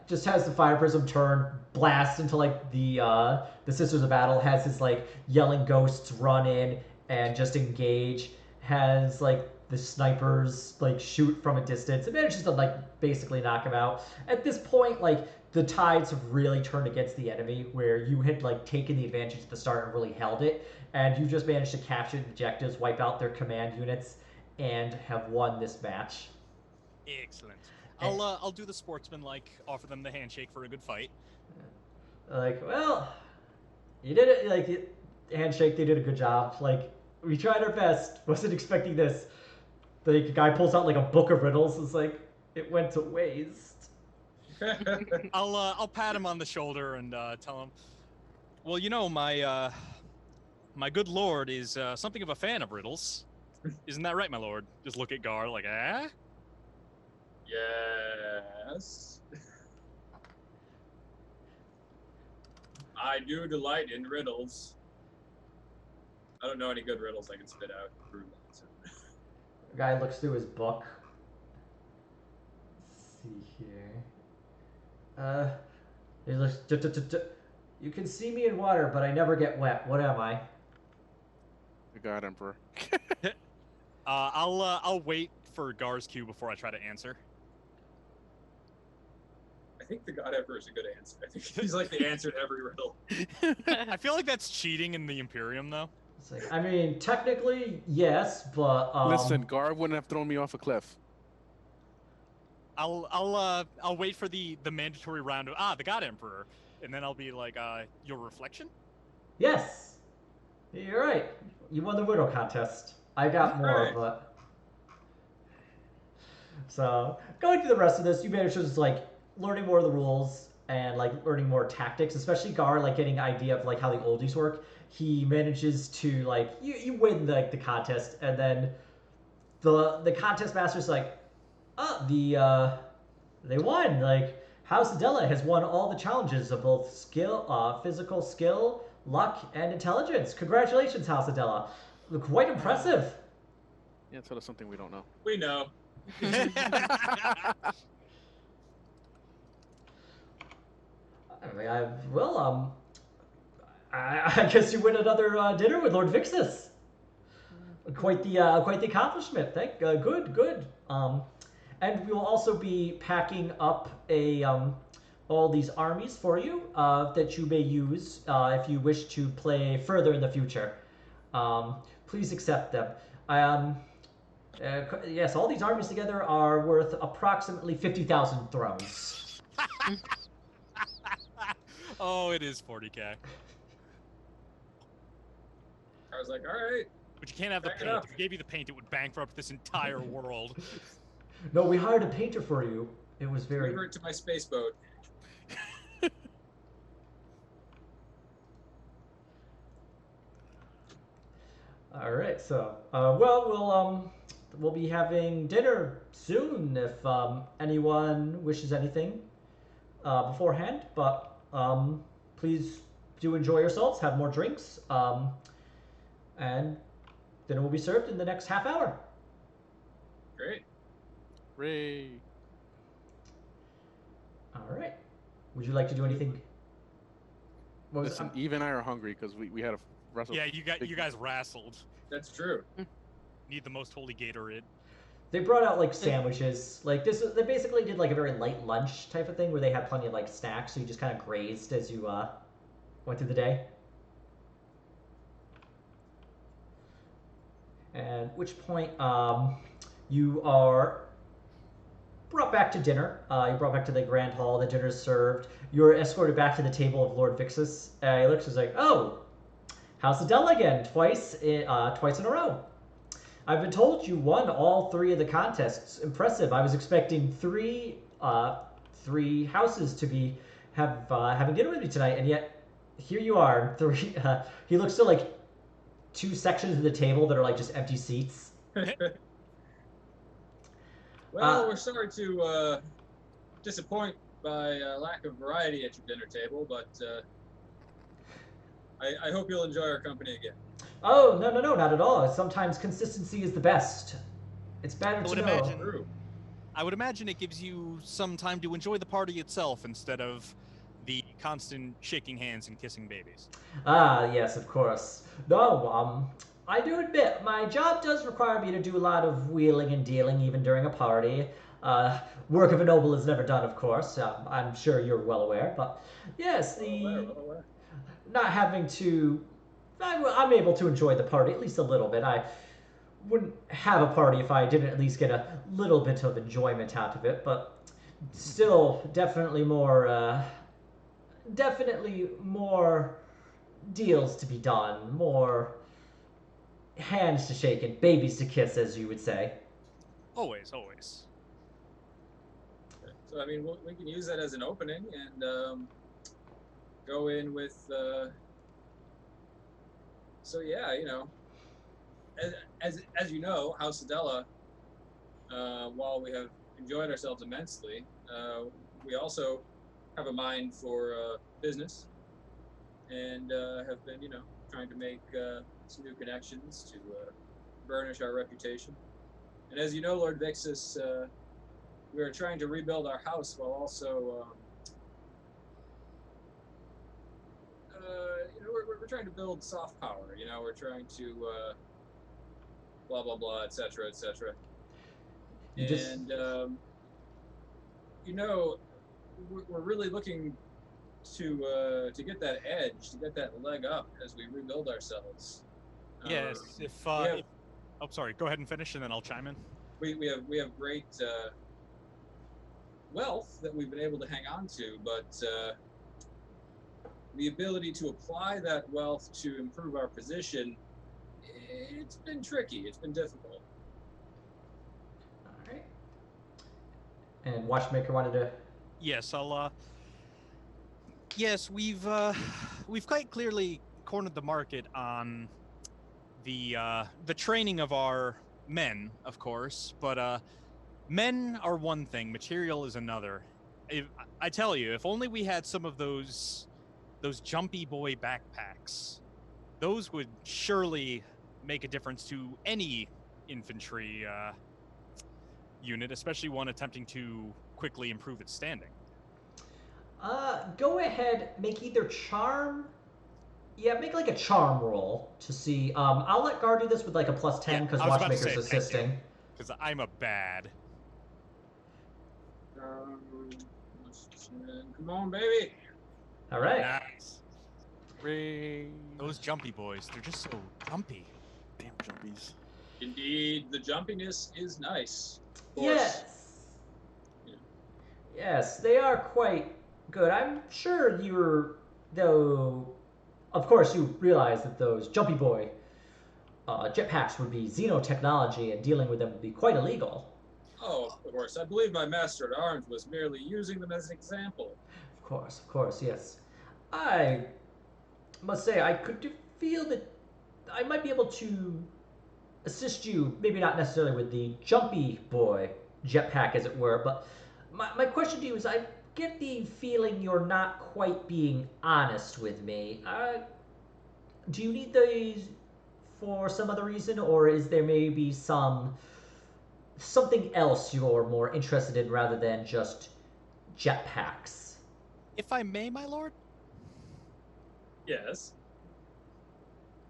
just has the fire prism turn, blast into like the Sisters of Battle, has his like yelling ghosts run in and just engage, has like the snipers like shoot from a distance. It manages to like basically knock him out. At this point, like the tides have really turned against the enemy, where you had like taken the advantage at the start and really held it, and you just managed to capture the objectives, wipe out their command units, and have won this match. Excellent. I'll do the sportsman offer them the handshake for a good fight. Like, well, you did it. Like, handshake, they did a good job. Like, we tried our best. Wasn't expecting this. The guy pulls out like a book of riddles. It's like it went to waste. I'll pat him on the shoulder and tell him, well, you know, my good lord is something of a fan of riddles. Isn't that right, my lord? Just look at Gar like, ah? Yes. I do delight in riddles. I don't know any good riddles I can spit out. The guy looks through his book. Let's see here. He looks. You can see me in water, but I never get wet. What am I? The God Emperor. I'll wait for Gar's cue before I try to answer. I think the God Emperor is a good answer. I think he's like the answer to every riddle. I feel like that's cheating in the Imperium, though. It's like, I mean, technically, yes, but Listen, Gar wouldn't have thrown me off a cliff. I'll wait for the mandatory round of the God Emperor, and then I'll be like, your reflection? Yes, you're right. You won the riddle contest. I got more, but so going through the rest of this, you managed to just like learning more of the rules and like learning more tactics, especially Gar, like getting an idea of like how the oldies work. He manages to like you win the contest, and then the contest master's like, they won. Like House Adela has won all the challenges of both skill, physical skill, luck, and intelligence. Congratulations, House Adela. Quite impressive. Yeah, tell us something we don't know. We know. I guess you win another dinner with Lord Vixus. Quite the accomplishment. Good. And we will also be packing up all these armies for you that you may use if you wish to play further in the future. Please accept them. Yes, all these armies together are worth approximately 50,000 thrones. Oh, it is 40k. I was like, all right. But you can't have the paint. If we gave you the paint, it would bankrupt this entire world. No, we hired a painter for you. It was very... Deliver it to my space boat. All right, so we'll be having dinner soon if anyone wishes anything beforehand. But please do enjoy yourselves, have more drinks, and dinner will be served in the next half hour. Great. Ray. All right. Would you like to do anything? Listen, Eve and I are hungry because we had a wrestle. Yeah, you guys wrestled. That's true. Need the most holy Gatorade. They brought out like sandwiches. Like this, they basically did like a very light lunch type of thing where they had plenty of like snacks, so you just kind of grazed as you went through the day. At which point, you are brought back to dinner. You're brought back to the grand hall. The dinner's served. You're escorted back to the table of Lord Vixus. He looks is like, oh, House Adela again, twice in a row. I've been told you won all 3 of the contests. Impressive. I was expecting three houses to be having dinner with me tonight, and yet here you are. 3. He looks to like 2 sections of the table that are like just empty seats. Well, we're sorry to disappoint by lack of variety at your dinner table, but I hope you'll enjoy our company again. Oh, no, not at all. Sometimes consistency is the best. It's better to know. I would imagine it gives you some time to enjoy the party itself instead of the constant shaking hands and kissing babies. Ah, yes, of course. No, I do admit, my job does require me to do a lot of wheeling and dealing even during a party. Work of a noble is never done, of course. I'm sure you're well aware, but yes, Well aware. Not having to... I'm able to enjoy the party at least a little bit. I wouldn't have a party if I didn't at least get a little bit of enjoyment out of it, but still definitely more deals to be done, more hands to shake and babies to kiss, as you would say. Always. So, I mean, we can use that as an opening and go in with... So, yeah, you know, as you know, House Adela, while we have enjoyed ourselves immensely. We also have a mind for business, and have been, trying to make some new connections to burnish our reputation. And as you know, Lord Vixus, we are trying to rebuild our house while also, we're trying to build soft power. We're trying to blah blah blah, etc., etc. And we're really looking to get that edge, to get that leg up as we rebuild ourselves. Yes. Oh, sorry. Go ahead and finish, and then I'll chime in. We have great wealth that we've been able to hang on to, but the ability to apply that wealth to improve our position, it's been tricky. It's been difficult. All right. And Watchmaker wanted to. Yes, I'll. Yes, we've quite clearly cornered the market on the training of our men, of course, but men are one thing, material is another. I tell you, if only we had some of those jumpy boy backpacks, those would surely make a difference to any infantry unit, especially one attempting to quickly improve its standing. Go ahead, make either charm. Yeah, make like a charm roll to see. I'll let Gar do this with like a +10 because Watchmaker's assisting. Because I'm a bad. Come on, baby. All right. Nice. Those jumpy boys, they're just so jumpy. Damn jumpies. Indeed, the jumpiness is nice. Yes. Yeah. Yes, they are quite good. I'm sure of course you realize that those jumpy boy jetpacks would be xenotechnology, and dealing with them would be quite illegal. Oh, of course. I believe my master at arms was merely using them as an example. Of course, yes. I must say, I could feel that I might be able to assist you, maybe not necessarily with the jumpy boy jetpack, as it were, but my question to you is, I get the feeling you're not quite being honest with me. Do you need these for some other reason, or is there maybe something else you're more interested in rather than just jetpacks? If I may, my lord? Yes.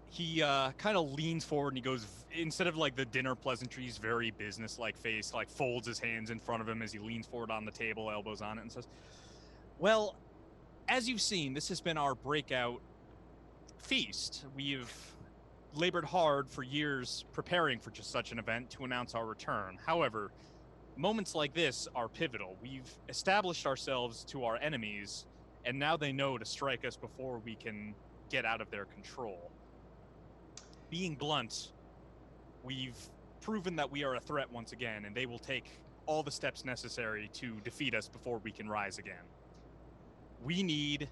He kind of leans forward and he goes, instead of like the dinner pleasantries, very business-like face, like folds his hands in front of him as he leans forward on the table, elbows on it, and says, well, as you've seen, this has been our breakout feast. We've labored hard for years preparing for just such an event to announce our return. However, moments like this are pivotal. We've established ourselves to our enemies, and now they know to strike us before we can get out of their control. Being blunt, we've proven that we are a threat once again, and they will take all the steps necessary to defeat us before we can rise again. We need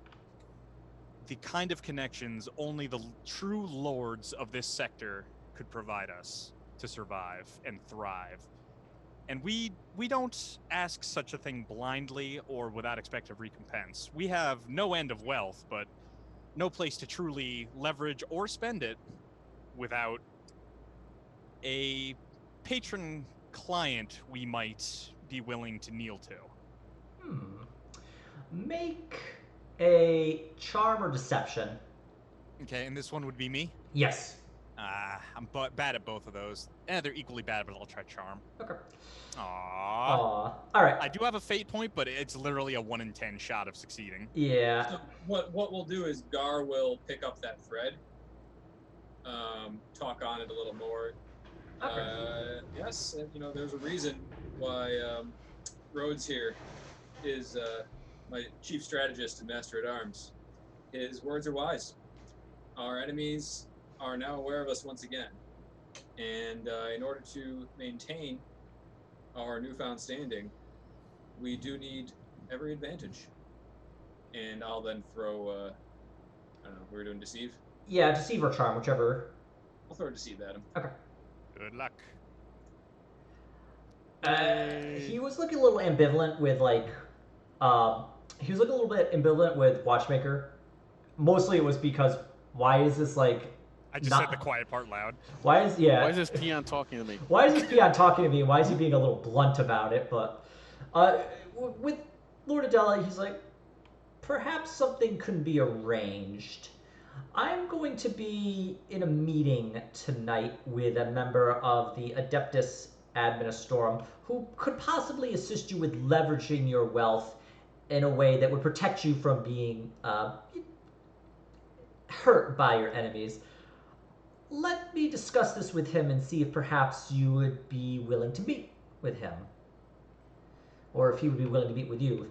the kind of connections only the true lords of this sector could provide us to survive and thrive. And we don't ask such a thing blindly or without expected recompense. We have no end of wealth, but no place to truly leverage or spend it without a patron client we might be willing to kneel to. Make a charm or deception. Okay, and this one would be me? Yes. I'm bad at both of those. They're equally bad, but I'll try charm. Okay. Aww. All right. I do have a fate point, but it's literally a 1 in 10 shot of succeeding. Yeah. So what we'll do is Gar will pick up that thread, talk on it a little more. Okay. Yes, there's a reason why Rhodes here is my chief strategist and master at arms. His words are wise. Our enemies are now aware of us once again, and in order to maintain our newfound standing, we do need every advantage. And I'll then throw, I don't know, we're doing deceive? Yeah, deceive or charm, whichever. I'll throw deceive at him. Okay. Good luck. He was looking a little ambivalent with like, he was looking a little bit ambivalent with Watchmaker. Mostly it was because why is this like? I just said the quiet part loud. Why is this peon talking to me? Why is this peon talking to me? Why is he being a little blunt about it? But with Lord Adela, he's like, perhaps something can be arranged. I'm going to be in a meeting tonight with a member of the Adeptus Administrorum who could possibly assist you with leveraging your wealth in a way that would protect you from being hurt by your enemies. Let me discuss this with him and see if perhaps you would be willing to meet with him. Or if he would be willing to meet with you.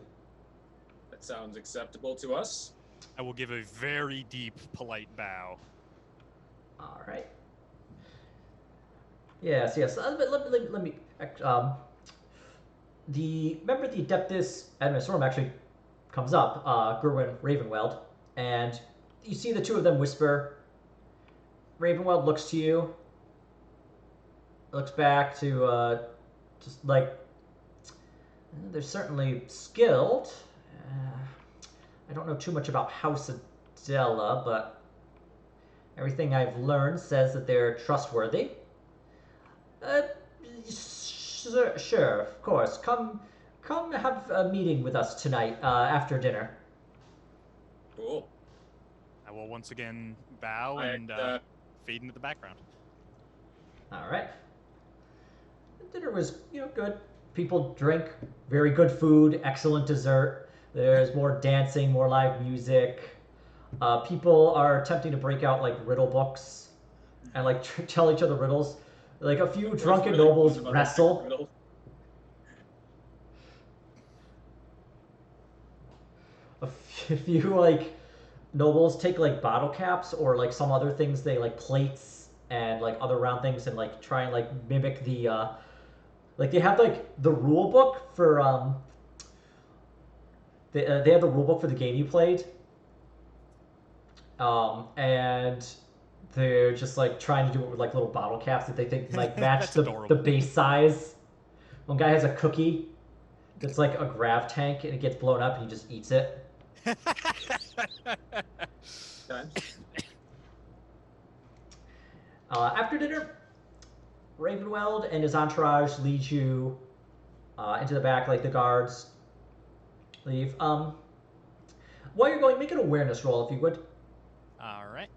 That sounds acceptable to us. I will give a very deep, polite bow. All right. Yes. Let me. The member of the Adeptus Administrorum actually comes up, Gerwin Ravenweld, and you see the two of them whisper. Ravenweld looks to you, looks back to just like, they're certainly skilled. I don't know too much about House Adela, but everything I've learned says that they're trustworthy. Sure, of course. Come have a meeting with us tonight after dinner. Cool. I will once again bow and fade into the background. All right. Dinner was, good. People drink, very good food, excellent dessert. There's more dancing, more live music. People are attempting to break out like riddle books and like tell each other riddles. Like a few drunken nobles wrestle. A few like nobles take like bottle caps or like some other things, they like plates and like other round things, and like try and like mimic the like they have like the rule book for they have the rule book for the game you played, and they're just like trying to do it with like little bottle caps that they think like match the base size. One guy has a cookie that's like a grav tank and it gets blown up and he just eats it. After dinner, Ravenweld and his entourage lead you into the back, like the guards leave. While you're going, make an awareness roll if you would. All right.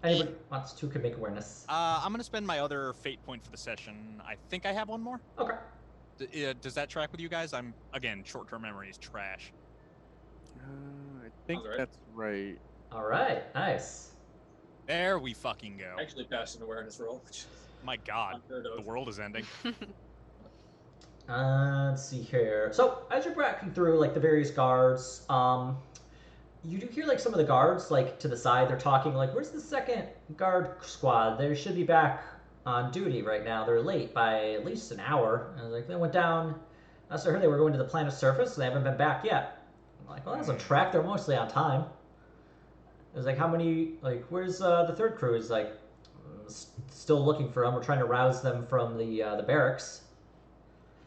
Anybody wants to can make awareness. I'm gonna spend my other fate point for the session. I think I have one more. Okay. Does that track with you guys? I'm again, short-term memory is trash. I think that's right. All right, nice. There we fucking go. I actually passed an awareness roll. My God, the world is ending. Let's see here. So as you're walking through like the various guards, you do hear like some of the guards like to the side. They're talking like, "Where's the second guard squad? They should be back on duty right now. They're late by at least an hour." And I was like, "They went down. I heard they were going to the planet's surface. They haven't been back yet." I'm like, "Well, that's on track. They're mostly on time." It was like, "How many? Like, where's the third crew?" Is like, "Still looking for them. We're trying to rouse them from the barracks."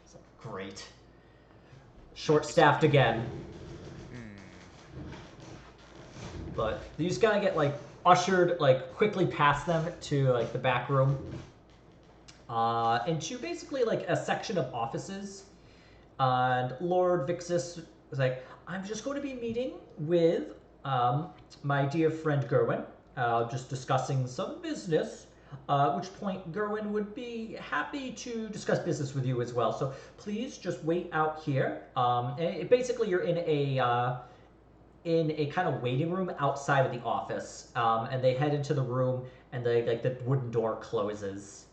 It's like, great. Short-staffed again. But you just gotta get like ushered like quickly past them to like the back room, into basically like a section of offices. And Lord Vixus was like, "I'm just going to be meeting with my dear friend Gerwin, just discussing some business. At which point Gerwin would be happy to discuss business with you as well. So please just wait out here." Basically, you're in a kind of waiting room outside of the office, and they head into the room, and the wooden door closes,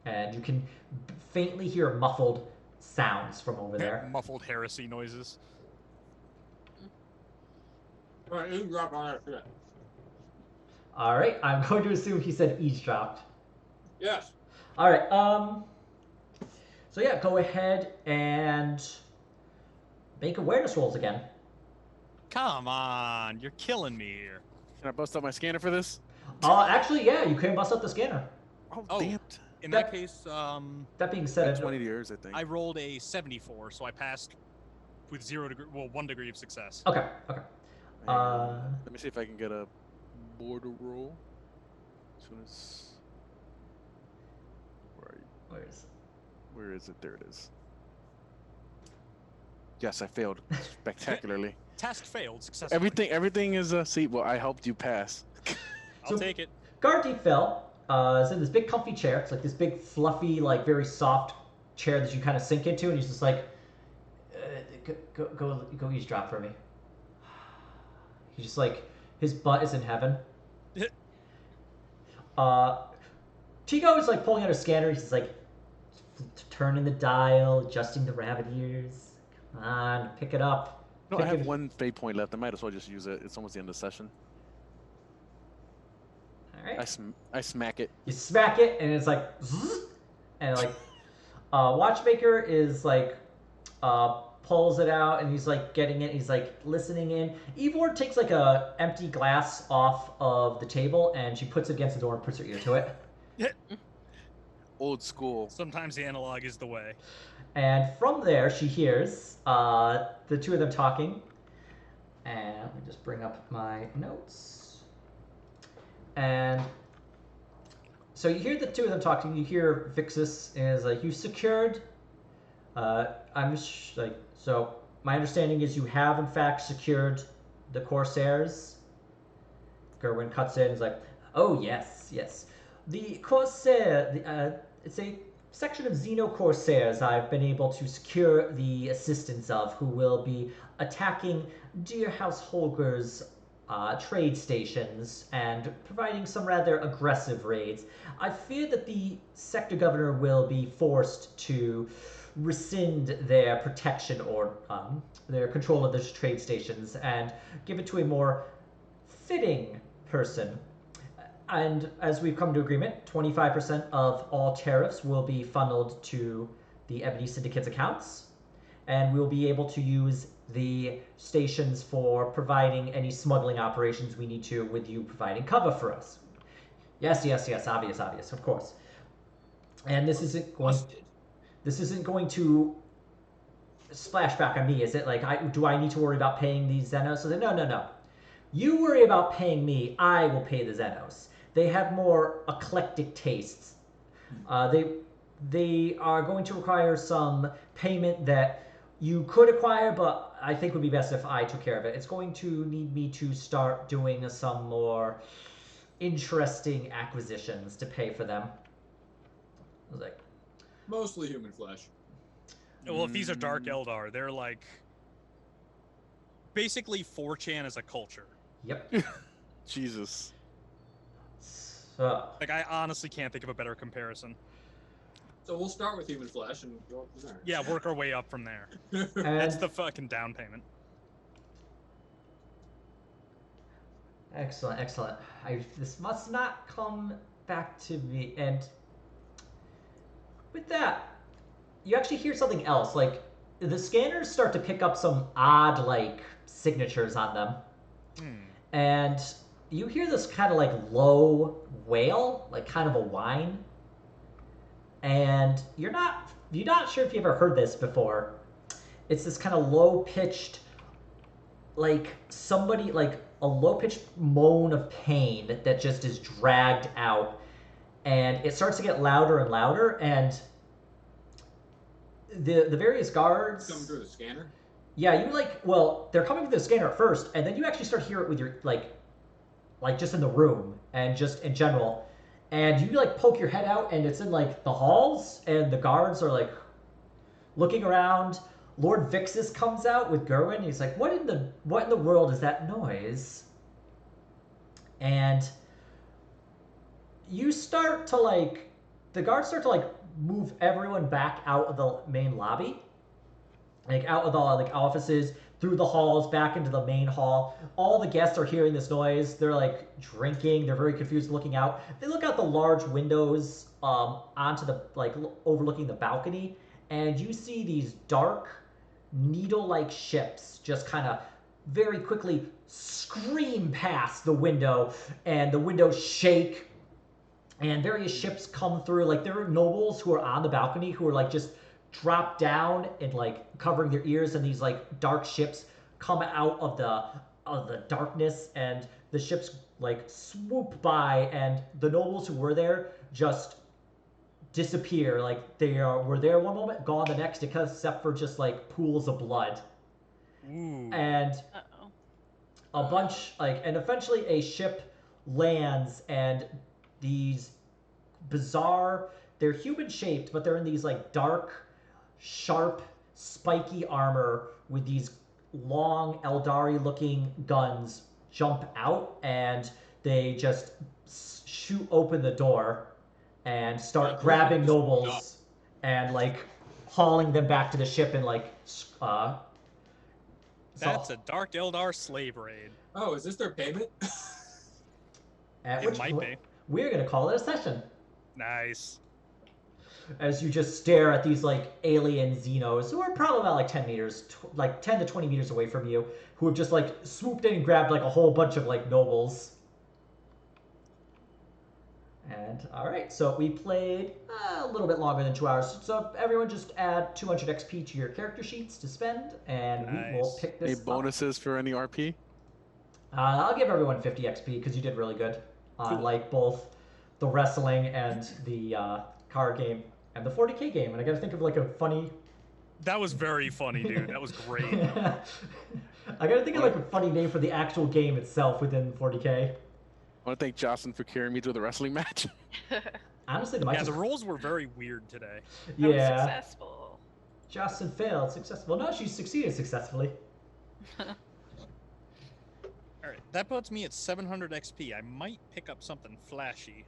and you can faintly hear muffled sounds from over there. Muffled heresy noises. Alright, eavesdrop on that shit. All right, I'm going to assume he said eavesdropped. Yes. All right. So yeah, go ahead and make awareness rolls again. Come on, you're killing me here. Can I bust out my scanner for this? Actually, yeah, you can bust up the scanner. Oh, damn it. In that case, that being said, 20 years, I think. I rolled a 74, so I passed with 1 degree of success. Okay. Let me see if I can get a border roll. As soon as where is it? There it is. Yes, I failed spectacularly. Task failed successfully. Everything is see. Well, I helped you pass. I'll take it. Gardeep fell. Is in this big comfy chair. It's like this big fluffy, like very soft chair that you kind of sink into, and he's just like, go eavesdrop for me. He's just like, his butt is in heaven. Chico is like pulling out a scanner. He's just like turning the dial, adjusting the rabbit ears. Come on, pick it up. No, I have 1 fate point left. I might as well just use it. It's almost the end of the session. All right. I smack it. You smack it, and it's like, zzz, and like, Watchmaker is like, pulls it out, and he's like getting it. He's like listening in. Evor takes like a empty glass off of the table, and she puts it against the door and puts her ear to it. Old school. Sometimes the analog is the way. And from there, she hears the two of them talking. And let me just bring up my notes. And so you hear the two of them talking. You hear Vixus is like, "You secured." So my understanding is you have in fact secured the Corsairs. Gerwin cuts in and is like, "Oh yes. The Corsair. It's a section of Xeno Corsairs I've been able to secure the assistance of, who will be attacking Deer House Holger's trade stations and providing some rather aggressive raids. I fear that the sector governor will be forced to rescind their protection or their control of those trade stations and give it to a more fitting person. And as we've come to agreement, 25% of all tariffs will be funneled to the Ebony Syndicate's accounts, and we'll be able to use the stations for providing any smuggling operations we need to, with you providing cover for us." Yes, obvious, of course. And this isn't going to splash back on me, is it? Like, do I need to worry about paying these Xenos? So no. You worry about paying me, I will pay the Xenos. They have more eclectic tastes. They are going to require some payment that you could acquire, but I think would be best if I took care of it. It's going to need me to start doing some more interesting acquisitions to pay for them. I was like, mostly human flesh. Well, if these are Dark Eldar, they're like basically 4chan as a culture. Yep. Jesus. So, like, I honestly can't think of a better comparison. So we'll start with human flesh and go up from there. Yeah, work our way up from there. That's the fucking down payment. Excellent. This must not come back to me. And with that, you actually hear something else. Like, the scanners start to pick up some odd, like, signatures on them. And you hear this kind of, like, low wail, like kind of a whine. And you're not sure if you ever heard this before. It's this kind of low-pitched, like somebody, like a low-pitched moan of pain that just is dragged out. And it starts to get louder and louder, and the various guards Coming through the scanner? Yeah, they're coming through the scanner at first, and then you actually start to hear it with your, like just in the room and just in general. And you, like, poke your head out, and it's in, like, the halls, and the guards are, like, looking around. Lord Vixus comes out with Gerwin. He's like, what in the world is that noise? And you start to, like, the guards start to, like, move everyone back out of the main lobby. Like, out of the, like, offices, through the halls, back into the main hall. All the guests are hearing this noise. They're, like, drinking. They're very confused looking out. They look out the large windows onto the, like, overlooking the balcony, and you see these dark, needle-like ships just kind of very quickly scream past the window, and the windows shake, and various ships come through. Like there are nobles who are on the balcony who are like just drop down and like covering their ears, and these like dark ships come out of the darkness, and the ships like swoop by, and the nobles who were there just disappear. Like they were there one moment, gone the next, except for just like pools of blood. Ooh. And a bunch and eventually a ship lands, and these bizarre, they're human shaped, but they're in these like dark, sharp, spiky armor with these long Eldari looking guns jump out, and they just shoot open the door and start grabbing nobles and like hauling them back to the ship, and like that's a Dark Eldar slave raid. Oh, is this their payment? At It which might point, be. we're gonna call it a session. Nice. As you just stare at these like alien Xenos who are probably about like 10 meters, like 10 to 20 meters away from you, who have just like swooped in and grabbed like a whole bunch of like nobles. And all right, so we played a little bit longer than 2 hours. So everyone just add 200 XP to your character sheets to spend, and we will pick this Any bonuses for any RP? I'll give everyone 50 XP because you did really good on like both the wrestling and the card game and the 40K game. And I got to think of like a funny. That was very funny, dude. That was great. I got to think of like a funny name for the actual game itself within 40K. I want to thank Jocelyn for carrying me through the wrestling match. Honestly, the rolls were very weird today. I was successful. Jocelyn failed successful. No, she succeeded successfully. Alright, that puts me at 700 XP. I might pick up something flashy.